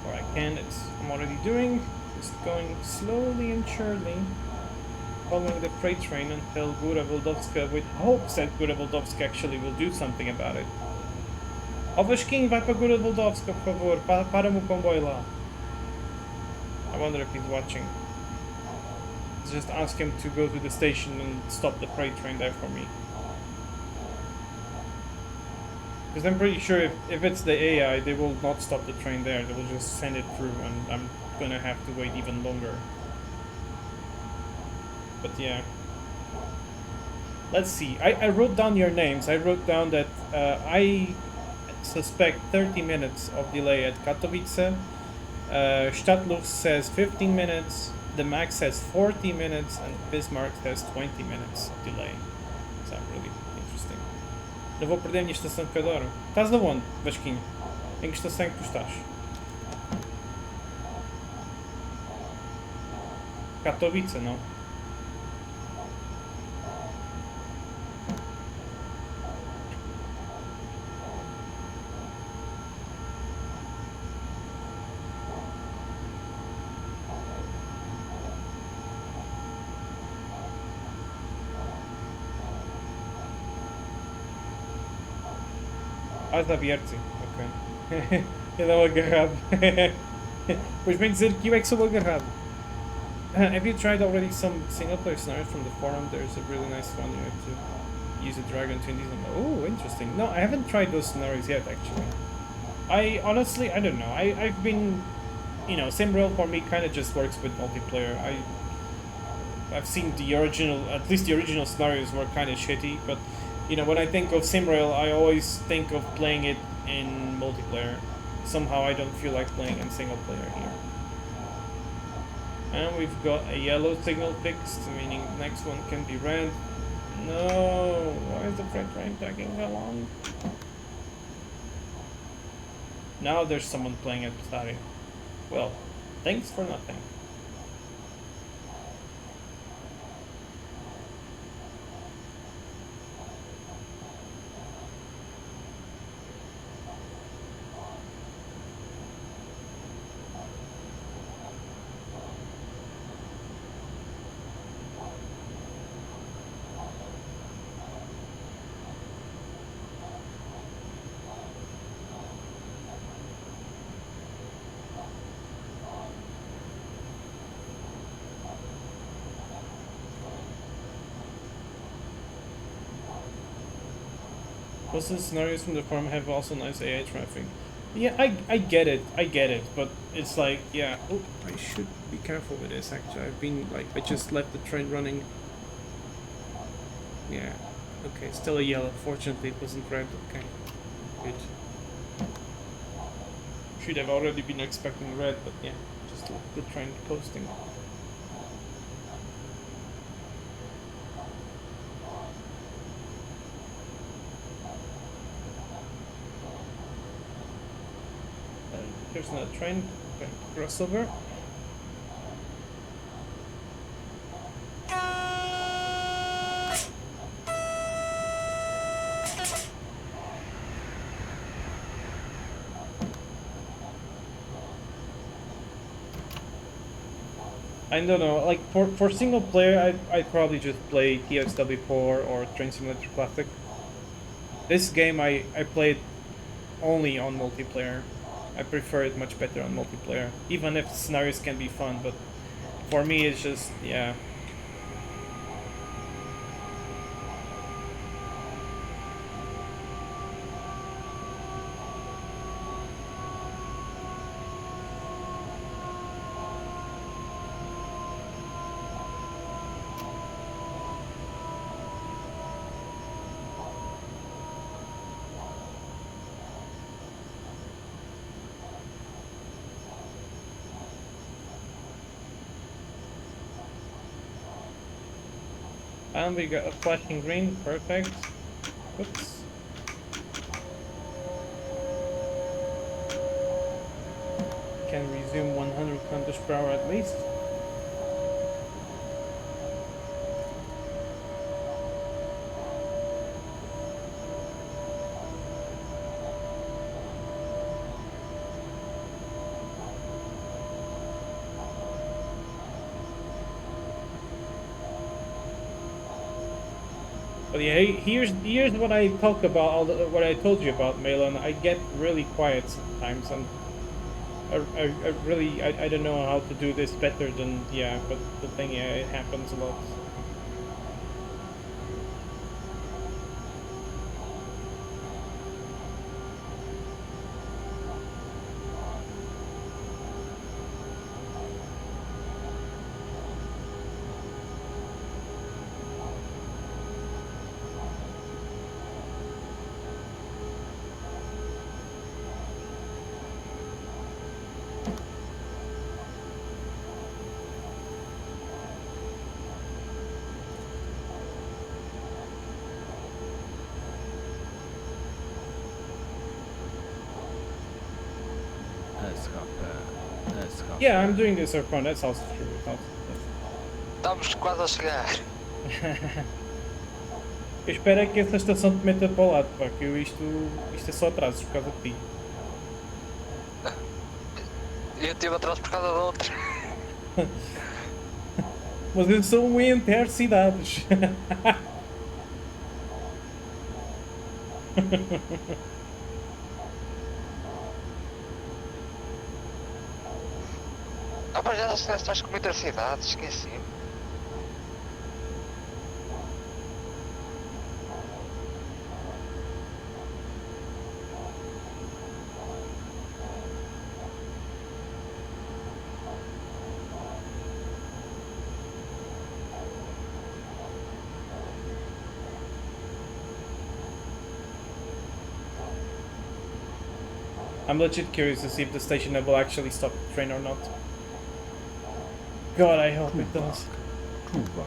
Or I can, I'm already doing. Just going slowly and surely, following the freight train until Góra Wildowska, with hopes that Góra Wildowska actually will do something about it. Ovechkin, vai para Góra Wildowska, por favor. Para o comboio lá. I wonder if he's watching. Just ask him to go to the station and stop the freight train there for me. Because I'm pretty sure if it's the AI, they will not stop the train there. They will just send it through, and I'm gonna have to wait even longer. But yeah. Let's see. I wrote down your names. I wrote down that I suspect 30 minutes of delay at Katowice. Stadtluft says 15 minutes. The max says 40 minutes, and Bismarck says 20 minutes delay. So really interesting. Não vou perder a minha estação que adoro. Estás de onde, Vasquinho? Em que estação é que tu estás? Katowice, não? Ah, está Vierzi, ok. Ele é o agarrado. Pois bem dizer que eu é que sou o agarrado. Have you tried already some single player scenarios from the forum? There's a really nice one. You have to use a dragon to these. Oh, interesting. No, I haven't tried those scenarios yet, actually. I honestly, I don't know. I've been, Simrail for me kind of just works with multiplayer. I've seen the original, at least the original scenarios were kind of shitty, but when I think of Simrail, I always think of playing it in multiplayer. Somehow I don't feel like playing in single player here. And we've got a yellow signal fixed, meaning the next one can be red. No, why is the freight train taking so long? Now there's someone playing at Stari. Well, thanks for nothing. Most of the scenarios from the forum have also nice AI traffic. Yeah, I get it, but it's like, yeah, oh, I should be careful with this, actually. I've been, like, I just left the train running. Yeah, okay, still a yellow. Fortunately, it wasn't red. Okay, good. Should have already been expecting red, but yeah, just left the train coasting. Here's another train. Okay, crossover. I don't know, like for single player, I'd probably just play TXW4 or Train Simulator Classic. This game I played only on multiplayer. I prefer it much better on multiplayer, even if scenarios can be fun, but for me it's just, yeah. And we got a flashing green, perfect. Oops. Can resume 100 kilometers per hour at least. But yeah, here's what I talk about, what I told you about, Malon. I get really quiet sometimes, and I really I don't know how to do this better than, yeah. But the thing, yeah, it happens a lot. Yeah, I'm doing this aircon, that's also true. Estamos quase a chegar. Eu espero é que essa estação te meta para o lado, pá, que isto é só atrasos por causa de ti. Eu estive atrás por causa da outra. Mas eu sou um intercidades. Ah, mas já estás com muitas cidades, esqueci. I'm legit curious to see if the station will actually stop the train or not. God, I hope it does. Tuvok.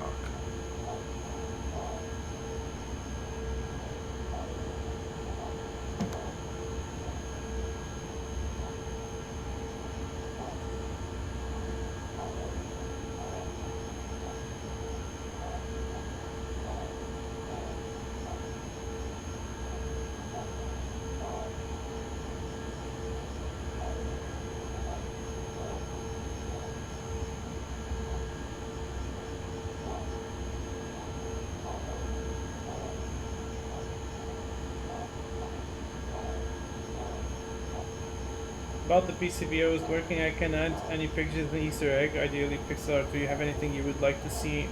About the PCBO is working, I can add any pictures and Easter egg, ideally pixel art. Do you have anything you would like to see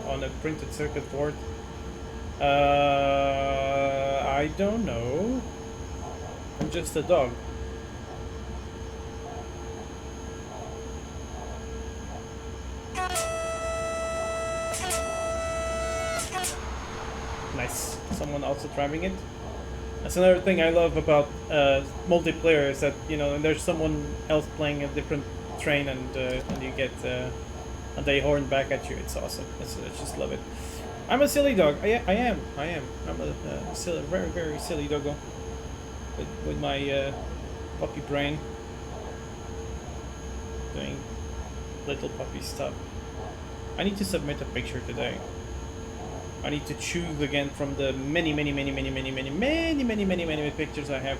on a printed circuit board? I don't know. I'm just a dog. nice. Someone also driving it. That's another thing I love about multiplayer is that, you know, there's someone else playing a different train and you get and they horn back at you. It's awesome. I just love it. I'm a silly dog. I am. I'm a silly, very, very silly doggo with my puppy brain doing little puppy stuff. I need to submit a picture today. I need to choose again from the many pictures I have.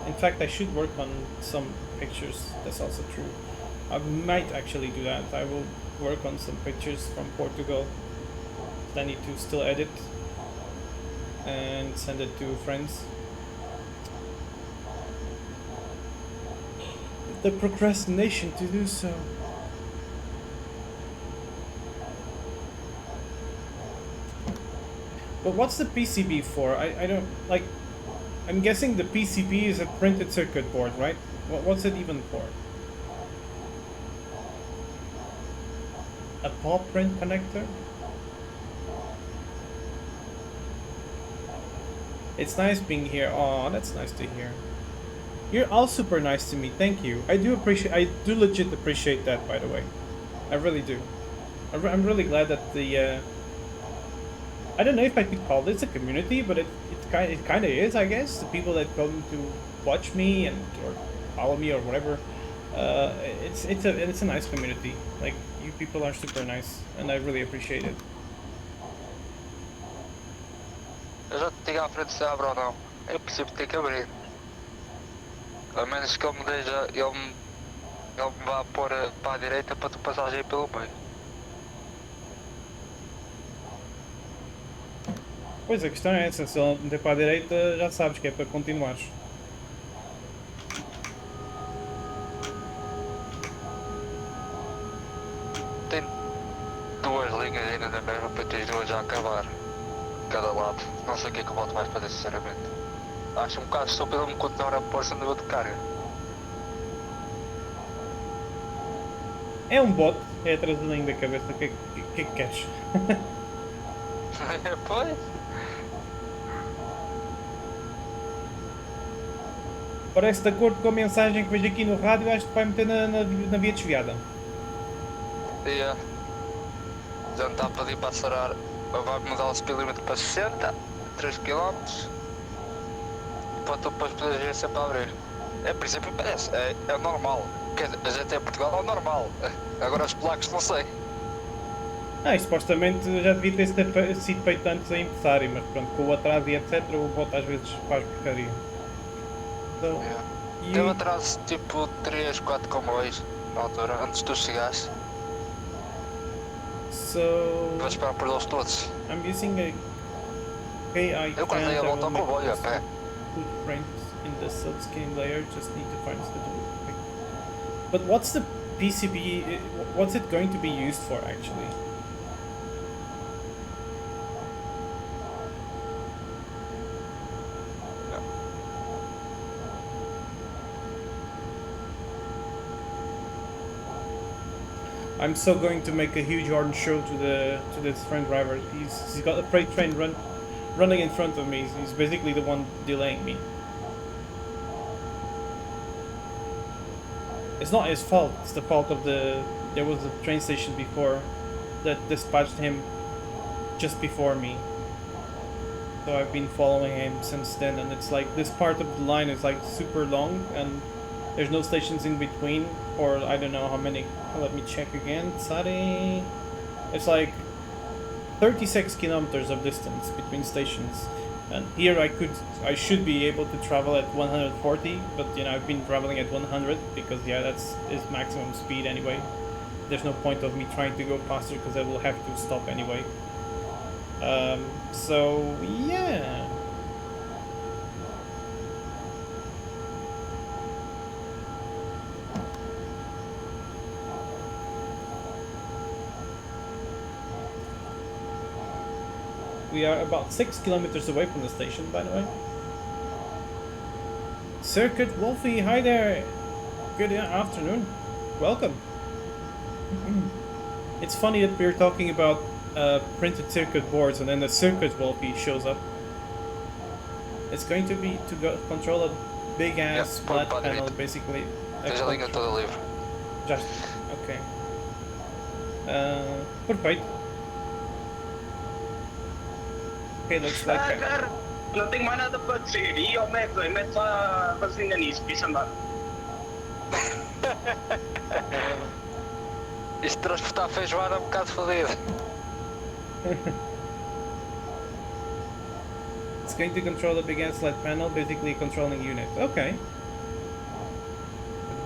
In fact, I should work on some pictures. That's also true. I might actually do that. I will work on some pictures from Portugal that I need to still edit and send it to friends. The procrastination to do so. But what's the PCB for? I don't, like, I'm guessing the PCB is a printed circuit board, right? What's it even for? A paw print connector? It's nice being here. Oh, that's nice to hear. You're all super nice to me. Thank you. I do legit appreciate that, by the way. I really do. I'm really glad that the I don't know if I could call this a community, but it kind of is, I guess. The people that come to watch me and or follow me or whatever, it's a nice community. Like, you people are super nice, and I really appreciate it. Eu já te digo à frente se abre ou não. Eu preciso ter que abrir. A menos que ele me deixa, ele me vá pôr para a direita para tu passares aí pelo meio. Pois, a questão é essa, se ele meter para a direita, já sabes que é para continuares. Tem duas linhas ainda na mesma para ter duas a acabar. Cada lado. Não sei o que é que eu volto mais fazer, sinceramente. Acho um bocado estúpido me continuar a pôr-se no nível de carga. É um bot, é a traselinha da cabeça, o que é que queres? Pois. Parece de acordo com a mensagem que vejo aqui no rádio, acho que vai meter na via desviada. Yeah. Já me está a pedir para acelerar. Vai mudar o speed limit para 60, 3 km. Para tu depois poderes ver sempre a abrir. É, princípio parece, é normal. Quer dizer, a gente em Portugal é normal. Agora os polacos não sei. E supostamente já devia ter sido feito antes a empresário, mas pronto, com o atraso e etc, o bot às vezes faz porcaria. Então, Yeah. Teve atraso tipo 3, 4 comboios na altura, antes de tu chegares. Vou esperar por eles todos. I'm using a KI Eu quando dei a volta ao comboio a pé. footprints in the subskin layer, just need to find the. But what's the PCB, what's it going to be used for actually? I'm so going to make a huge horn show to this friend driver. He's got a freight train running in front of me. He's basically the one delaying me. It's not his fault. It's the fault of there was a train station before that dispatched him just before me. So I've been following him since then, and it's like this part of the line is like super long and there's no stations in between, or I don't know how many. Let me check again. Sorry. It's like 36 kilometers of distance between stations. And here I should be able to travel at 140, but you know, I've been traveling at 100 because yeah, that's is maximum speed anyway. There's no point of me trying to go faster because I will have to stop anyway. So yeah. We are about 6 kilometers away from the station, by the way. Circuit Wolfie, hi there. Good afternoon. Welcome. It's funny that we're talking about printed circuit boards, and then the circuit wolfie shows up. It's going to be to go control a big ass Yep, flat pode panel, vir. basically. Esteja a linha toda livre. Just ok. Perfeito. Ok, looks like. Cara, não tenho mais nada para dizer. E ao mete lá vaselina nisso, pisa andar. Isto transportar feijoada é um bocado fodido. It's going to control the big ass LED panel, basically controlling unit. Okay.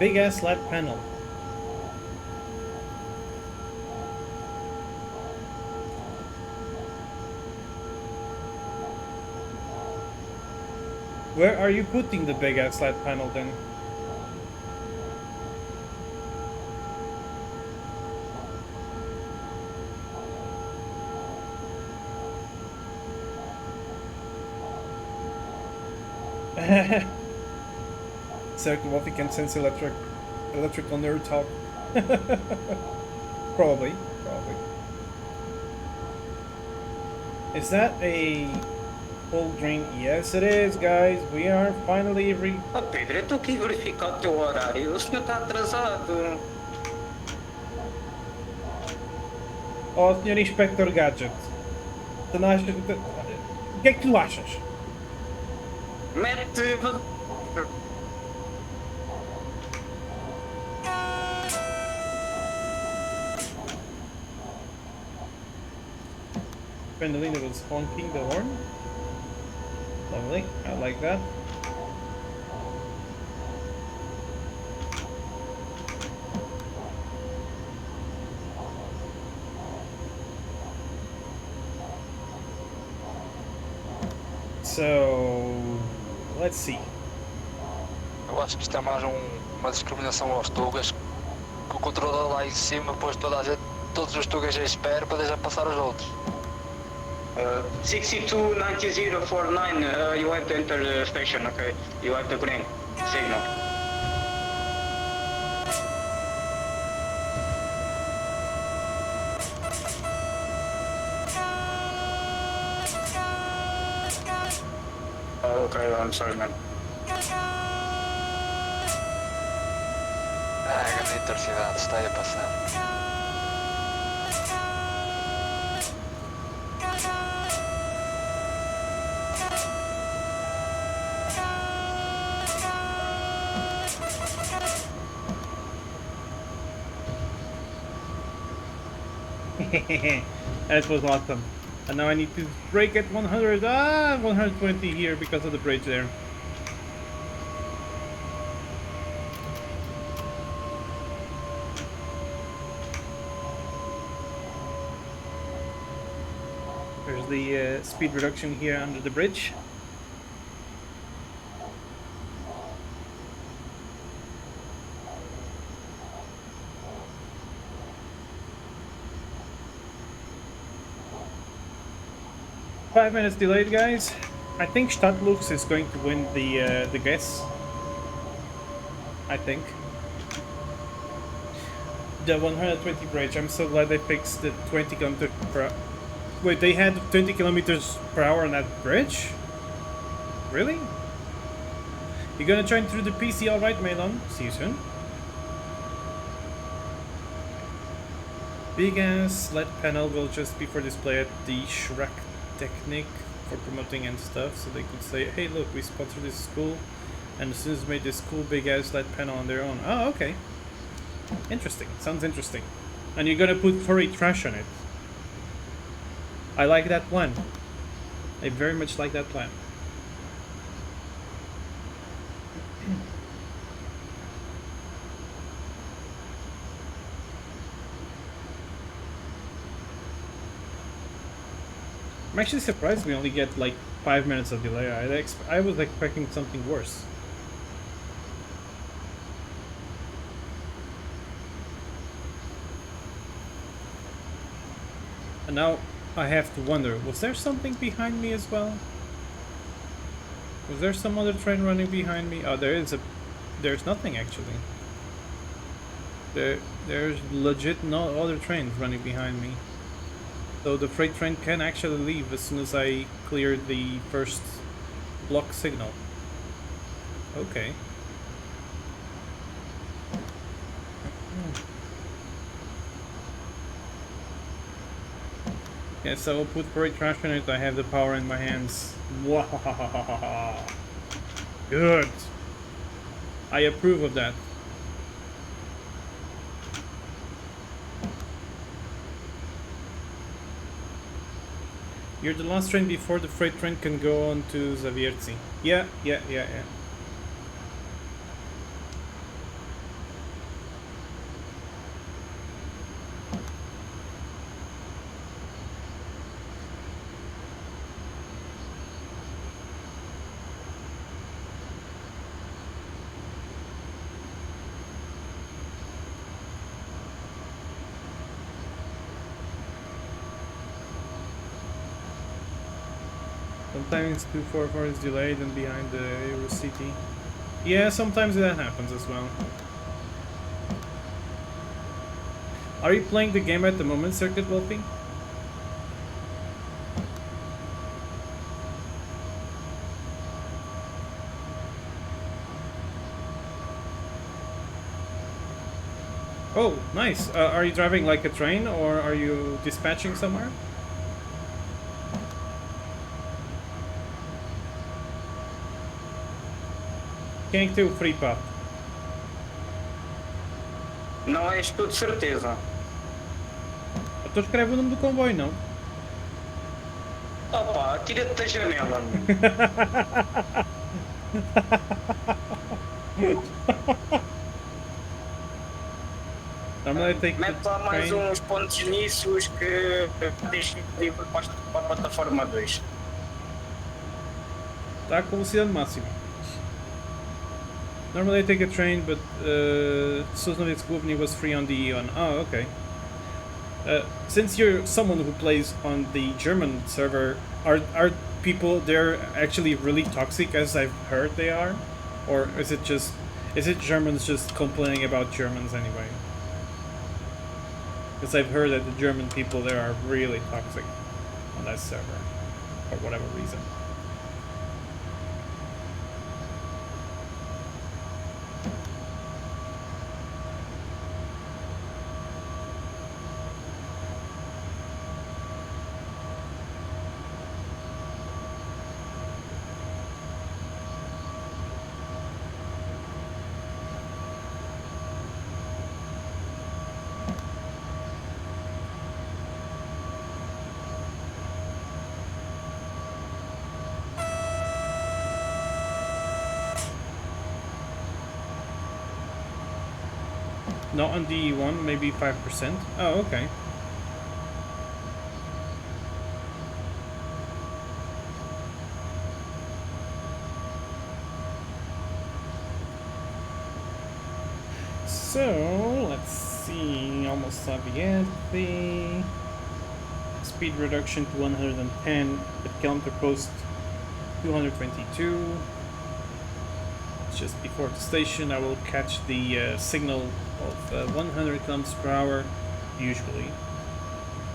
Big ass LED panel. Where are you putting the big ass LED panel then? Circle Wolfie can sense electrical nerd talk. Probably. Is that a full drain? Yes, it is, guys. We are finally Ah, Pedro, eu estou aqui a verificar o teu horário. O senhor está atrasado. Oh, Sr. Inspector Gadget. Tu não achas... O que é que tu achas? Mete. Pendolino was honking the horn. Lovely. I like that. So, let's see. Eu acho que isto é mais uma discriminação aos tugas. Que o controlador lá em cima pôs toda a gente, todos os tugas à espera para deixar passar os outros. 629049, you have to enter the station, okay? You have the green signal. Okay, I'm sorry, man. Ah, a grande intensidade está aí a passar. That was awesome. And now I need to brake at 100, 120 here because of the bridge there. There's the speed reduction here under the bridge. Five minutes delayed, guys. I think Stadtlux is going to win the guess. I think. The 120 bridge. I'm so glad they fixed the 20 kilometers per hour. Wait, they had 20 kilometers per hour on that bridge? Really? You're gonna join through the PC, alright, Melon? See you soon. Big ass LED panel will just be for display at the Shrek Technique for promoting and stuff, so they could say, hey look, we sponsored this school and the students made this cool big ass LED panel on their own. Oh, okay. Interesting. Sounds interesting. And you're gonna put furry trash on it. I like that plan. I very much like that plan. I'm actually surprised we only get like 5 minutes of delay. I was expecting something worse. And now I have to wonder, was there something behind me as well? Was there some other train running behind me? Oh, there's nothing actually. There's legit no other trains running behind me. So the freight train can actually leave as soon as I clear the first block signal. Okay. Yes, I will put freight trash in it. I have the power in my hands. Wow. Good. I approve of that. You're the last train before the freight train can go on to Zawiercie. Yeah. Sometimes 244 is delayed and behind the Eurocity. Yeah, sometimes that happens as well. Are you playing the game at the moment, Circuit Wolfie? Oh, nice. Are you driving like a train or are you dispatching somewhere? Quem é que tem o free pass? Não és tu de certeza. Então escreve o nome do comboio, não? Opa, tira-te da janela. Normally I take Mete lá mais train. uns pontos niços que deixem livre para a plataforma 2. Está com velocidade máxima. Normally I take a train, but Sosnowiec Główny was free on the E1. Oh, okay. Since you're someone who plays on the German server, are people there actually really toxic, as I've heard they are? Or is it Germans just complaining about Germans anyway? Because I've heard that the German people there are really toxic on that server, for whatever reason. Not on DE1, maybe 5%. Oh, okay. So, let's see. Almost Saviente. Speed reduction to 110, but kilometer post 222. Just before the station, I will catch the signal of 100 kilometers per hour, usually,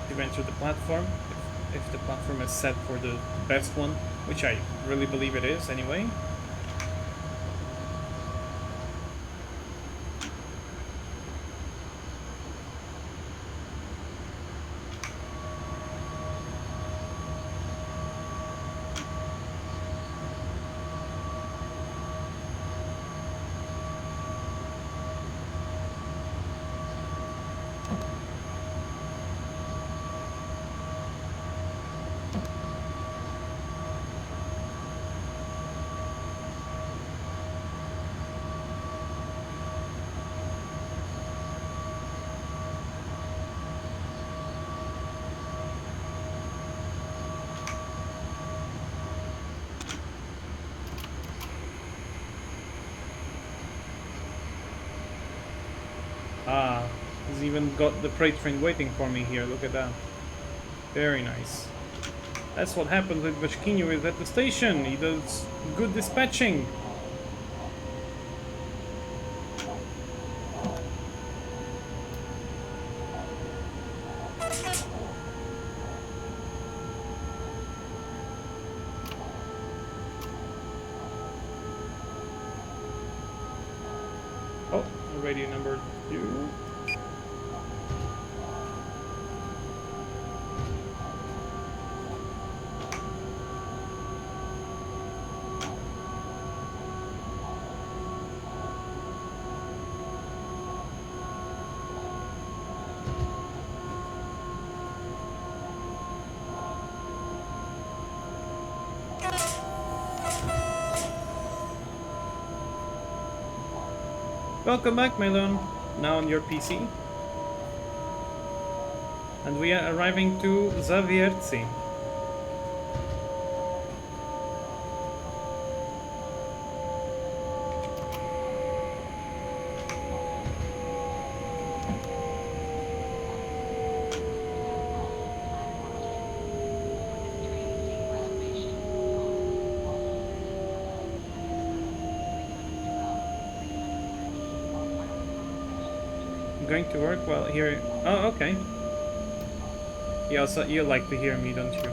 to enter the platform, if the platform is set for the best one, which I really believe it is anyway. Ah, he's even got the freight train waiting for me here, look at that. Very nice. That's what happens with Vashkinyu is at the station, he does good dispatching. Oh, radio number 2. Welcome back, Melon. Now on your PC. And we are arriving to Zavierci. Going to work while here. Oh, okay. You like to hear me, don't you?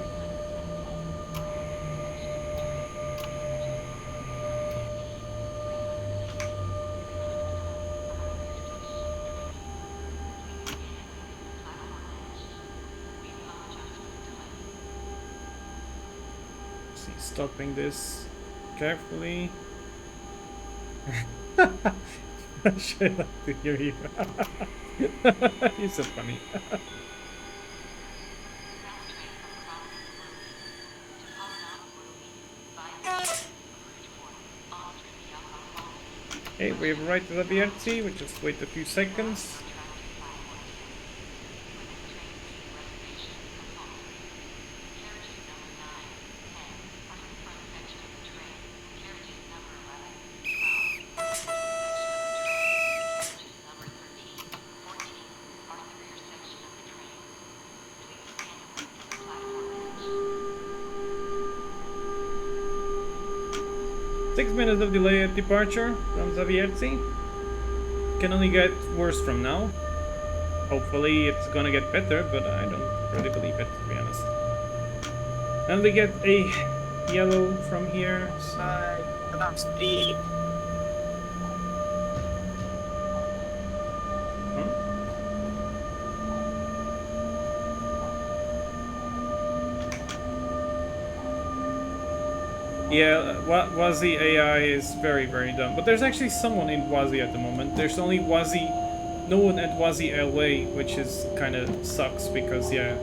See, stopping this carefully. Should like to hear you. You're so funny. Okay, we have arrived at the BRT. We just wait a few seconds. Minutes of delay at departure from Zavierci. Can only get worse from now. Hopefully it's gonna get better, but I don't really believe it, to be honest. And we get a yellow from here. That's the Yeah, Wazi AI is very, very dumb. But there's actually someone in Wazi at the moment. There's only Wazi, no one at Wazi LA, which is kind of sucks because, yeah.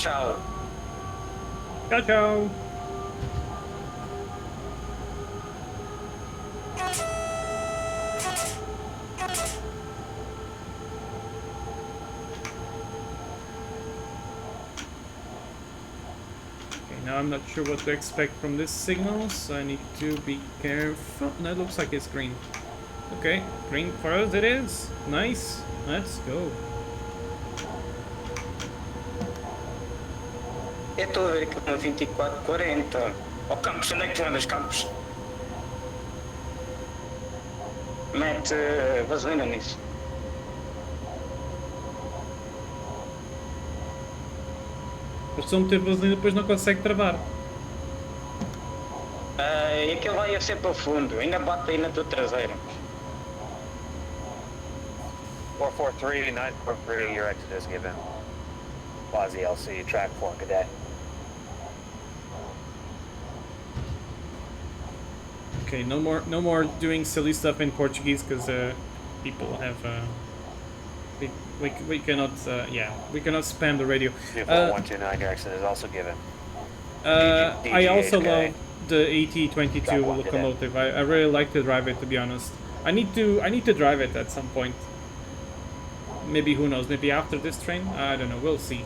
ciao. Ciao, ciao. Now I'm not sure what to expect from this signal, so I need to be careful. No, it looks like it's green. Okay, green for us it is. Nice. Let's go. Eu estou a ver que no 2440. Ó Campos, onde é que tu andas, Campos? Mete vaselina nisso. Mas se eu meter vaselina depois não consegue travar. E aquele vai sempre ao fundo, ainda bate aí na tua traseira. 443, 943, your exit is given. Quasi LC, track 4, cadet. Okay, no more doing silly stuff in Portuguese because people have we cannot yeah, we cannot spam the radio. 129, your exit is also given. I also DGHK. love the AT22 Track 1 locomotive. I really like to drive it, to be honest. I need to drive it at some point. Maybe, who knows, maybe after this train? I don't know, we'll see.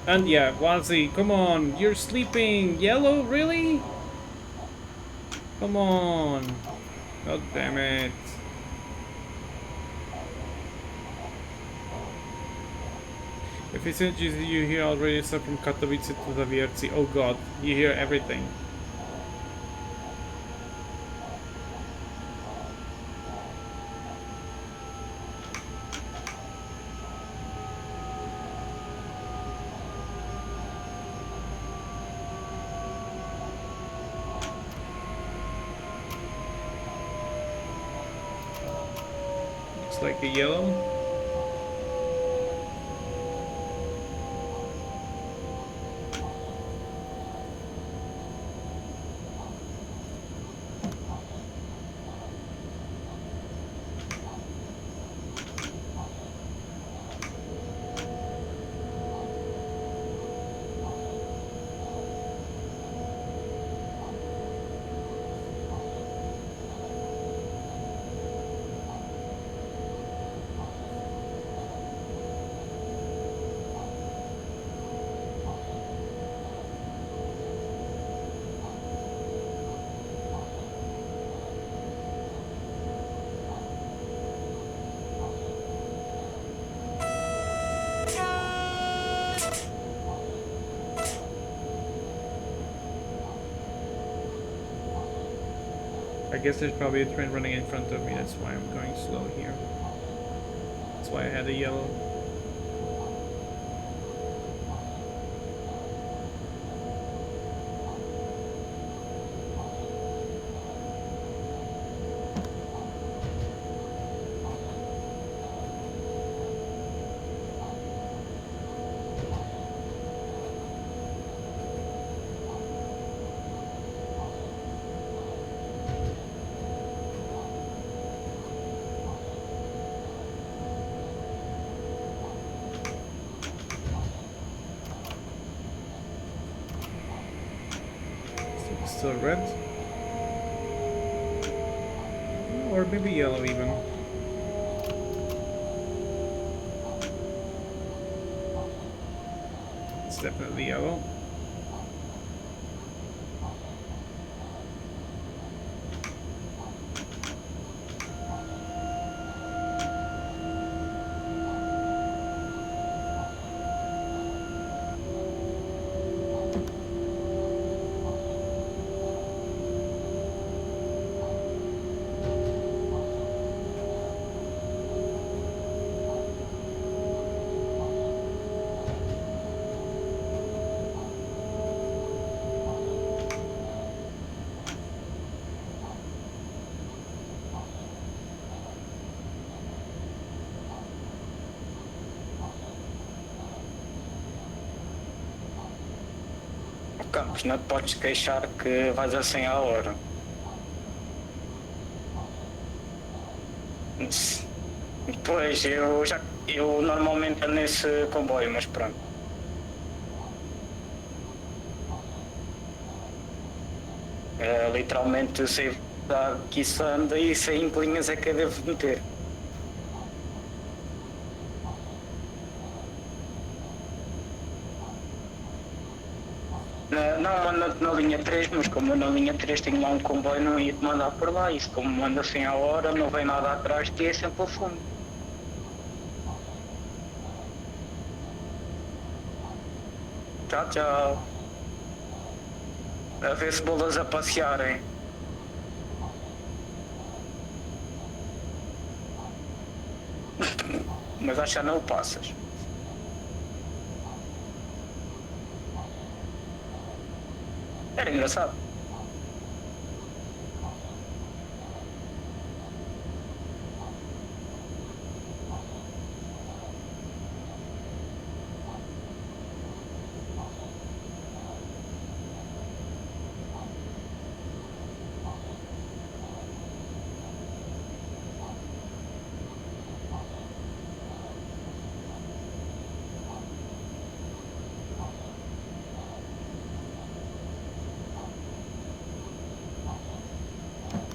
And yeah, Wazi, come on, you're sleeping. Yellow, really? Come on. God damn it. If it's ZUE, you hear already stuff from Katowice to Zawiercie. Oh god, you hear everything. Looks like a yellow. I guess there's probably a train running in front of me, that's why I'm going slow here. That's why I had a yellow. Still red. Or maybe yellow even. It's definitely yellow. Campos, não te podes queixar que vais a 100 a hora. Pois, eu normalmente ando nesse comboio, mas pronto. Literalmente eu sei que isso anda e sei em que linhas é que eu devo meter. Não, ando na linha 3, mas como eu na linha 3 tenho lá um comboio, não ia te mandar por lá. Isso, como anda assim à hora, não vem nada atrás de ti, é sempre ao fundo. Tchau, tchau. A ver se bolas a passearem. Mas acho que já não o passas. Era engraçado.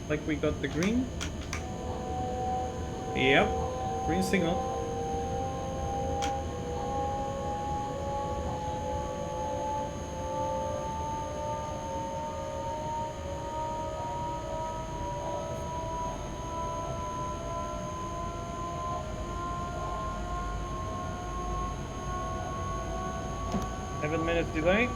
Like we got the green. Yep, green signal. 7 minutes delay.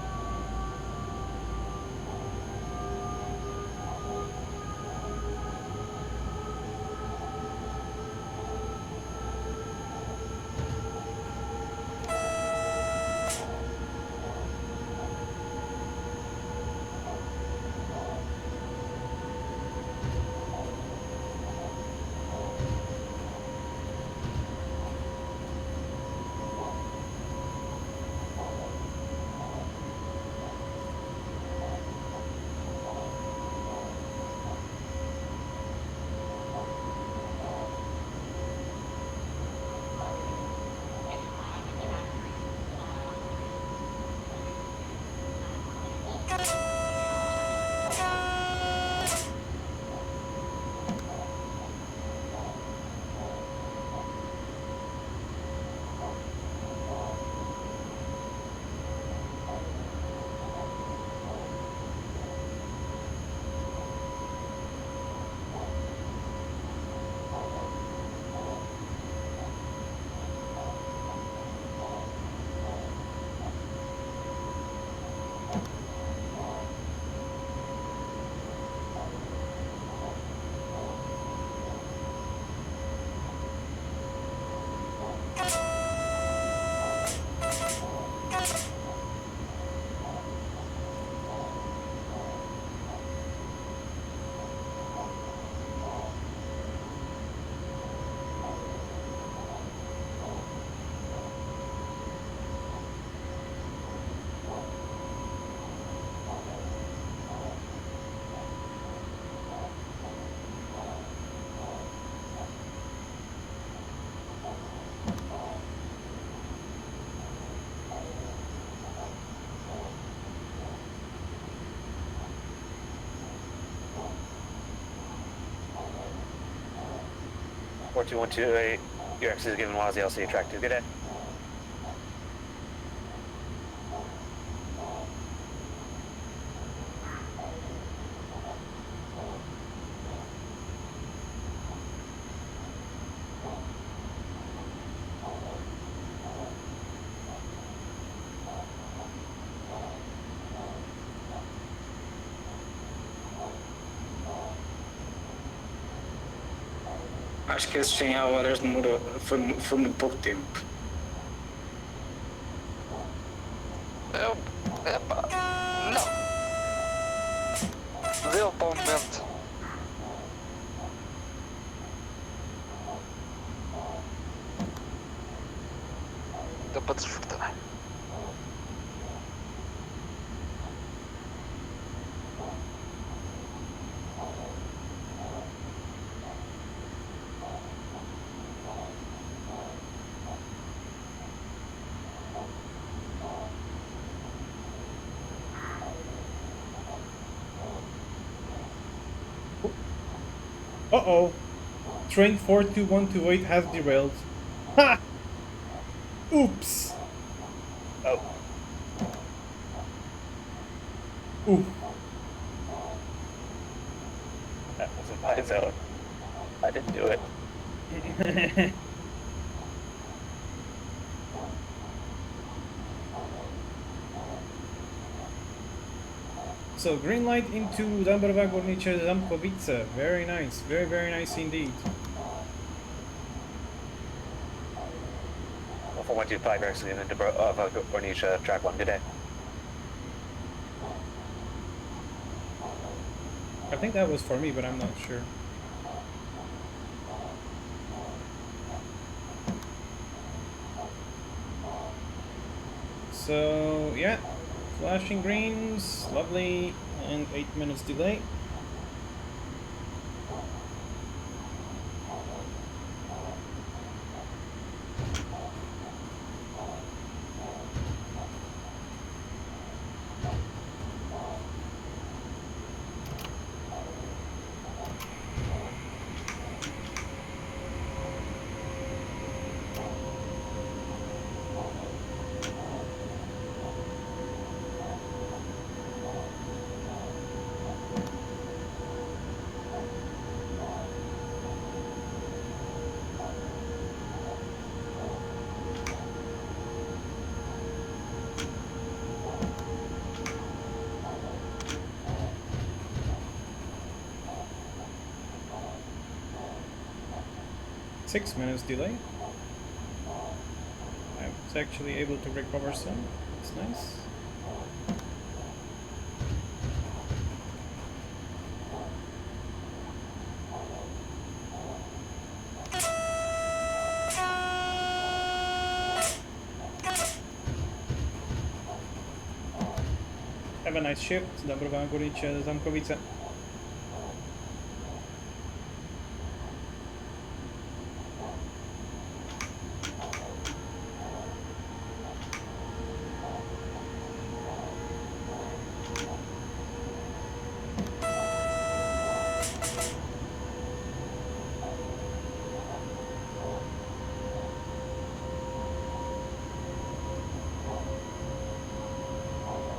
Four two one two eight. Your exit is given Wazzy LC track 2. Good day. Acho que esses 100 horas demorou, foi muito pouco tempo. Epá, não. Deu para o momento. Deu para desfrutar. Uh-oh. Train 42128 has derailed. Ha! Oops. Oh, Ooh. that wasn't my zone. I didn't do it. So green light into Dąbrowa Górnicza Zamkowice. Very nice. Very, very nice indeed. 4125, your exit into Gornisha track 1. Good day. I think that was for me, but I'm not sure. So yeah, flashing greens, lovely, and 8 minutes delay. 6 minutes delay. I was actually able to recover some. It's nice. Have a nice shift. Dobrowá Goriče, Zamkovice.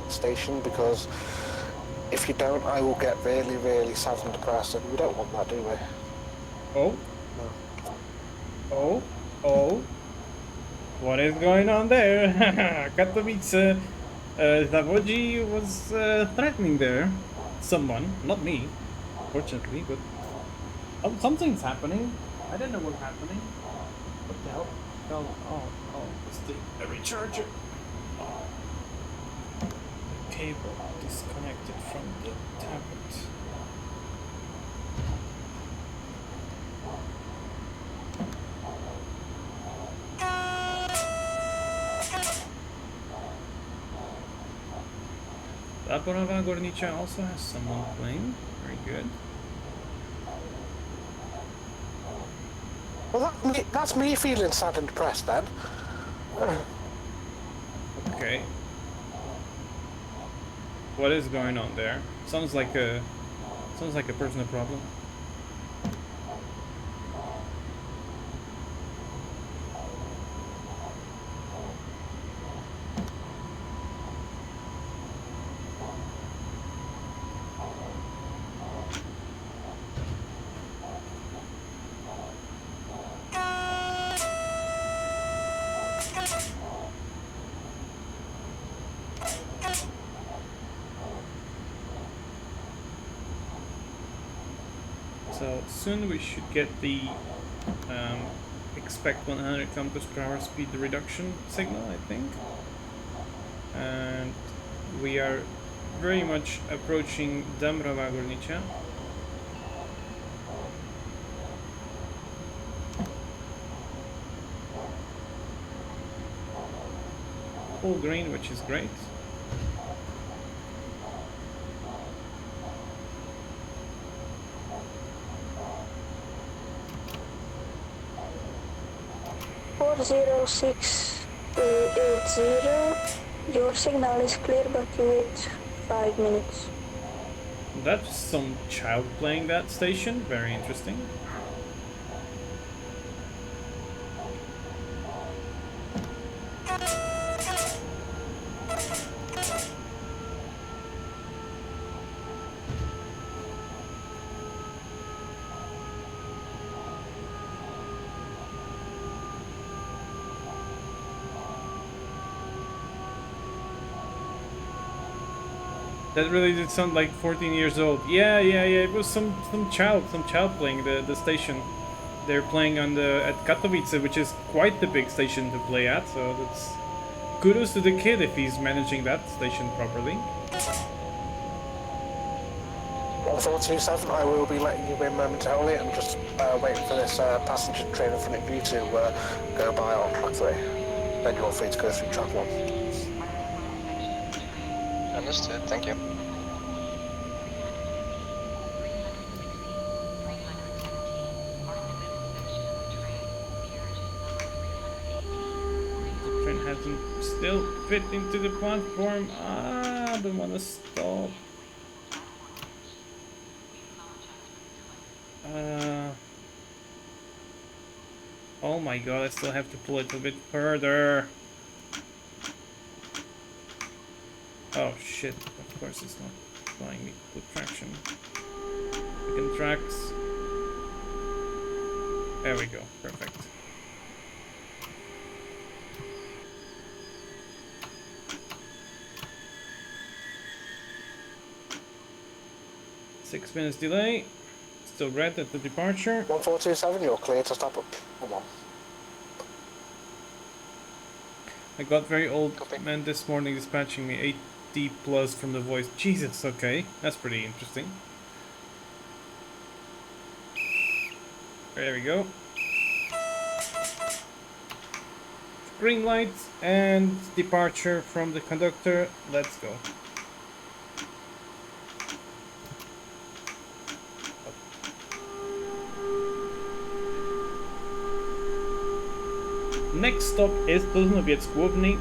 Station, because if you don't, I will get really, really sad and depressed, and we don't want that, do we? Oh? Oh? Oh? What is going on there? Katowice, Zawodzi was threatening there. Someone, not me, fortunately, but something's happening. I don't know what's happening. What the hell? Oh, it's the recharger. Cable disconnected from the tablet. Zaporova Gornicza also has someone playing. Very good. Well, that's me feeling sad and depressed then. Okay. What is going on there? Sounds like a personal problem. So soon we should get the expect 100 kilometers per hour speed reduction signal, I think. And we are very much approaching Dąbrowa Górnicza. Full green, which is great. Four 0680. Your signal is clear, but you wait 5 minutes. That's some child playing that station. Very interesting. That really did sound like 14 years old. Yeah. It was some child playing the station. They're playing on at Katowice, which is quite the big station to play at. So that's kudos to the kid if he's managing that station properly. 1427, I will be letting you in momentarily. I'm just waiting for this passenger train in front of you to go by on track 3. Then you're free to go through track 1. Understood, thank you. The train hasn't still fit into the platform. I don't want to stop. Oh my god, I still have to pull it a bit further. Oh shit, of course it's not allowing me to put traction. Second tracks. There we go, perfect. Six minutes delay. still red at the departure. 1427, you're clear to stop up. Come on. I got very old Copy. man this morning dispatching me 80 plus from the voice. Jesus, okay. That's pretty interesting. There we go. Green light and departure from the conductor. Let's go. Next stop is должно быть Skłowny.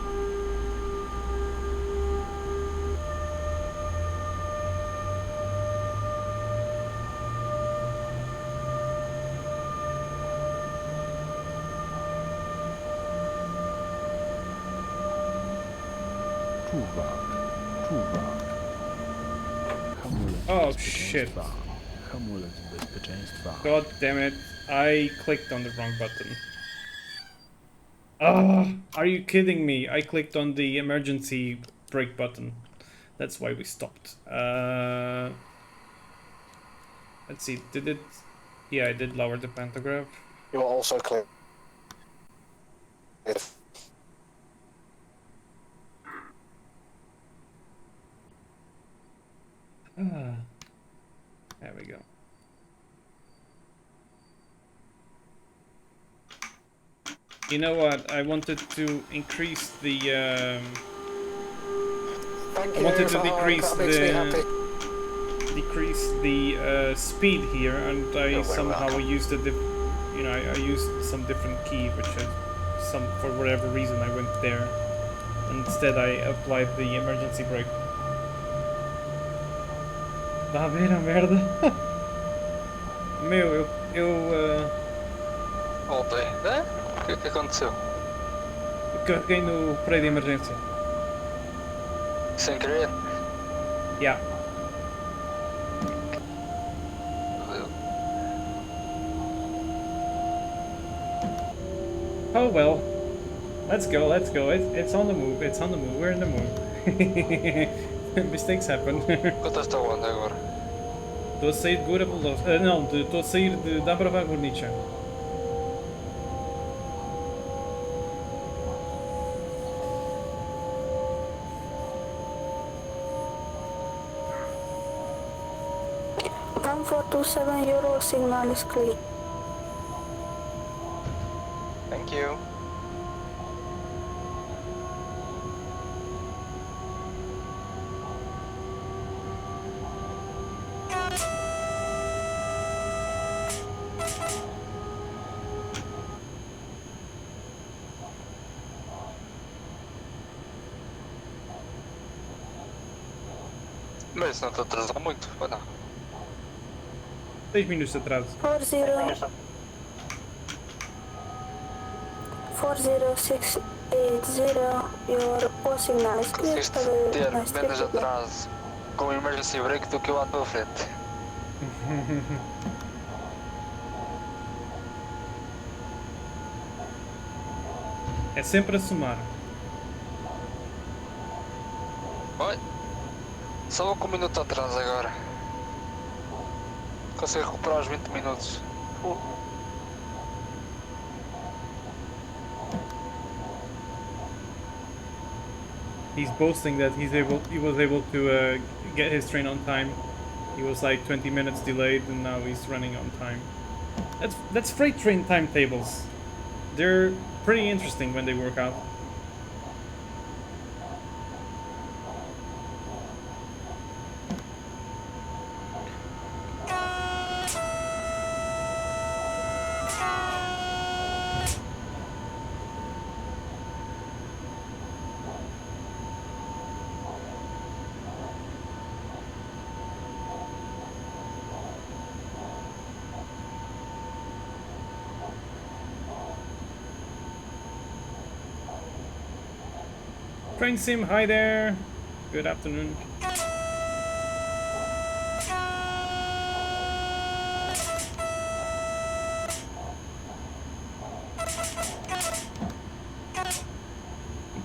Oh shit. Hamulec bezpieczeństwa. God damn it. I clicked on the wrong button. Ah, are you kidding me? I clicked on the emergency brake button. That's why we stopped. Let's see, did it... Yeah, I did lower the pantograph. You're also clear. Ah, there we go. You know what? I wanted to increase the. Thank I you. wanted to Oh, decrease that makes me happy. the speed here, and I You're very somehow welcome. used I used some different key, which I, for whatever reason I went there. Instead, I applied the emergency brake. Tá a ver a merda? Meu, eu Voltei. É? O que aconteceu? carreguei no freio de emergência. Sem querer? Yeah. Oh well. Let's go, let's go. It's on the move, it's on the move, we're in the move. Mistakes happen. Quanto está onde agora? Estou a sair de Gura Veloz. Não, estou a sair de Dabrava Gornicha. €1,427, your signal is clear. Thank you. Mas não te atrasou muito, ou não? 6 minutos de atraso. 40680, your all signal is clear. Conseguiste ter menos atraso com o emergency brake do que eu à tua frente. É sempre a somar. Oi? Só vou com um minuto atrás agora. Consigo recuperar os 20 minutos. He's boasting that he was able to get his train on time. He was like 20 minutes delayed, and now he's running on time. That's freight train timetables. They're pretty interesting when they work out. Train Sim, hi there. Good afternoon.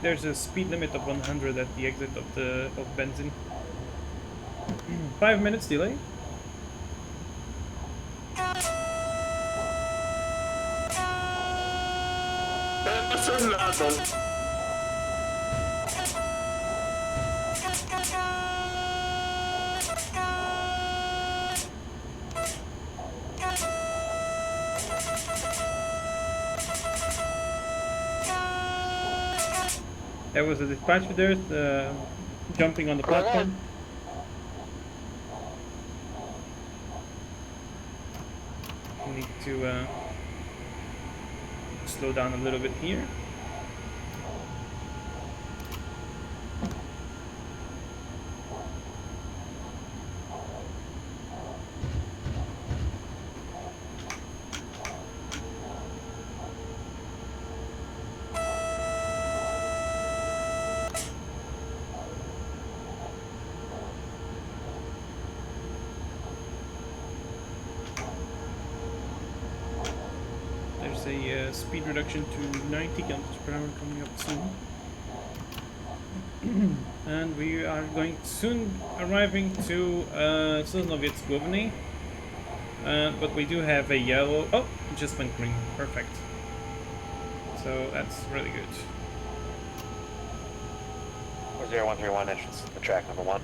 There's a speed limit of 100 at the exit of Benzin. 5 minutes delay. There was a dispatcher there, jumping on the platform. We need to slow down a little bit here. There's a speed reduction to 90 kilometers per hour coming up soon. And we are going soon arriving to Sosnowiec but we do have a yellow. Oh, it just went green. Perfect. So that's really good. 0131 entrance to track number 1.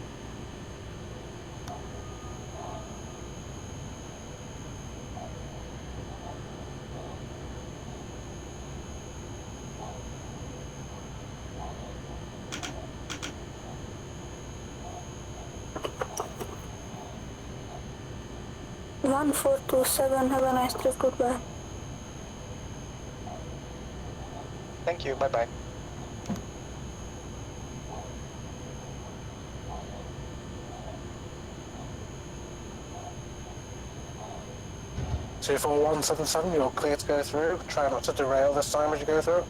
One 427. Have a nice trip. Goodbye. Thank you, bye bye. Two 4177, you're clear to go through. Try not to derail this time as you go through.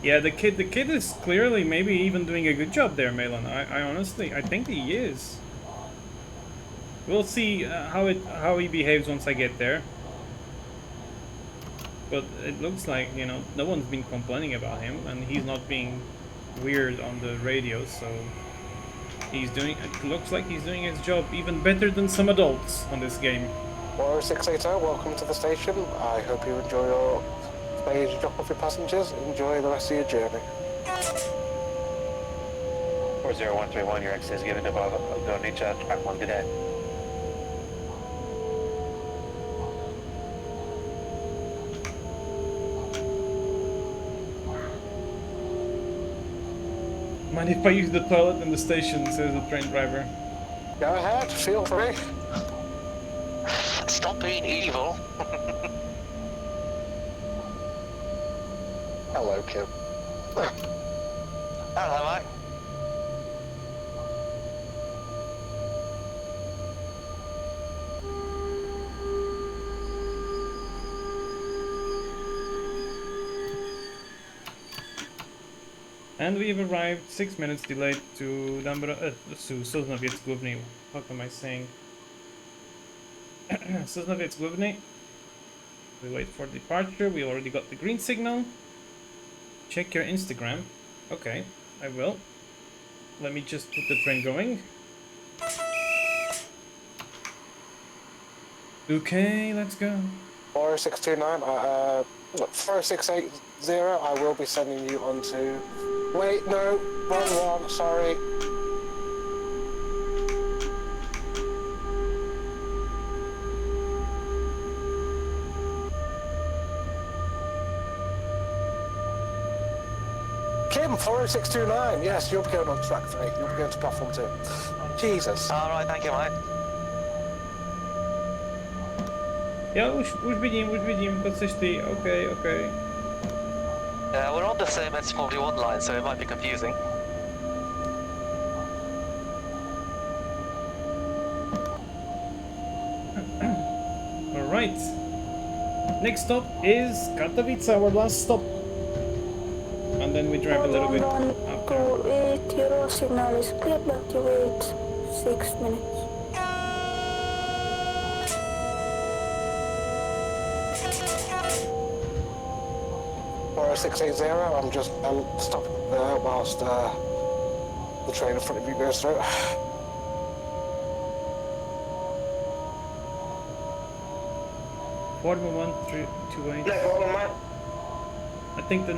Yeah, the kid is clearly maybe even doing a good job there, Malin. I honestly, I think he is. We'll see how he behaves once I get there. But it looks like, you know, no one's been complaining about him, and he's not being weird on the radio, so it looks like he's doing his job even better than some adults on this game. 680, welcome to the station. I hope you enjoy your stay as you drop off your passengers. Enjoy the rest of your journey. 40131, your exit is given to Gonicha, track 1 today. Mind if I use the toilet in the station, says the train driver. Go ahead, feel free. Stop being evil. Hello, Kim. Hello, mate. And we have arrived 6 minutes delayed to Sosnowiec Główny. What am I saying? Sosnowiec Główny. We wait for departure. We already got the green signal. Check your Instagram. Okay, I will. Let me just put the train going. Okay, let's go. 4629, 4680, I will be sending you on to... Wait, no, wrong one, sorry. Kim, 40629, yes, you'll be going on track 3, you'll be going to platform 2. Jesus. Alright, thank you, mate. Yeah, už vidím, to seš ty, okay. Yeah, we're on the same S41 line, so it might be confusing. Alright. Next stop is Katowice, our last stop. And then we drive a little bit after. 128, your signal is clear, but you wait 6 minutes. Or 680, I'm just stopping there whilst the train in front of you goes through. Ford 1128. No problem, mate. I think the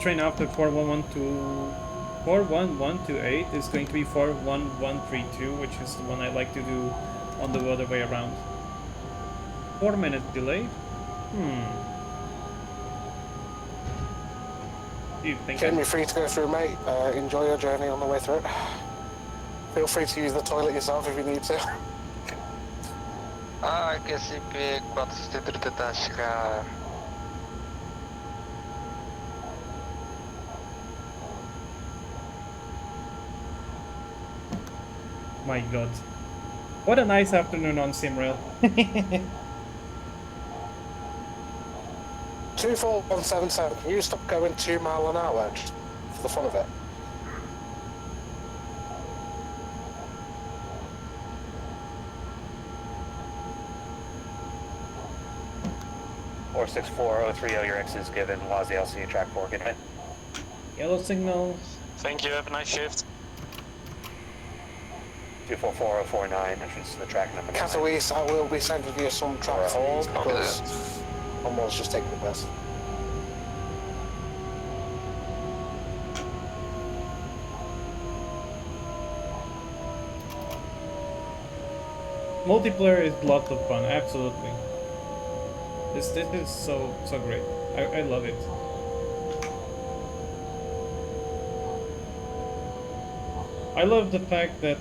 train after 41128 is going to be 41132, which is the one I like to do on the other way around. 4-minute delay? Do you think Kim, you're free to go through, mate. Enjoy your journey on the way through. Feel free to use the toilet yourself if you need to. Che si pe 430 ska. My god. What a nice afternoon on Simrail. 24177, can you stop going 2 miles an hour just for the fun of it? Or 64030, your X is given. Wazzy LC track 4, good night. Yellow signal. Thank you, have a nice shift. 244049, entrance to the track number 9. Katowice, I will be sending you some track 4 because someone's just taking the piss. Multiplayer is lots of fun, absolutely. This is so great. I love it. I love the fact that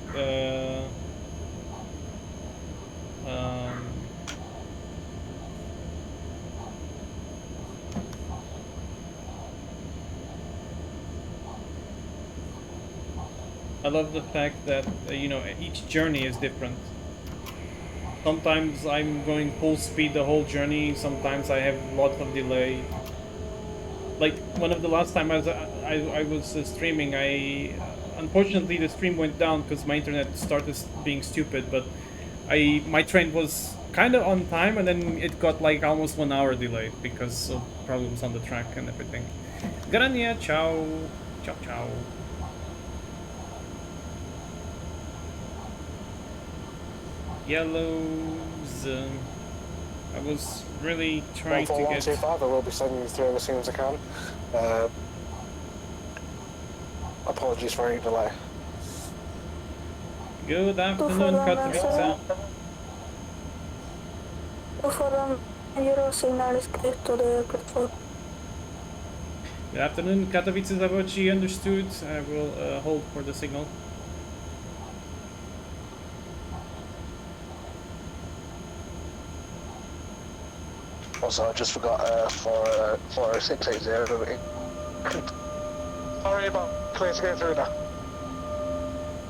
you know, each journey is different. Sometimes I'm going full speed the whole journey. Sometimes I have lots of delay. Like one of the last time I was streaming, unfortunately the stream went down because my internet started being stupid. But my train was kind of on time, and then it got like almost 1 hour delayed because of problems on the track and everything. Grania, ciao, ciao, ciao. Yellows. I was really trying to get. 14125, I will be sending you through as soon as I can. Apologies for any delay. Good afternoon, Katowice. 241 Euro signal is clear to the platform. Good afternoon, Katowice Zawodzi. Understood. I will hold for the signal. Also, I just forgot for 680. Sorry about clear to go through now.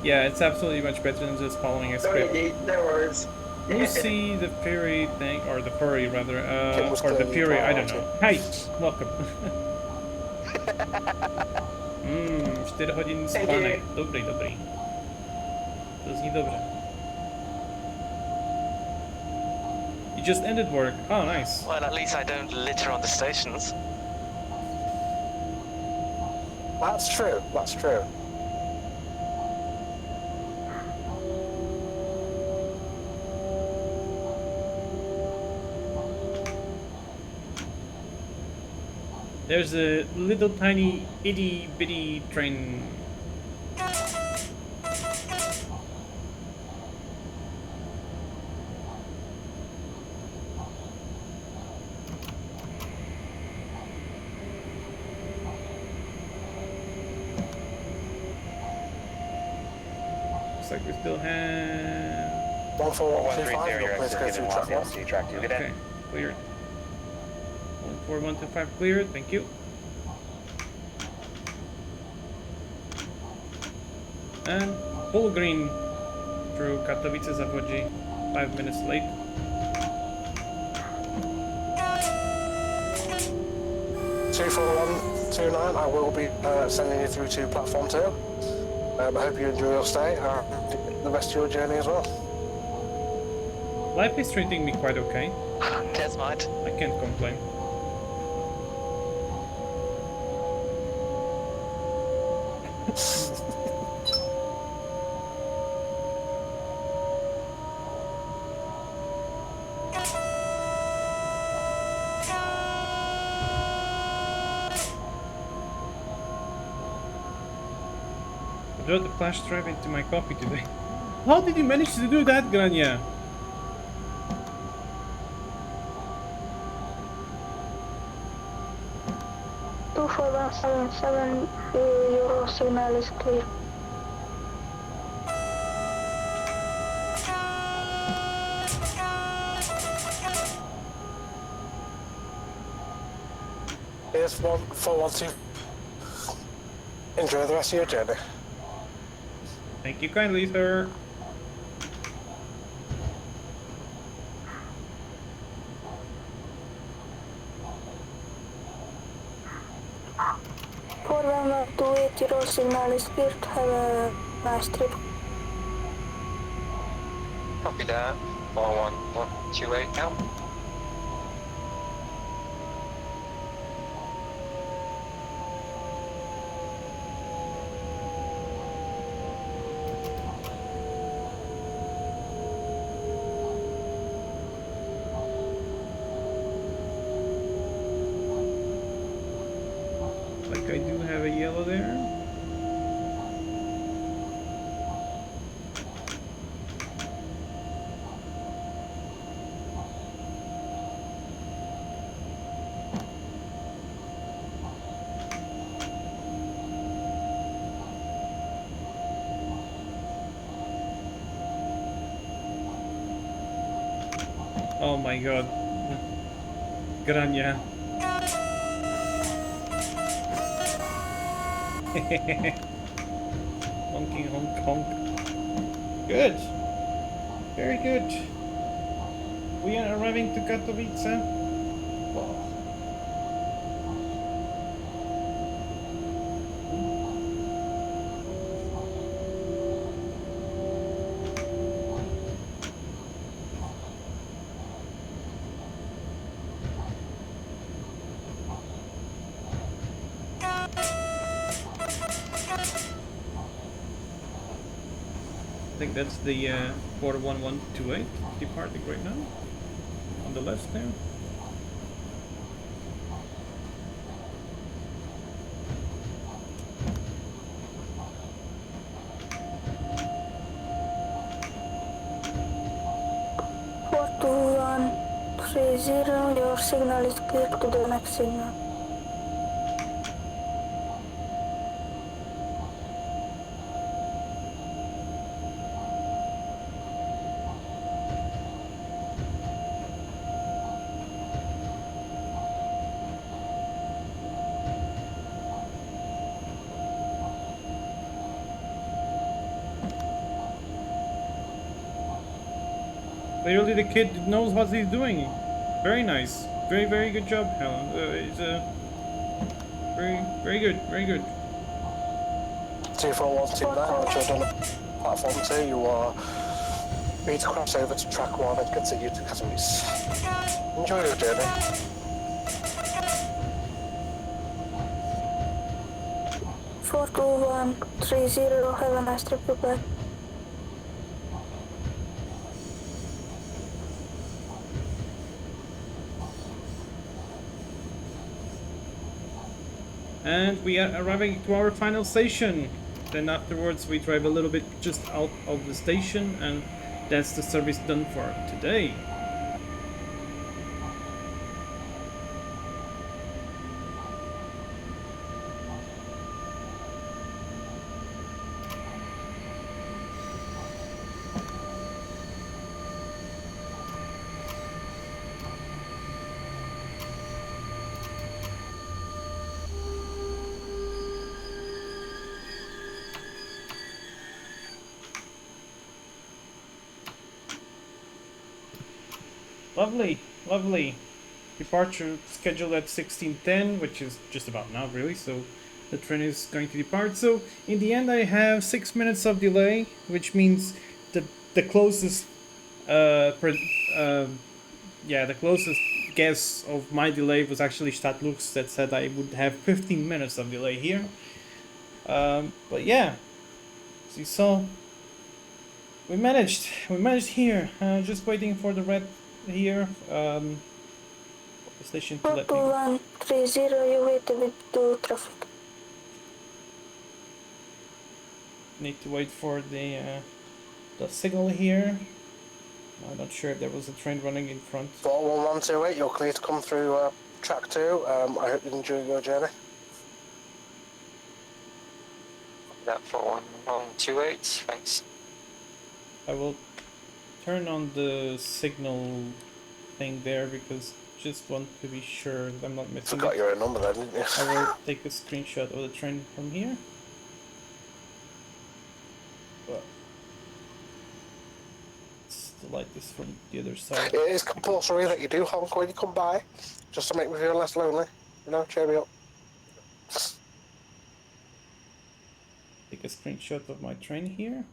Yeah, it's absolutely much better than just following a script. No worries. Lucy, the Fury thing, or the Furry rather, or the clearly Fury, I don't priority. know. Hi, welcome. 4 godzin spanek. Dobry. To jest niedobre. You just ended work. Oh, nice. Well, at least I don't litter on the stations. That's true, that's true. There's a little tiny itty bitty train. Looks like we still have. 14125, 130, you're your clear to X go is through given. track Wazzy 1. LC track 2, good Okay, night. cleared. 14125 cleared, thank you. And full green through Katowice Zawodzi, 5 minutes late. Two 24129, I will be sending you through to platform 2. I hope you enjoy your stay and the rest of your journey as well. Life is treating me quite okay. Cheers, mate. I can't complain. brought the flash drive into my copy today. How did you manage to do that, Grania? Two 4177, your signal is clear. Here's 1412. Enjoy the rest of your journey. Thank you kindly, sir. For 1128, your signal is clear. Have a nice trip. Copy that. 41128 now. Like I do have a yellow there. Oh my god. Grania. Honking honk honk. Good. Very good. We are arriving to Katowice. Wow. I think that's the 41128 departing right now. On the left there. For 2130, your signal is clear to the next signal. Clearly the kid knows what he's doing. Very nice. Very, very good job, Helen. It's very good, very good. 24129, once you're done at platform 2, you are free to cross over to track 1 and continue to Katowice. Enjoy your journey. For 2130, have a nice trip. Goodbye. And we are arriving to our final station. Then afterwards we drive a little bit just out of the station, and that's the service done for today. Lovely, lovely. Departure scheduled at 16:10, which is just about now, really. So the train is going to depart. So in the end, I have 6 minutes of delay, which means the closest, the closest guess of my delay was actually Stadlux that said I would have 15 minutes of delay here. But yeah, as you saw, we managed here. Just waiting for the red here, the station to let me go. 4130, you wait a bit to traffic. Need to wait for the signal here. I'm not sure if there was a train running in front. 41128, you're clear to come through track 2. I hope you enjoy your journey. That 41128, thanks. I will turn on the signal thing there because just want to be sure that I'm not missing Forgot it. your own number then, didn't you? I will take a screenshot of the train from here. But the light is from the other side. It is compulsory that you do honk when you come by, just to make me feel less lonely. You know, cheer me up. Take a screenshot of my train here.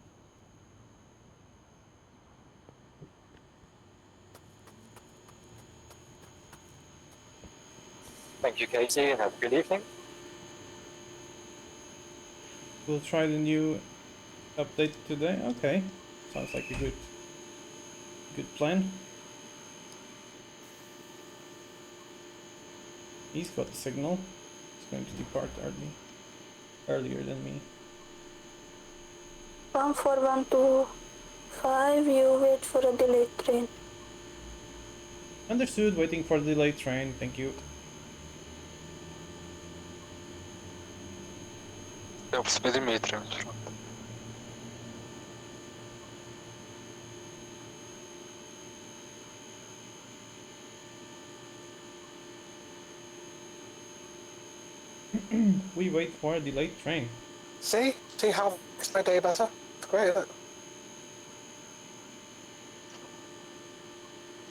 Thank you, Katie, and have a good evening. We'll try the new update today. Okay, sounds like a good plan. He's got the signal. He's going to depart earlier than me. 14125, you wait for a delayed train. Understood, waiting for the delayed train, thank you. Eu percebi, Dimitri. We wait for a delayed train. See how it makes my day better? It's great, isn't it?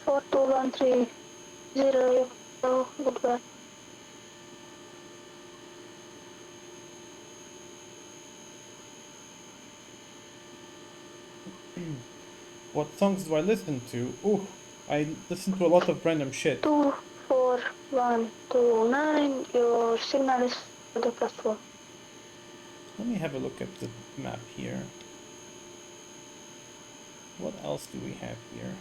42130, oh, goodbye. What songs do I listen to? Ooh, I listen to a lot of random shit. 24129, your signal is for the platform. Let me have a look at the map here. What else do we have here?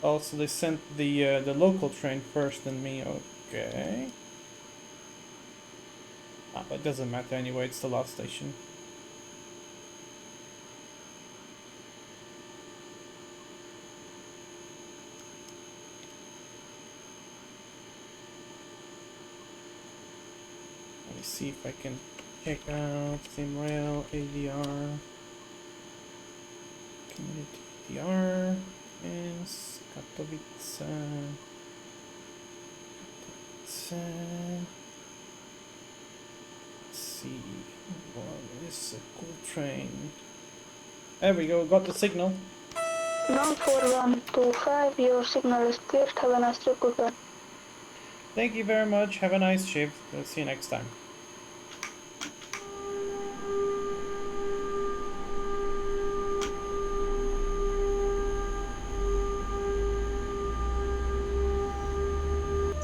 Oh, so they sent the local train first than me. Okay. Ah, but it doesn't matter anyway. It's the last station. Let me see if I can check out SimRail ADR. Community ADR. Yes, Katowice. Let's see. What is a cool train? There we go, got the signal. 14125, your signal is clear. Have a nice trip, goodbye. Thank you very much. Have a nice shift. We'll see you next time.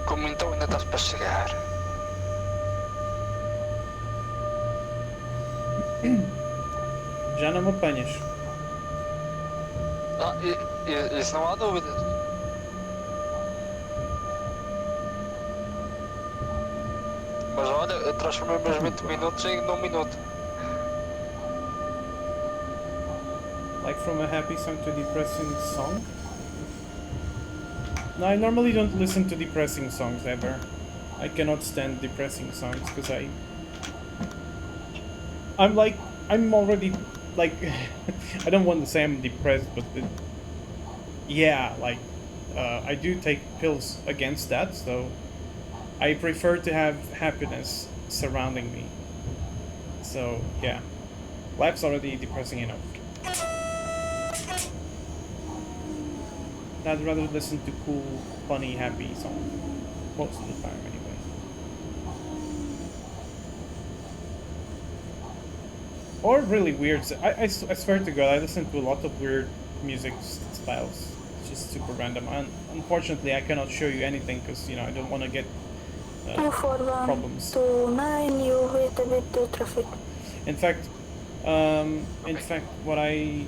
Como então ainda estás para chegar? Já não me apanhas. Isso não há dúvidas. Mas olha, eu transformei meus 20 minutos em 1 minuto. Like from a happy song to a depressing song? No, I normally don't listen to depressing songs ever. I cannot stand depressing songs because I'm already like I don't want to say I'm depressed, but yeah, like I do take pills against that, so I prefer to have happiness surrounding me. So yeah, life's already depressing enough. I'd rather listen to cool, funny, happy songs most of the time anyway. Or really weird. I swear to God, I listen to a lot of weird music styles. It's just super random. And unfortunately, I cannot show you anything because I don't want to get problems. 24129, you wait a bit to traffic. In fact, what I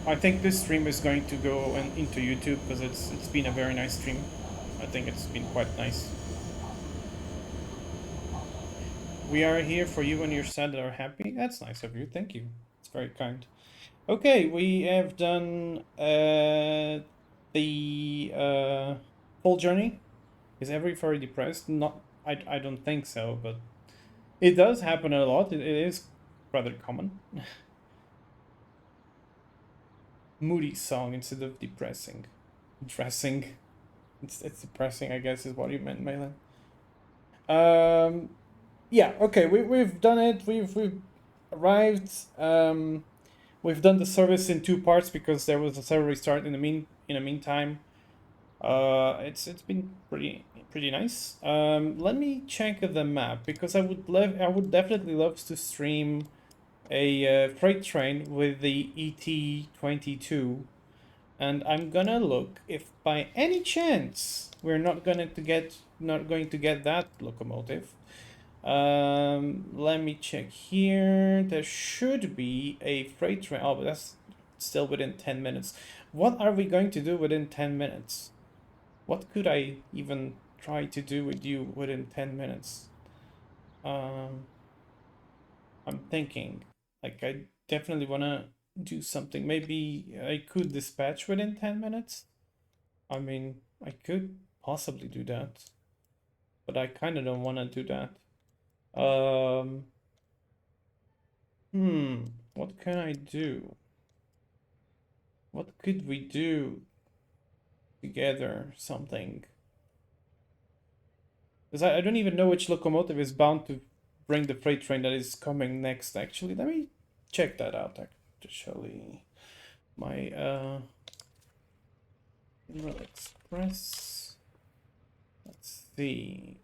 I think this stream is going to go into YouTube because it's been a very nice stream. I think it's been quite nice. We are here for you when you're sad or happy. That's nice of you. Thank you. It's very kind. Okay, we have done the full journey. Is everybody depressed? Not, I don't think so, but it does happen a lot. It is rather common. Moody song instead of depressing. Dressing. It's depressing, I guess, is what you meant, Malin. Yeah, okay, we've done it. We've arrived. We've done the service in 2 parts because there was a server restart in the meantime. It's been pretty nice. Let me check the map because I would definitely love to stream a freight train with the ET22, and I'm gonna look if by any chance we're not going to get that locomotive. Let me check here. There should be a freight train. Oh, but that's still within 10 minutes. What are we going to do within 10 minutes? What could I even try to do with you within 10 minutes? I'm thinking, like, I definitely want to do something. Maybe I could dispatch within 10 minutes. I mean, I could possibly do that, but I kind of don't want to do that. What can I do? What could we do together? Something. Because I don't even know which locomotive is bound to bring the freight train that is coming next, actually. Let me check that out, actually. My, Rail Express. Let's see.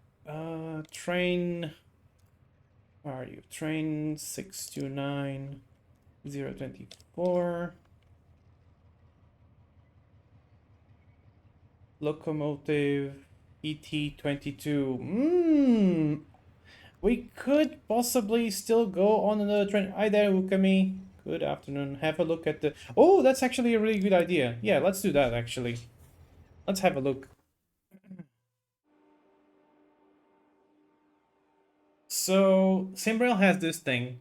Train... Where are you? Train 629 024. Locomotive ET22. We could possibly still go on another train. Hi there, Ukami. Good afternoon. Have a look at the... Oh, that's actually a really good idea. Yeah, let's do that, actually. Let's have a look. So, Simbrail has this thing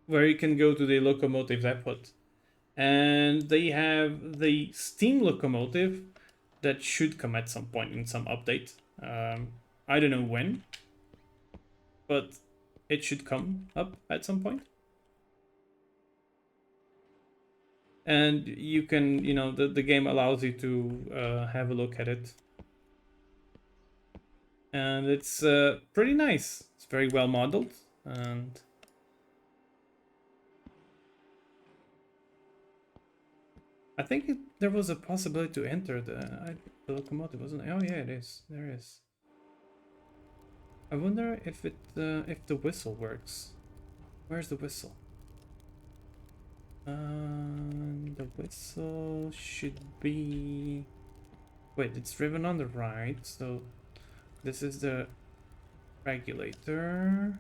where you can go to the locomotives I put. And they have the steam locomotive that should come at some point in some update. I don't know when, but it should come up at some point. And you can, you know, the game allows you to have a look at it. And it's pretty nice. It's very well modeled, and I think there was a possibility to enter the locomotive, wasn't it? Oh yeah, it is. There is. I wonder if the whistle works. Where's the whistle? The whistle should be... Wait, it's driven on the right, so this is the regulator.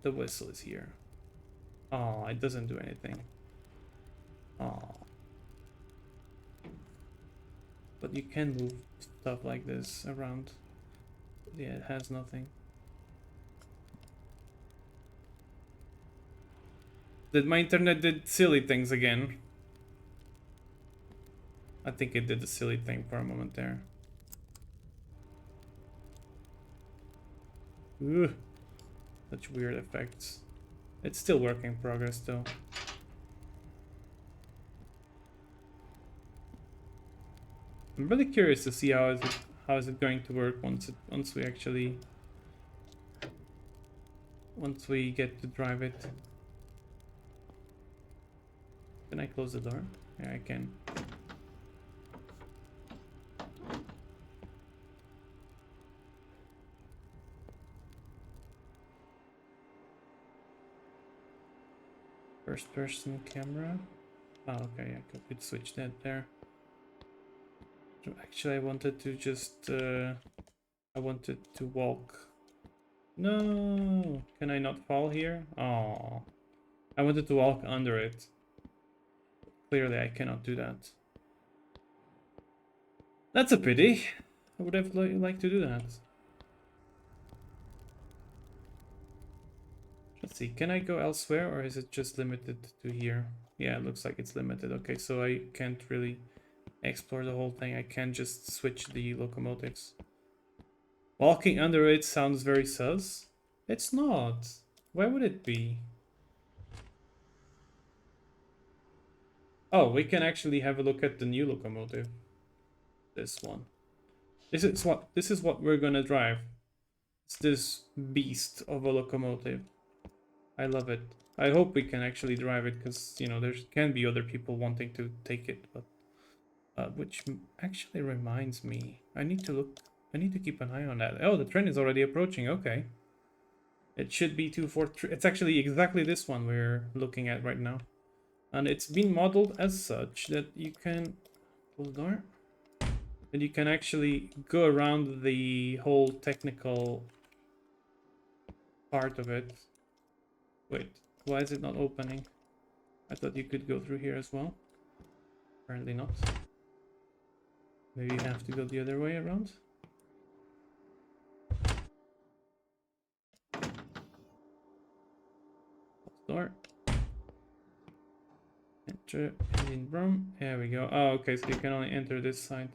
The whistle is here. Oh, it doesn't do anything. Oh. But you can move stuff like this around. Yeah, it has nothing. My internet did silly things again. I think it did a silly thing for a moment there. Ugh. Such weird effects. It's still work in progress though. I'm really curious to see how is it going to work once we get to drive it. Can I close the door? Yeah, I can. First person camera. Oh, okay, I could switch that there. So actually, I wanted to just, I wanted to walk. No, can I not fall here? Oh, I wanted to walk under it. Clearly, I cannot do that. That's a pity. I would have liked to do that. Let's see, can I go elsewhere or is it just limited to here? Yeah, it looks like it's limited. Okay, so I can't really explore the whole thing. I can't just switch the locomotives. Walking under it sounds very sus. It's not. Why would it be? Oh, we can actually have a look at the new locomotive. This one. This is what we're gonna drive. It's this beast of a locomotive. I love it. I hope we can actually drive it, because, you know, there can be other people wanting to take it, but which actually reminds me, I need to keep an eye on that. Oh, the train is already approaching. Okay. It should be 243. It's actually exactly this one we're looking at right now. And it's been modeled as such that you can close the door. And you can actually go around the whole technical part of it. Wait, why is it not opening? I thought you could go through here as well. Apparently not. Maybe you have to go the other way around. Door. Enter engine room. There we go. Oh, okay, so you can only enter this side.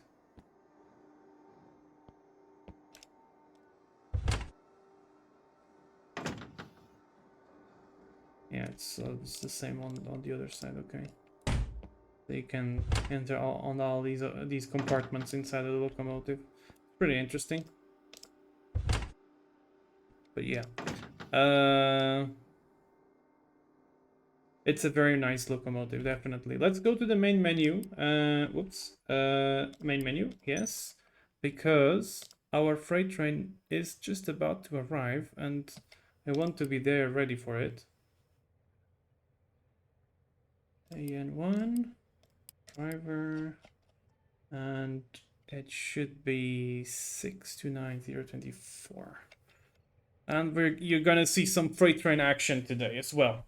Yeah, it's the same on the other side. Okay, so you can enter on all these compartments inside of the locomotive. Pretty interesting. But yeah, it's a very nice locomotive, definitely. Let's go to the main menu. Main menu, yes, because our freight train is just about to arrive, and I want to be there ready for it. AN1 driver, and it should be 629024. And you're gonna see some freight train action today as well,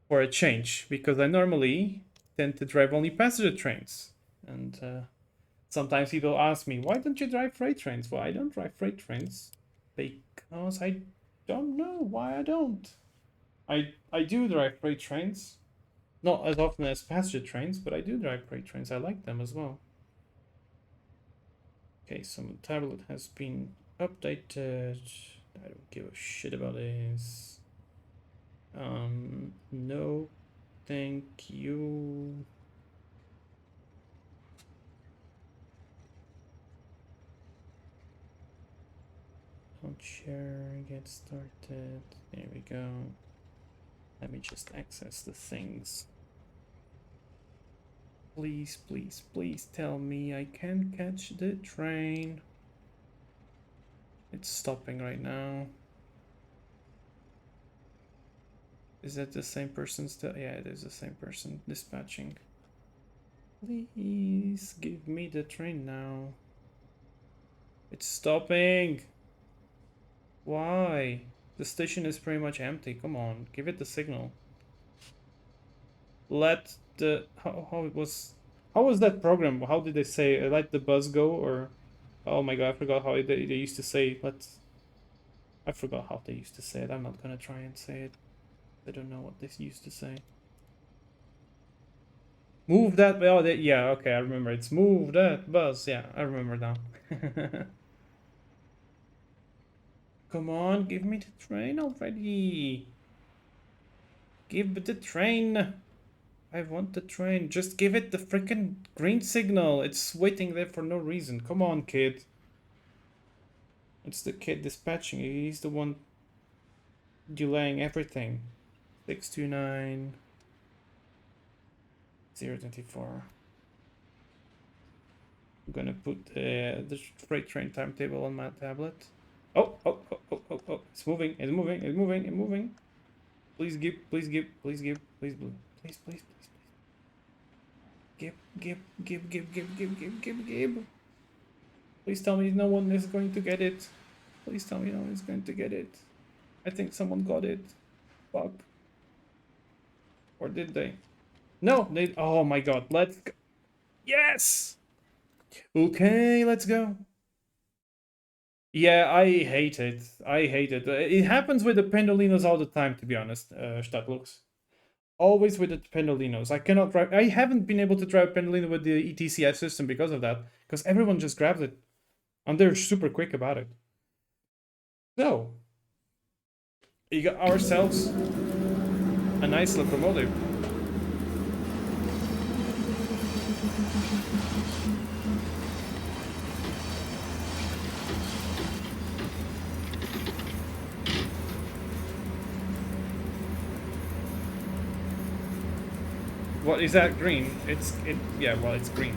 for a change, because I normally tend to drive only passenger trains, and sometimes people ask me, why don't you drive freight trains? Well, I don't drive freight trains because I don't know why I don't. I do drive freight trains. Not as often as passenger trains, but I do drive freight trains. I like them as well. Okay, so my tablet has been updated. I don't give a shit about this. No, thank you. Don't share, get started. There we go. Let me just access the things. Please, please, please tell me I can catch the train. It's stopping right now. Is that the same person still? Yeah, it is the same person dispatching. Please give me the train now. It's stopping. Why? The station is pretty much empty. Come on, give it the signal. Let the how was that program? How did they say let the bus go? Or oh my god, I forgot how they used to say I forgot how they used to say it. I'm not gonna try and say it. I don't know what they used to say. Move that. Oh, yeah. Okay, I remember. It's move that bus. Yeah, I remember now. Come on, give me the train already. Give the train. I want the train. Just give it the freaking green signal. It's waiting there for no reason. Come on, kid. It's the kid dispatching. He's the one delaying everything. 629 024. I'm gonna put the freight train timetable on my tablet. Oh, it's moving, it's moving, it's moving, it's moving. Please give, please give, please give, please, please, please, please. Give. Please tell me no one is going to get it. Please tell me no one is going to get it. I think someone got it. Fuck. Or did they? No, they... Oh my god, let's go. Yes! Okay, let's go. Yeah, I hate it. I hate it. It happens with the Pendolinos all the time, to be honest, Stadtlux. Always with the Pendolinos. I cannot drive... I haven't been able to drive Pendolino with the ETCS system because of that. Because everyone just grabs it. And they're super quick about it. So, we got ourselves a nice locomotive. What is that green? Yeah, well, it's green.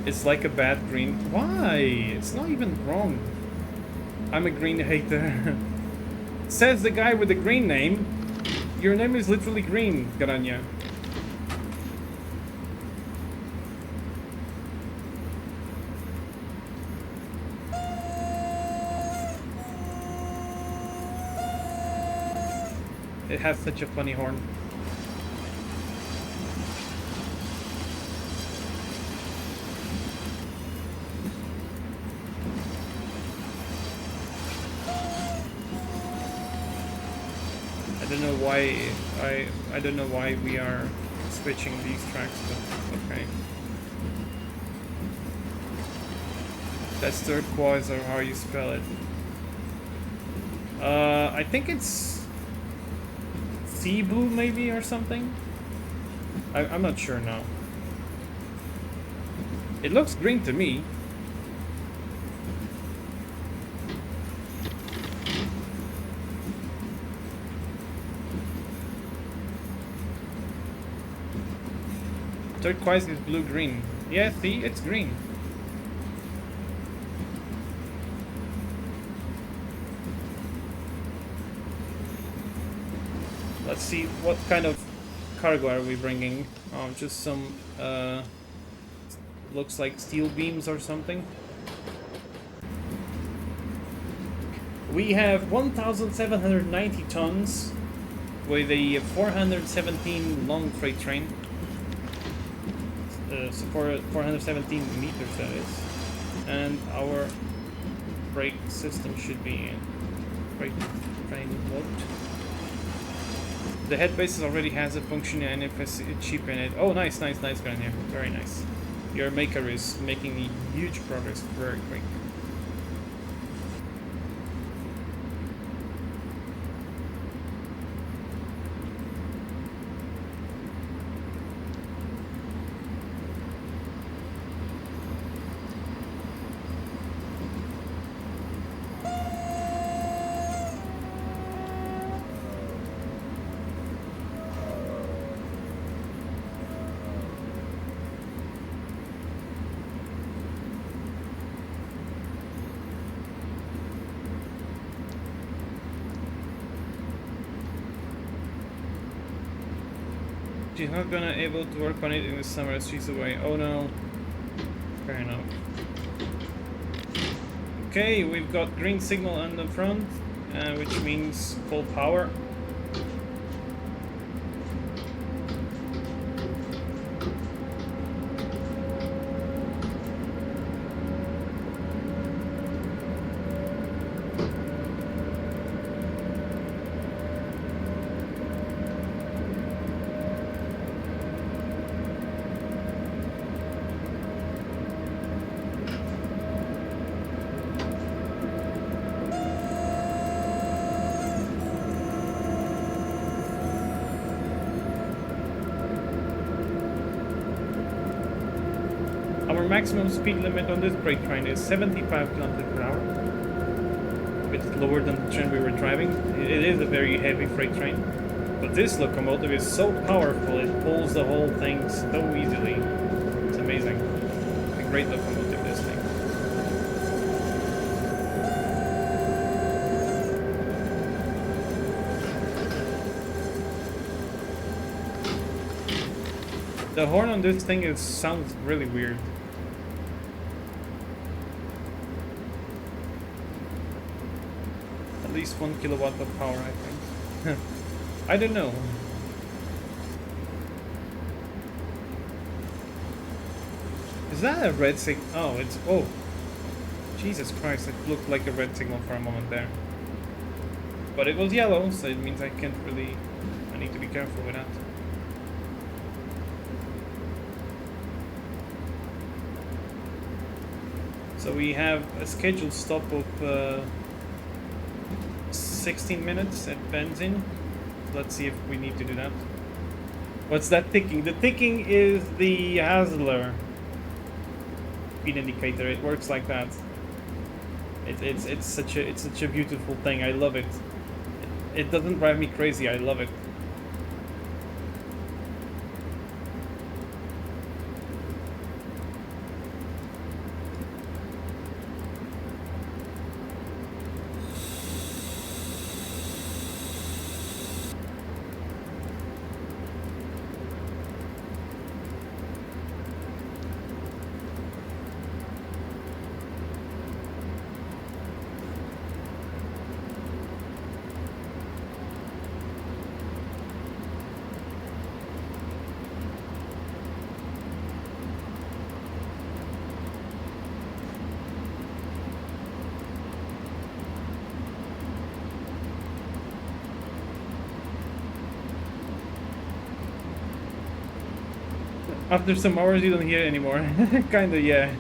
It's like a bad green. Why? It's not even wrong. I'm a green hater. Says the guy with the green name. Your name is literally green, Garanya. It has such a funny horn. I don't know why we are switching these tracks, but okay. That's turquoise or how you spell it. I think it's sea blue maybe or something. I'm not sure now. It looks green to me. Turquoise is blue-green. Yeah, see, it's green. Let's see, what kind of cargo are we bringing? Oh, just some, looks like steel beams or something. We have 1,790 tons with a 417 long freight train. So for 417 meters, that is. And our brake system should be in brake train mode. The head basis already has a function NFC chip in it. Oh, nice, Grania. Very nice. Your maker is making huge progress very quick. She's not gonna able to work on it in the summer as she's away. Oh no. Fair enough. Okay, we've got green signal on the front, which means full power. Our maximum speed limit on this freight train is 75 km per hour. A bit lower than the train we were driving. It is a very heavy freight train. But this locomotive is so powerful, it pulls the whole thing so easily. It's amazing. A great locomotive, this thing. The horn on this thing sounds really weird. At least 1 kilowatt of power, I think. I don't know. Is that a red signal? Oh, it's... Oh. Jesus Christ, it looked like a red signal for a moment there. But it was yellow, so it means I can't really... I need to be careful with that. So we have a scheduled stop of 16 minutes at benzene. Let's see if we need to do that. What's that ticking? The ticking is the Hasler speed indicator. It works like that. It's such a beautiful thing. I love it. It doesn't drive me crazy. I love it. After some hours, you don't hear it anymore. Kinda, yeah.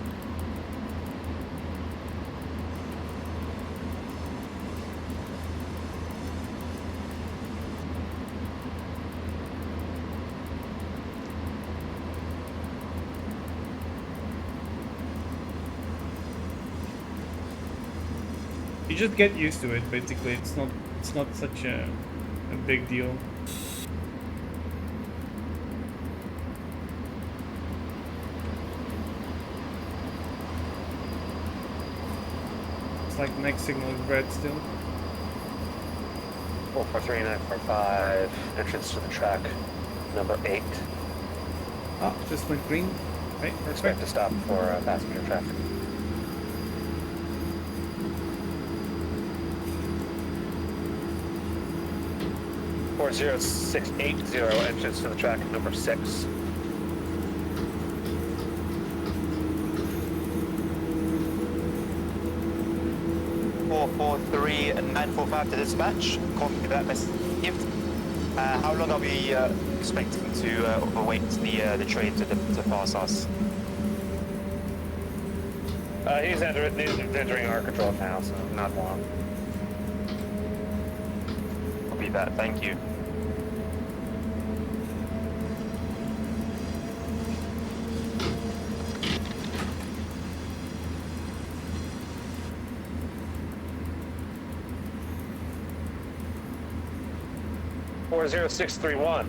You just get used to it, basically. It's not such a big deal. It's like the next signal is red still. 443945, entrance to the track, number 8. Oh, just went green. Right, Expect to stop for passenger traffic. Four 0680, entrance to the track, number 6. 443-945 to dispatch. Copy that message. How long are we expecting to await the train to pass us? He's entering our control now, so not long. Copy that. Thank you. Four 0631.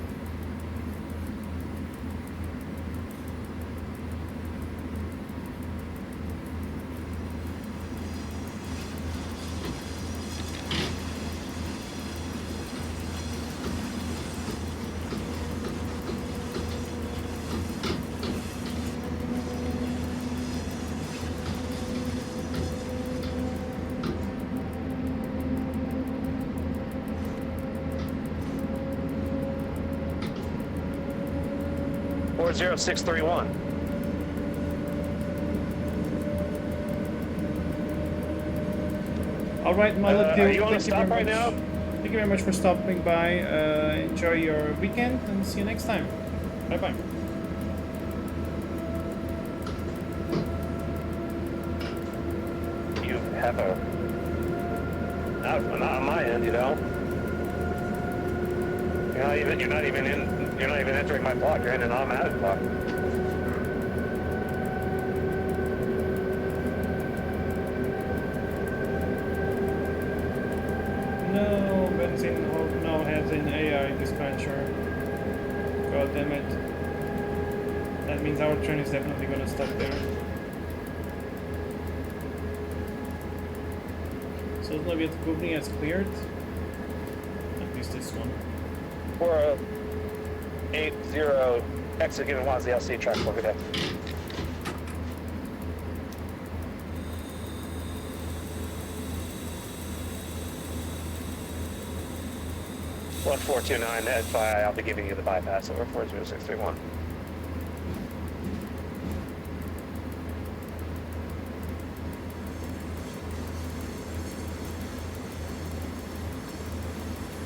Four 0631. All right, Mullet. Are you on a stop right now? Thank you very much for stopping by. Enjoy your weekend and see you next time. Bye bye. You have a not on my end, you know. You're not even entering my block. You're in an automatic block. No, benzene Hope now has an AI dispatcher. God damn it. That means our train is definitely gonna stop there. So Soviet Gubni has cleared. At least this one. 4080 Exit given was the LC track 4, good day. One 429 FYI, I'll be giving you the bypass over 40631.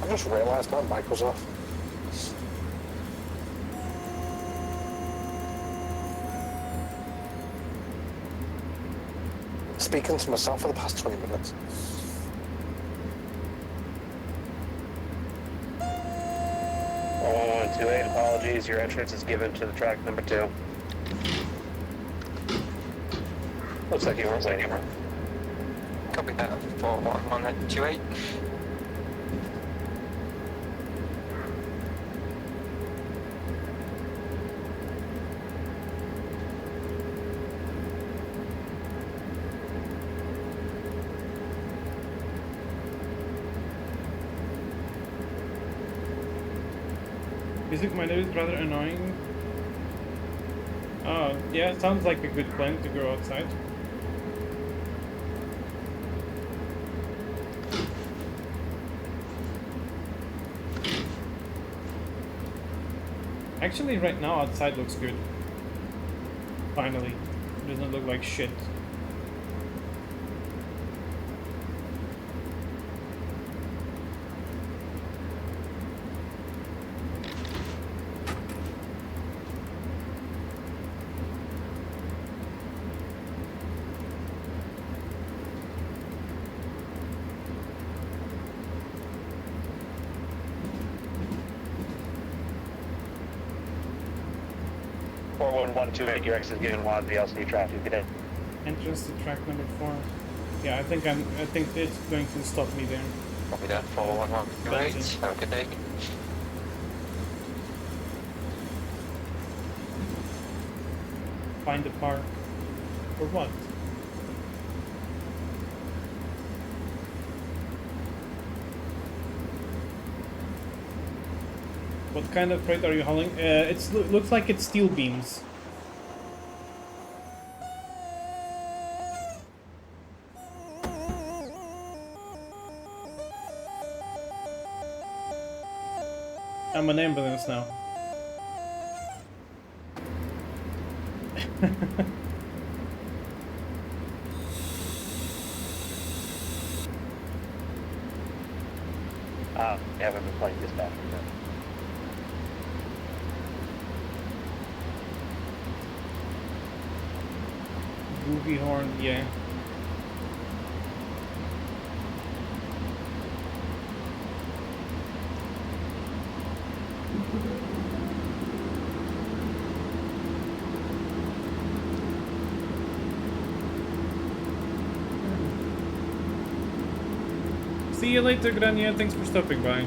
I just realised my mic was off. Speaking to myself for the past 20 minutes. Oh, 128, apologies. Your entrance is given to the track number 2. Looks like you weren't waiting. Copy that for 128. Music might is rather annoying. Oh, yeah, sounds like a good plan to go outside. Actually, right now outside looks good. Finally. It doesn't look like shit. Four 128, your exit is given was the LC track 2, good day. Entrance to track number 4. Yeah, I think it's going to stop me there. Copy that for 128. Have a good day. Find the park. For what? What kind of freight are you hauling? It looks like it's steel beams. I'm an ambulance now. I haven't been playing this back. Boogie horn, yeah. See you later, Grania. Thanks for stopping by.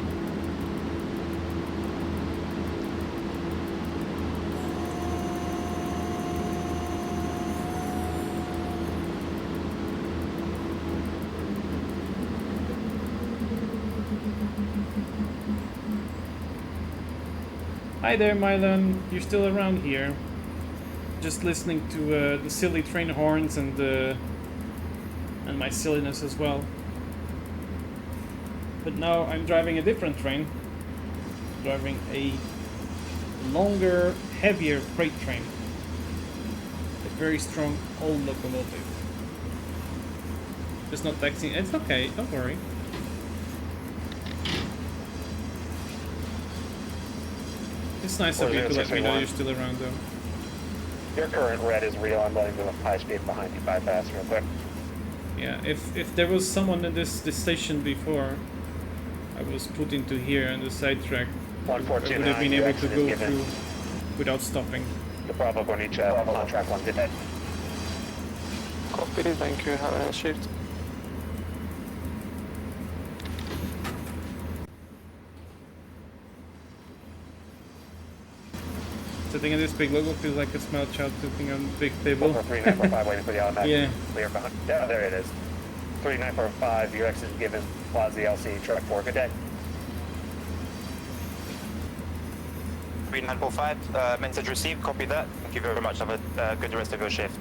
Hi there, Mylan. You're still around here. Just listening to the silly train horns and my silliness as well. But now I'm driving a different train. Driving a longer, heavier freight train. A very strong old locomotive. Just not taxing. It's okay, don't worry. It's nice of you to let me know you're still around though. Your current red is real. I'm letting the high speed behind you bypass real quick. Yeah, if there was someone in this station before, I was put into here on the side track, I would have been able to go through without stopping. The Bravo going each on track 1, good day. Copy, thank you, have a nice shift. Sitting in this big logo feels like a small child sitting on a big table. 3945 waiting for the automatic. Yeah. Clear behind. Yeah, there it is. 3945, your exit is given. Plaza LC, track 4, good day. 3945, message received, copy that. Thank you very much. Have a good rest of your shift.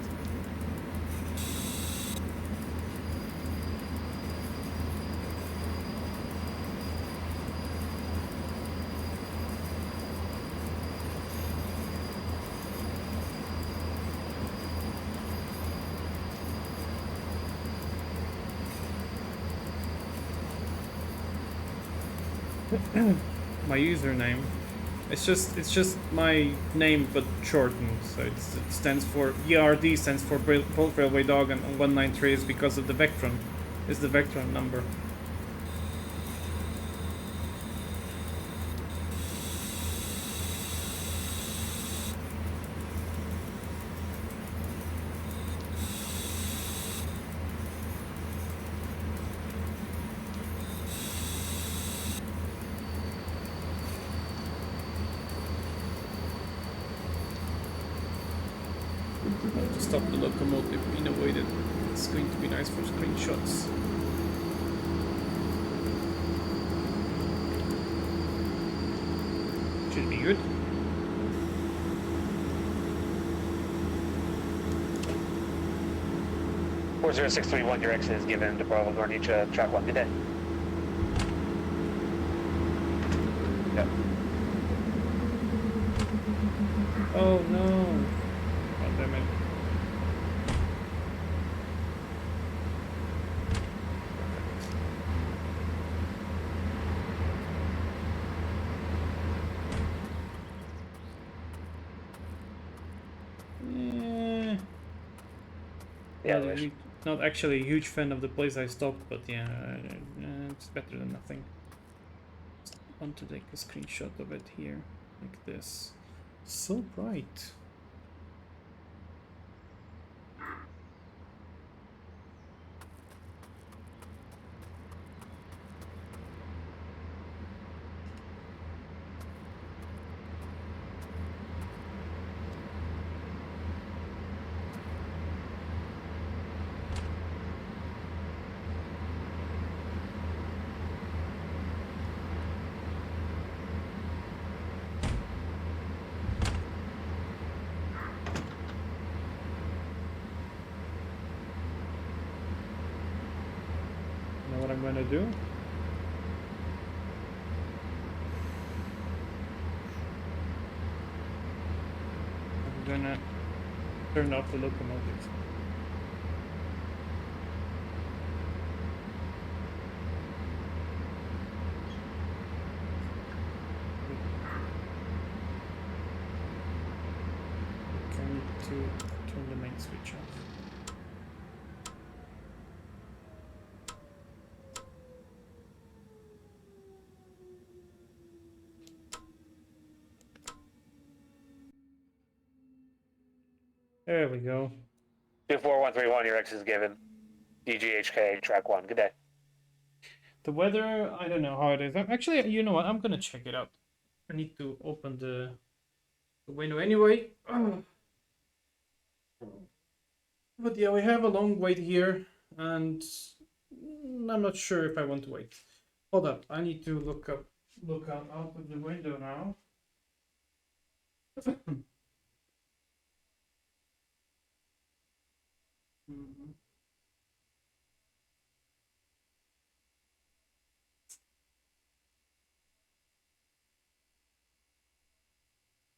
My username. It's just my name but shortened. So it stands for ERD stands for Bolt Railway Dog, and 193 is because of the Vectron. Is the Vectron number. To stop the locomotive in a way that it's going to be nice for screenshots. Should be good. Four zero six three one. Your exit is given to Bravo Gorniche, track 1. Good day. Yep. Oh no! God damn it. Yeah, not actually a huge fan of the place I stopped, but yeah, it's better than nothing. Just want to take a screenshot of it here, like this. So bright. Know what I'm gonna do? I'm gonna turn off the locomotives. Okay, I need to turn the main switch off. There we go. 24131. Your exit is given. DGHK, track 1. Good day. The weather, I don't know how it is. Actually, you know what? I'm gonna check it out. I need to open the window anyway. But yeah, we have a long wait here, and I'm not sure if I want to wait. Hold up, I need to look out of the window now. Mhm.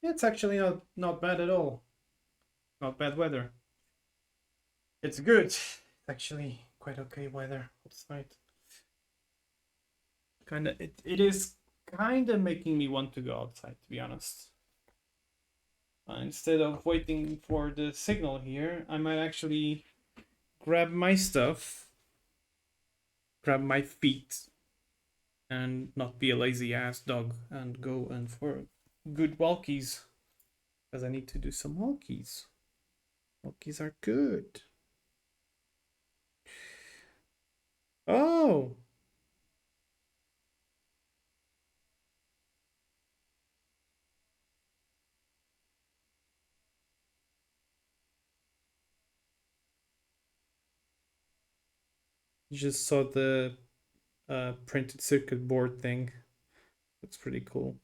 It's actually not bad at all. Not bad weather. It's good. It's actually quite okay weather outside. It is kinda making me want to go outside, to be honest. Instead of waiting for the signal here, I might actually grab my stuff, grab my feet, and not be a lazy ass dog and go and for good walkies. Because I need to do some walkies. Walkies are good. Oh! You just saw the uh, printed circuit board thing. That's pretty cool.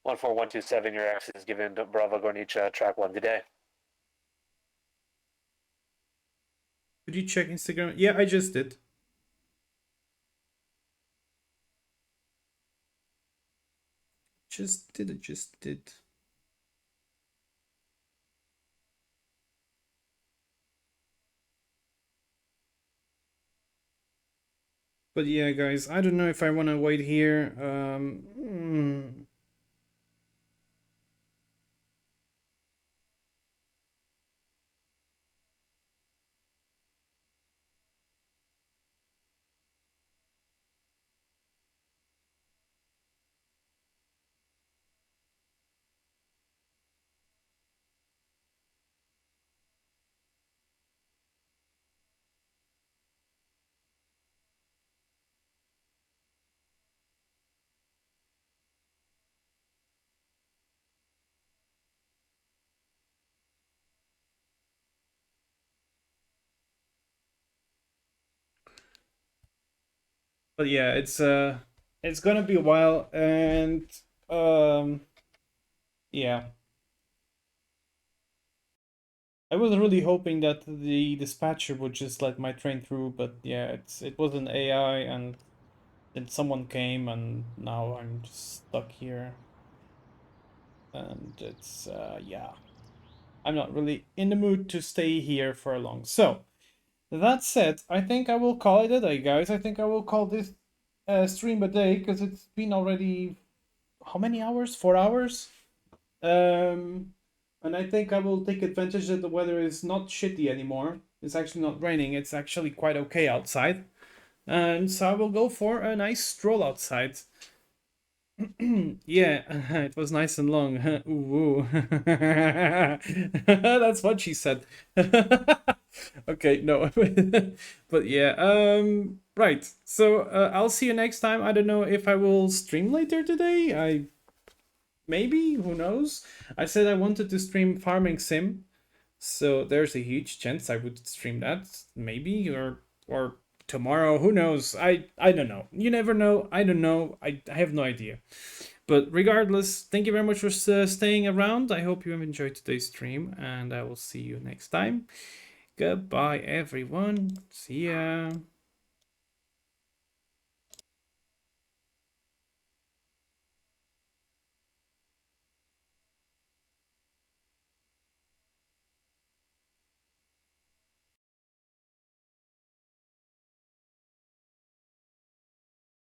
14127, your access is given to Bravo Gornicha track 1 today. Could you check Instagram? Yeah, I just did. Just did. But yeah, guys, I don't know if I want to wait here. But yeah, it's gonna be a while, and yeah. I was really hoping that the dispatcher would just let my train through, but yeah, it was an AI, and then someone came, and now I'm just stuck here. And it's yeah, I'm not really in the mood to stay here for long. So that said, I think I will call it a day, guys. I think I will call this stream a day, because it's been already how many hours? 4 hours. And I think I will take advantage that the weather is not shitty anymore. It's actually not raining. It's actually quite okay outside. And so I will go for a nice stroll outside. Yeah, it was nice and long. Ooh. That's what she said. Okay, no. But yeah, right. So I'll see you next time. I don't know if I will stream later today. Maybe, who knows? I said I wanted to stream Farming Sim, so there's a huge chance I would stream that, maybe, or tomorrow, who knows? I don't know. You never know. I don't know. I have no idea. But regardless, thank you very much for staying around. I hope you have enjoyed today's stream, and I will see you next time. Goodbye, everyone. See ya.